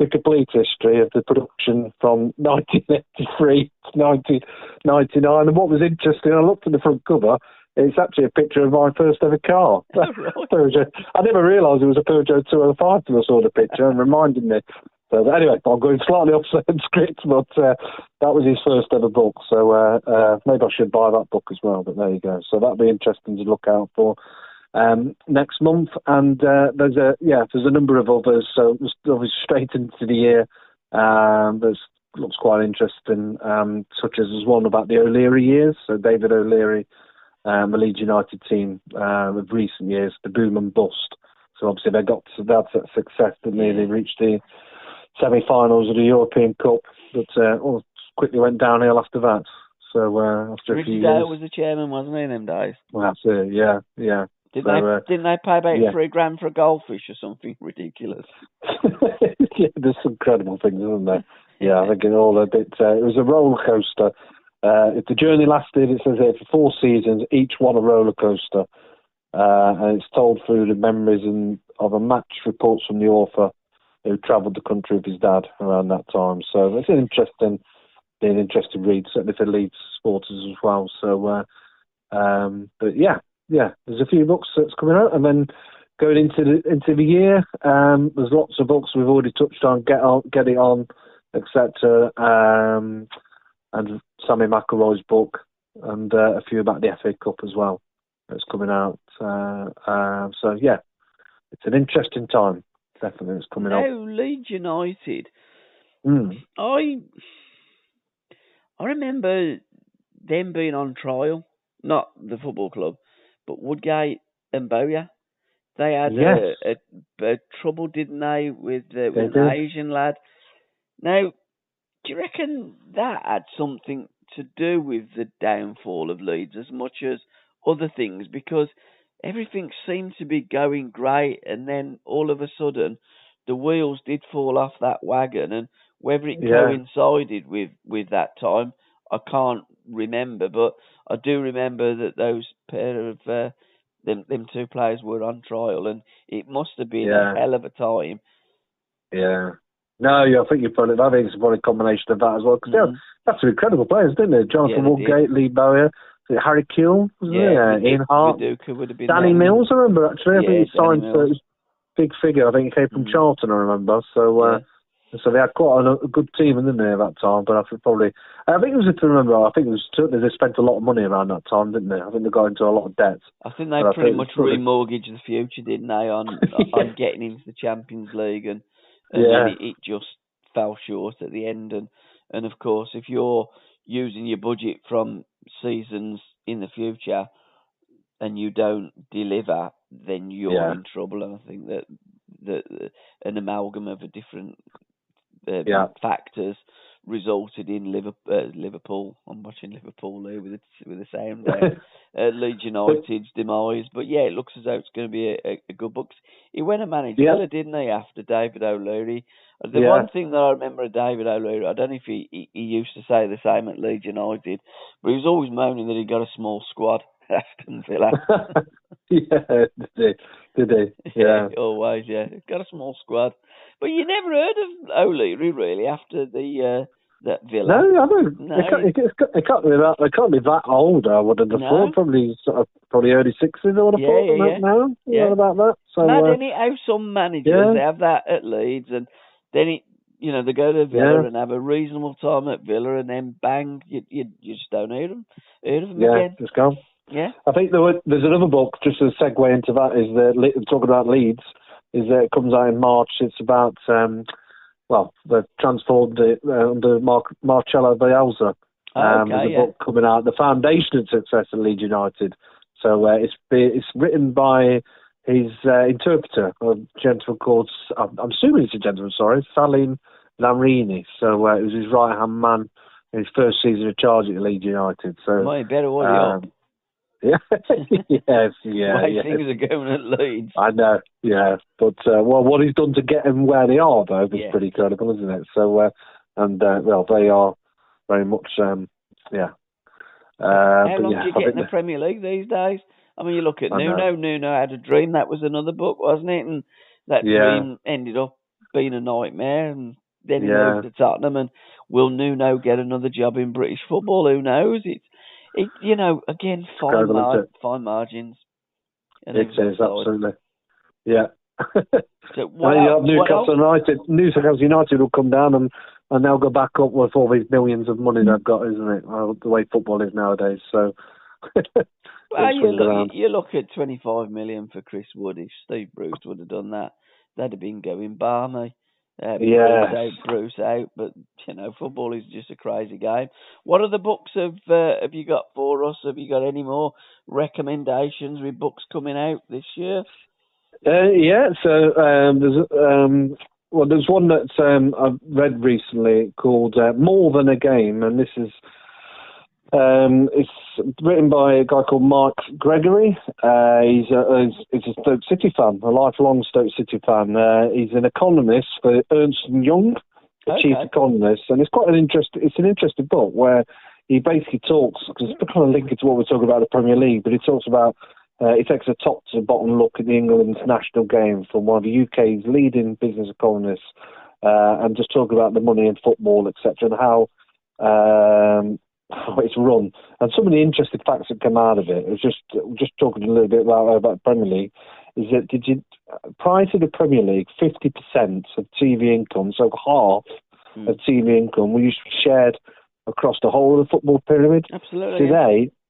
D: complete history of the production from 1983 to 1999. And what was interesting, I looked at the front cover. It's actually a picture of my first ever car. Peugeot. I never realised it was a Peugeot 205 until I saw the picture and reminded me. So anyway, I'm going slightly off the script, but that was his first ever book. So maybe I should buy that book as well. But there you go. So that'll be interesting to look out for next month. And there's a number of others. So it's obviously straight into the year. Looks quite interesting, such as there's one about the O'Leary years. So David O'Leary, the Leeds United team of recent years, the boom and bust. So obviously they got to that success, didn't they? They reached the semi-finals of the European Cup, but quickly went downhill after that. So after a few years,
C: Dale was the chairman, wasn't he, in them days?
D: Well, that's it. Yeah.
C: Didn't they pay about $3,000 for a goldfish or something ridiculous?
D: Yeah, there's some incredible things, isn't there? Yeah, I think it all a bit. It was a roller coaster. If the journey lasted, it says here, for 4 seasons, each one a roller coaster, and it's told through the memories of a match, reports from the author who travelled the country with his dad around that time. So it's an interesting read, certainly for Leeds supporters as well. So, but yeah, there's a few books that's coming out, and then going into the year, there's lots of books we've already touched on. Get It On, etc. And Sammy McIlroy's book, and a few about the FA Cup as well that's coming out. So yeah, it's an interesting time. Definitely, it's coming up.
C: Now, Leeds United. I remember them being on trial, not the football club, but Woodgate and Bowyer. They had a trouble, didn't they, with an Asian lad. Now, do you reckon that had something to do with the downfall of Leeds as much as other things? Because everything seemed to be going great, and then all of a sudden the wheels did fall off that wagon, and whether it coincided with that time, I can't remember, but I do remember that those pair of them 2 players were on trial, and it must have been a hell of a time.
D: Yeah. No, I think I think it's probably a combination of that as well, because that's some incredible players, didn't they? Jonathan Woodgate, Lee Bowyer, Harry Kewell, Ian Hart, Danny Mills, I remember actually. I think he signed for a big figure. I think he came from Charlton, I remember. So so they had quite a good team, didn't they, at that time? But I think it was, if I remember, I think it was certainly they spent a lot of money around that time, didn't they? I think they got into a lot of debt.
C: I think they pretty much remortgaged the future, didn't they, on getting into the Champions League, and then it just fell short at the end. And of course, if you're using your budget from seasons in the future and you don't deliver, then you're in trouble. And I think that an amalgam of a different factors resulted in Liverpool. I'm watching Liverpool here with the sound there. Leeds United's demise, but it looks as though it's going to be a good book. He went and managed Villa, didn't he, after David O'Leary? The one thing that I remember of David O'Leary, I don't know if he used to say the same at Leeds United, but he was always moaning that he got a small squad at Aston Villa.
D: Did he? Yeah.
C: Always, got a small squad. But you never heard of O'Leary, really, after the that Villa.
D: No, I don't.
C: No.
D: It can't be that old. I would have thought probably early 60s. I would have thought now. Yeah, about that. So
C: isn't it, how some managers they have that at Leeds, and then they go to Villa and have a reasonable time at Villa, and then bang, you just don't hear them again.
D: Just gone.
C: Yeah,
D: I think there's another book, just to segue into that, is talking about Leeds. It comes out in March. It's about they've transformed it under Marcello Bielsa. There's a book coming out, The Foundation of Success at Leeds United. So it's written by his interpreter, a gentleman called, I'm assuming it's a gentleman, Salim Lamrini. So it was his right-hand man in his first season of charge at Leeds United. So
C: well, you better worry up.
D: Yeah, yes,
C: Way things are going at Leeds.
D: I know, but what he's done to get them where they are, though, is pretty credible, isn't it? So, they are very much,
C: How long do you get in the Premier League these days? I mean, you look at Nuno had a dream. That was another book, wasn't it? And that dream ended up being a nightmare. And then he moved to Tottenham. And will Nuno get another job in British football? Who knows? Again, fine margins. It is,
D: absolutely. Yeah.
C: So
D: Newcastle United will come down and they'll go back up with all these millions of money they've got, isn't it? The way football is nowadays. So,
C: you look at 25 million for Chris Wood. If Steve Bruce would have done that, they'd have been going balmy. Bruce out, but football is just a crazy game. What other books have you got for us? Have you got any more recommendations with books coming out this year?
D: So there's one that I've read recently called More Than a Game, and this is it's written by a guy called Mark Gregory. He's a Stoke City fan, a lifelong Stoke City fan. He's an economist for Ernst & Young, chief economist, and it's an interesting book where he basically talks, because it's kind of linked to what we're talking about the Premier League, but he talks about he takes a top to bottom look at the England national game from one of the UK's leading business economists, and just talk about the money in football, etc., and how it's run, and some of the interesting facts that come out of it. It was just talking a little bit about the Premier League. Is that prior to the Premier League, 50% of TV income, so half of TV income, was shared across the whole of the football pyramid.
C: Absolutely.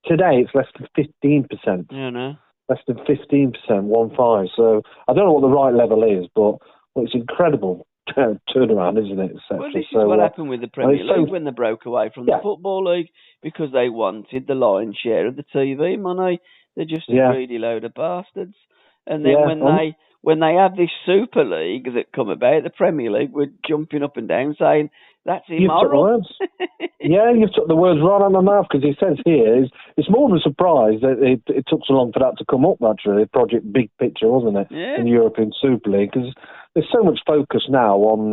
D: Today it's less than 15%.
C: Yeah, no.
D: Less than 15%, 1-5. So I don't know what the right level is, but it's incredible turnaround, isn't it?
C: Well, this is what happened with the Premier League when they broke away from the Football League, because they wanted the lion's share of the TV money. They're just a greedy load of bastards. And then when they have this Super League that come about, the Premier League were jumping up and down saying, that's immoral.
D: You've took the words right out of my mouth, because he says here, it's more of a surprise that it took so long for that to come up, actually, Project Big Picture, wasn't it, in the European Super League, because there's so much focus now on,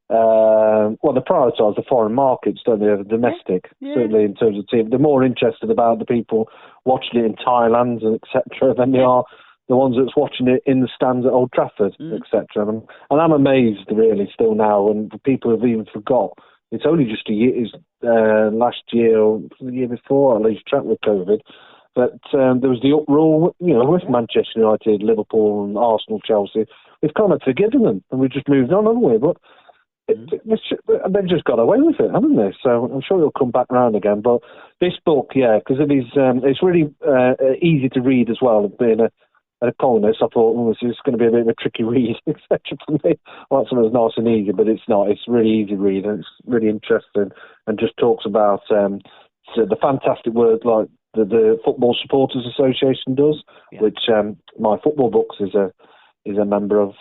D: they prioritise the foreign markets, don't they, over domestic, certainly in terms of team. They're more interested about the people watching it in Thailand, etc., than they are the ones that's watching it in the stands at Old Trafford, etc. And I'm amazed, really, still now, and people have even forgot. It's only just a year, last year or the year before, at least, track with COVID, but there was the uproar, with Manchester United, Liverpool, and Arsenal, Chelsea. We've kind of forgiven them, and we've just moved on, haven't we? But they've just got away with it, haven't they? So I'm sure it'll come back round again. But this book, because it's really easy to read as well, being an economist. I thought, this is going to be a bit of a tricky read, etc. for me. I like something that's nice and easy, but it's not. It's really easy to read, and it's really interesting, and just talks about the fantastic work like the Football Supporters Association does, which My Football Books is a member of.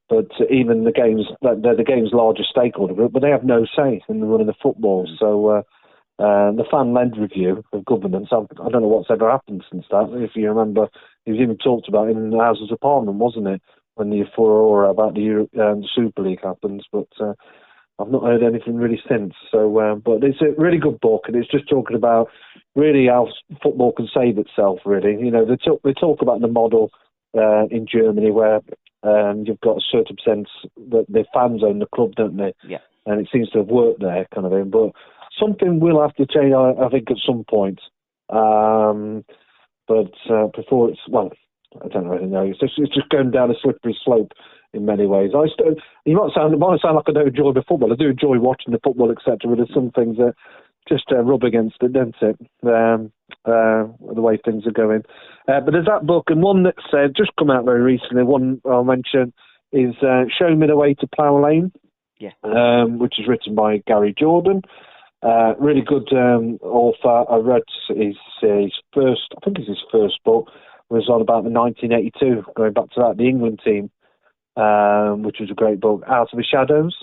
D: But even the games, they're the game's largest stakeholder group, but they have no say in the running of football. So the fan-led review of governance, I don't know what's ever happened since that. If you remember, it was even talked about in the Houses of Parliament, wasn't it, when the furore about the Super League happens. But I've not heard anything really since. So, but it's a really good book, and it's just talking about really how football can save itself, really. They talk about the model in Germany where you've got a certain sense that the fans own the club, don't they?
C: Yeah.
D: and it seems to have worked there, kind of thing. But something will have to change, I think, at some point. But before it's, well, I don't really know. It's just going down a slippery slope in many ways. It might sound like I don't enjoy the football. I do enjoy watching the football, etc. But there's some things that just rub against it, don't it? The way things are going. But there's that book, and one that's just come out very recently. One I'll mention is "Show Me the Way to Plough Lane," which is written by Gary Jordan. Really good author. I read his first, I think it's his first book, was on about the 1982, going back to that, the England team, which was a great book, Out of the Shadows,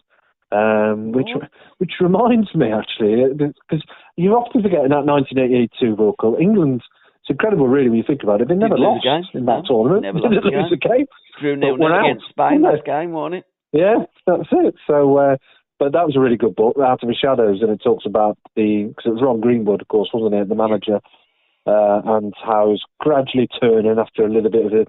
D: which reminds me, actually, because you often forget in that 1982 book, England, it's incredible, really, when you think about it. They never lost in that tournament.
C: Never
D: They didn't lose a game.
C: Drew 0-0 against Spain last game, wasn't it?
D: Yeah, that's it. So, but that was a really good book, Out of the Shadows, and it talks about because it was Ron Greenwood, of course, wasn't it, the manager, and how it was gradually turning after a little bit of it.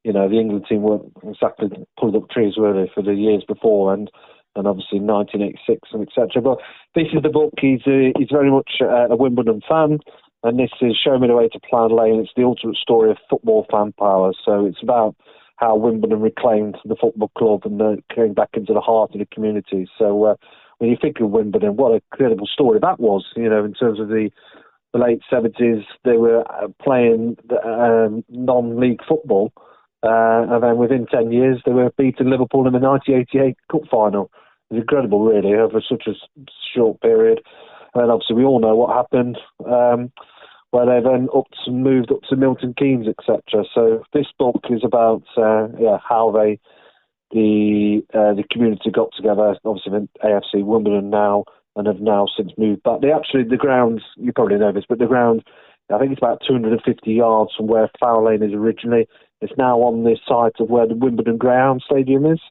D: The England team weren't exactly pulled up trees, were they, for the years before, and obviously 1986 and etc. But this is the book. He's very much a Wimbledon fan, and this is Show Me the Way to Plough Lane. It's the ultimate story of football fan power. So it's about how Wimbledon reclaimed the football club and came back into the heart of the community. So when you think of Wimbledon, what a incredible story that was, in terms of the late 70s. They were playing non-league football, and then within 10 years they were beating Liverpool in the 1988 Cup final. It was incredible, really, over such a short period. And obviously we all know what happened, where they then moved up to Milton Keynes, etc. So this book is about how the community got together. Obviously, the AFC Wimbledon now, and have now since moved back. The ground, you probably know this, but the ground, I think it's about 250 yards from where Plough Lane is originally. It's now on the site of where the Wimbledon Greyhound Stadium is,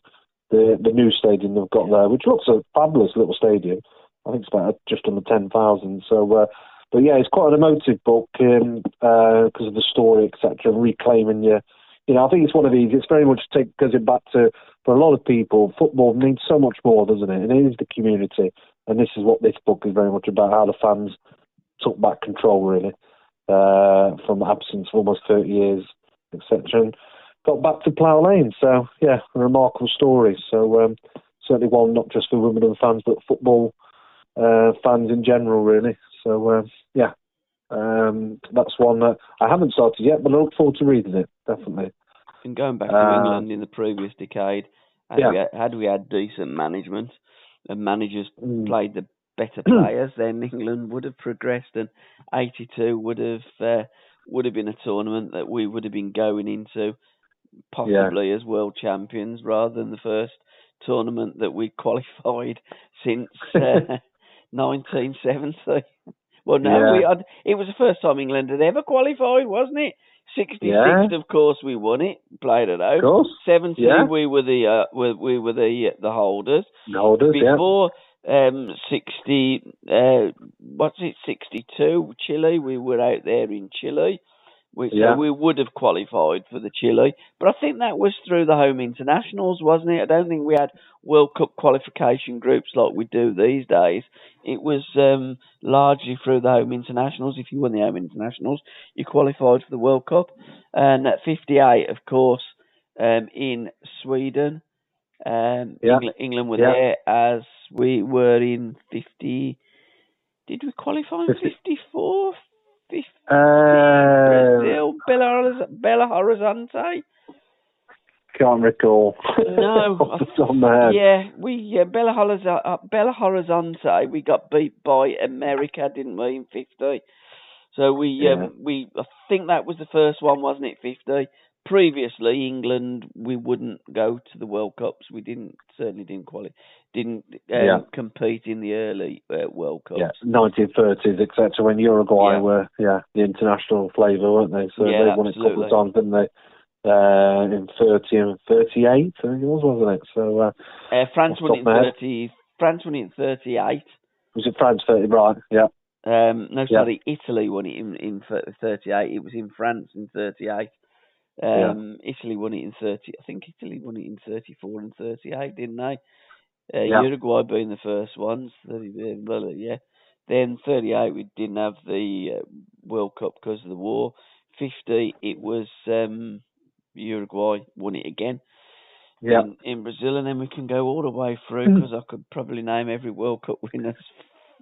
D: the new stadium they've got there, which looks a fabulous little stadium. I think it's about just under 10,000. So, but yeah, it's quite an emotive book because of the story, etc. Reclaiming your, I think it's one of these. It's very much goes it back to, for a lot of people, football means so much more, doesn't it? And it is the community, and this is what this book is very much about. How the fans took back control, really, from absence for almost 30 years, etc. And got back to Plough Lane. So yeah, a remarkable story. So certainly one not just for Wimbledon fans, but football fans in general, really. So that's one that I haven't started yet, but I look forward to reading it, definitely.
C: And going back to England in the previous decade, had we had decent management and managers played the better players, then England would have progressed, and 82 would have been a tournament that we would have been going into possibly as world champions, rather than the first tournament that we qualified since 1970. Well, no, it was the first time England had ever qualified, wasn't it? 66, of course, we won it, played it out. Of course. 70, we were the holders. The holders, before 60, 62, Chile, we were out there in Chile. So we would have qualified for the Chile. But I think that was through the home internationals, wasn't it? I don't think we had World Cup qualification groups like we do these days. It was largely through the home internationals. If you won the home internationals, you qualified for the World Cup. And at 58, of course, in Sweden, England were there, as we were in 50. Did we qualify in 54? Brazil, Belo Horizonte.
D: Can't recall.
C: No,
D: off the top of my head.
C: Belo Horizonte. We got beat by America, didn't we, in 50? So I think that was the first one, wasn't it? 50. Previously, England, we wouldn't go to the World Cups. We certainly didn't qualify. Didn't compete in the early World Cups.
D: 1930s, etc. When Uruguay were the international flavour, weren't they? So they won it a couple of times, didn't they? In 30 and 38, I think it was, wasn't it? So
C: France won it in 30. France won it in 38. Was it France
D: 30? Right. Yeah.
C: Italy won it in 38. It was in France in 38. Italy won it in 30. I think Italy won it in 34 and 38, didn't they? Uruguay being the first ones. Yeah. Then 38, we didn't have the World Cup because of the war. 50, it was Uruguay won it again in Brazil, and then we can go all the way through because I could probably name every World Cup winners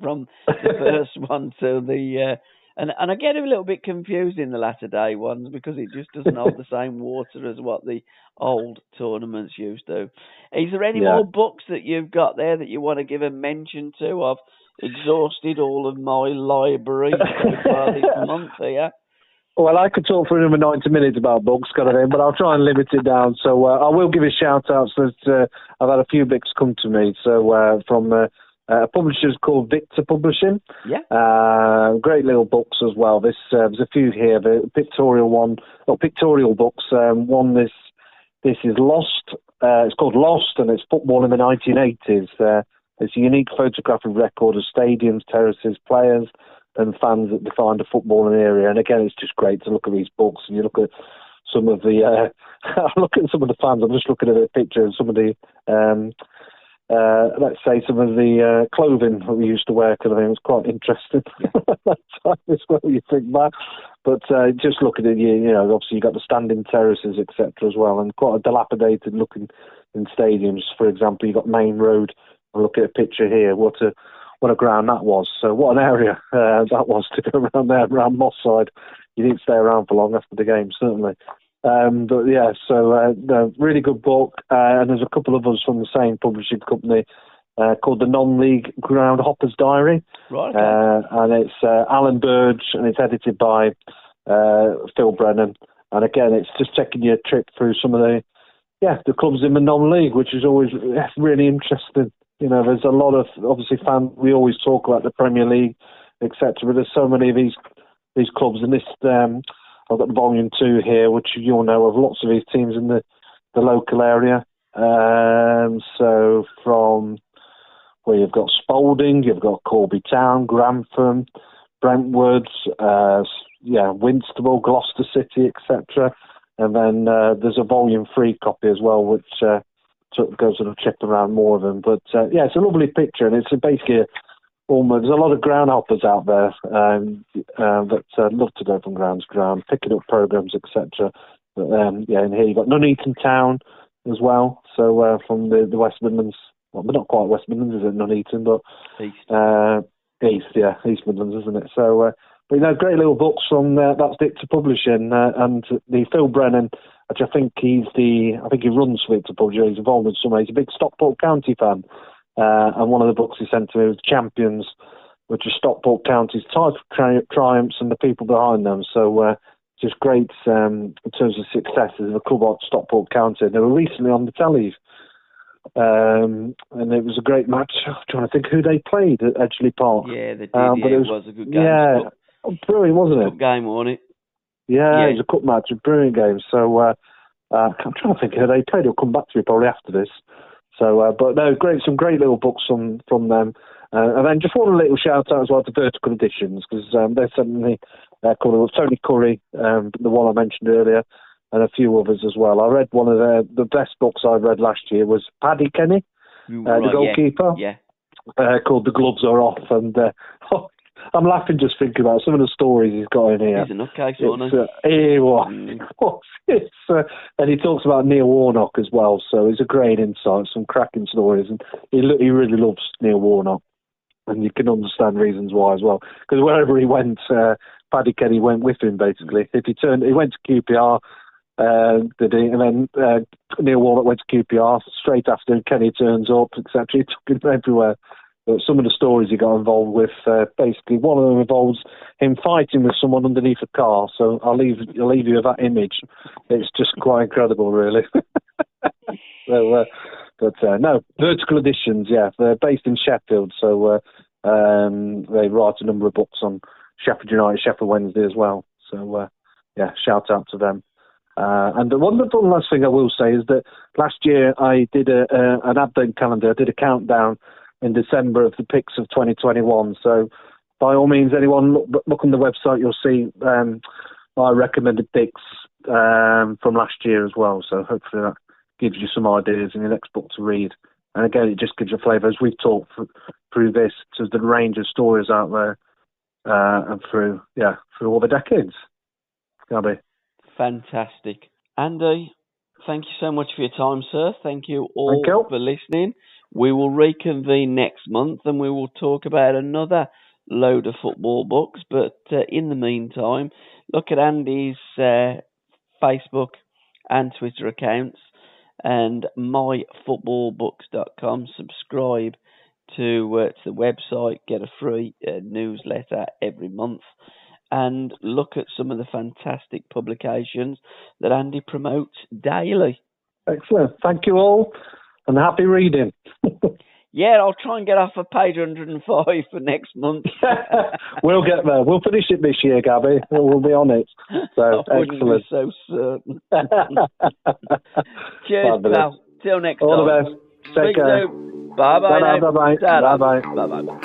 C: from the first one to the... And I get a little bit confused in the latter day ones because it just doesn't hold the same water as what the old tournaments used to. Is there any more books that you've got there that you want to give a mention to? I've exhausted all of my library so far this month here.
D: Well, I could talk for another 90 minutes about books, kind of thing, but I'll try and limit it down. So I will give a shout out. So I've had a few books come to me. So from a publisher called Victor Publishing. Yeah. Great little books as well. There's a few here. The pictorial books. One this is Lost. It's called Lost, and it's football in the 1980s. It's a unique photographic record of stadiums, terraces, players, and fans that defined a footballing area. And again, it's just great to look at these books, and you look at some of the look at some of the fans. I'm just looking at a picture of some of the let's say some of the clothing that we used to wear. Kind of thing. It was quite interesting. That's what you think back. But just looking at obviously you got the standing terraces, etc. as well, and quite a dilapidated looking in stadiums. For example, you got Main Road. I look at a picture here. What a ground that was. So what an area that was to go around there, around Moss Side. You didn't stay around for long after the game, certainly. But yeah, so really good book. And there's a couple of us from the same publishing company called the Non-League Ground Hoppers Diary. Right. And it's Alan Burge, and it's edited by Phil Brennan. And again, it's just taking you a trip through some of the clubs in the non-league, which is always really interesting. There's a lot of, obviously, fans. We always talk about the Premier League, etc. But there's so many of these clubs, and this I've got volume 2 here, which you'll know of lots of these teams in the local area. So from where you've got Spalding, you've got Corby Town, Grantham, Brentwood, Winstable, Gloucester City, etc. And then there's a volume 3 copy as well, which goes sort of check around more of them. But it's a lovely picture, and it's basically there's a lot of ground hoppers out there that love to go from ground to ground, picking up programs, etc. But and here you've got Nuneaton Town as well. So from the West Midlands, well, but not quite West Midlands, is it? Nuneaton, but East Midlands, isn't it? So, but great little books from that's Victor Publishing, and the Phil Brennan, which I think he runs Victor Publishing. He's involved in some. He's a big Stockport County fan. And one of the books he sent to me was Champions, which is Stockport County's type of triumphs and the people behind them. So just great in terms of successes of a club like Stockport County. They were recently on the telly, and it was a great match. I'm trying to think who they played at Edgeley Park.
C: Yeah, they did. But it was a good game.
D: Yeah, brilliant, wasn't it?
C: Good game, wasn't it?
D: Yeah, it was a cup match, a brilliant game. So I'm trying to think who they played. I'll come back to you probably after this. So, but no, some great little books from them. And then just one little shout out as well to Vertical Editions, because they sent me called Tony Curry, the one I mentioned earlier, and a few others as well. I read one of the best books I read last year was Paddy Kenny, the goalkeeper, called The Gloves Are Off. And I'm laughing just thinking about some of the stories he's got in here.
C: He's a nutcase, wasn't
D: he? And he talks about Neil Warnock as well, so it's a great insight, some cracking stories. And he really loves Neil Warnock, and you can understand reasons why as well. Because wherever he went, Paddy Kenny went with him, basically. He went to QPR, did he? And then Neil Warnock went to QPR straight after, and Kenny turns up, etc. He took him everywhere. But some of the stories he got involved with, basically, one of them involves him fighting with someone underneath a car. So I'll leave you with that image. It's just quite incredible, really. So, no, Vertical Editions, they're based in Sheffield. So they write a number of books on Sheffield United, Sheffield Wednesday as well. So, shout out to them. And the one last thing I will say is that last year I did an advent calendar. I did a countdown in December of the picks of 2021. So by all means, anyone look on the website, you'll see my recommended picks from last year as well. So hopefully that gives you some ideas in your next book to read And again, it just gives a flavour, as we've talked through this, to the range of stories out there, and through all the decades. Gabbie.
C: Fantastic. Andy, thank you so much for your time, sir. Thank you all for listening. We will reconvene next month and we will talk about another load of football books. But in the meantime, look at Andy's Facebook and Twitter accounts and myfootballbooks.com. Subscribe to the website, get a free newsletter every month, and look at some of the fantastic publications that Andy promotes daily.
D: Excellent. Thank you all, and happy reading.
C: Yeah, I'll try and get off of page 105 for next month.
D: We'll get there. We'll finish it this year, Gabbie. We'll be on it. So, excellent.
C: So certain. Cheers, pal. Till next
D: all
C: time.
D: All the best. Take care.
C: Bye-bye.
D: Bye-bye.
C: Bye-bye.
D: Bye-bye.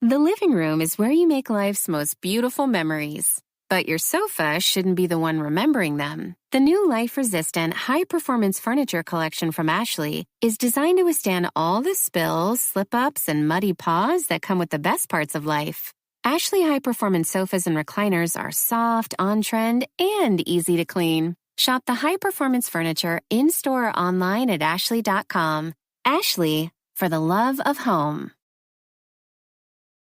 G: The living room is where you make life's most beautiful memories. But your sofa shouldn't be the one remembering them. The new life-resistant, high-performance furniture collection from Ashley is designed to withstand all the spills, slip-ups, and muddy paws that come with the best parts of life. Ashley high-performance sofas and recliners are soft, on-trend, and easy to clean. Shop the high-performance furniture in-store or online at ashley.com. Ashley, for the love of home.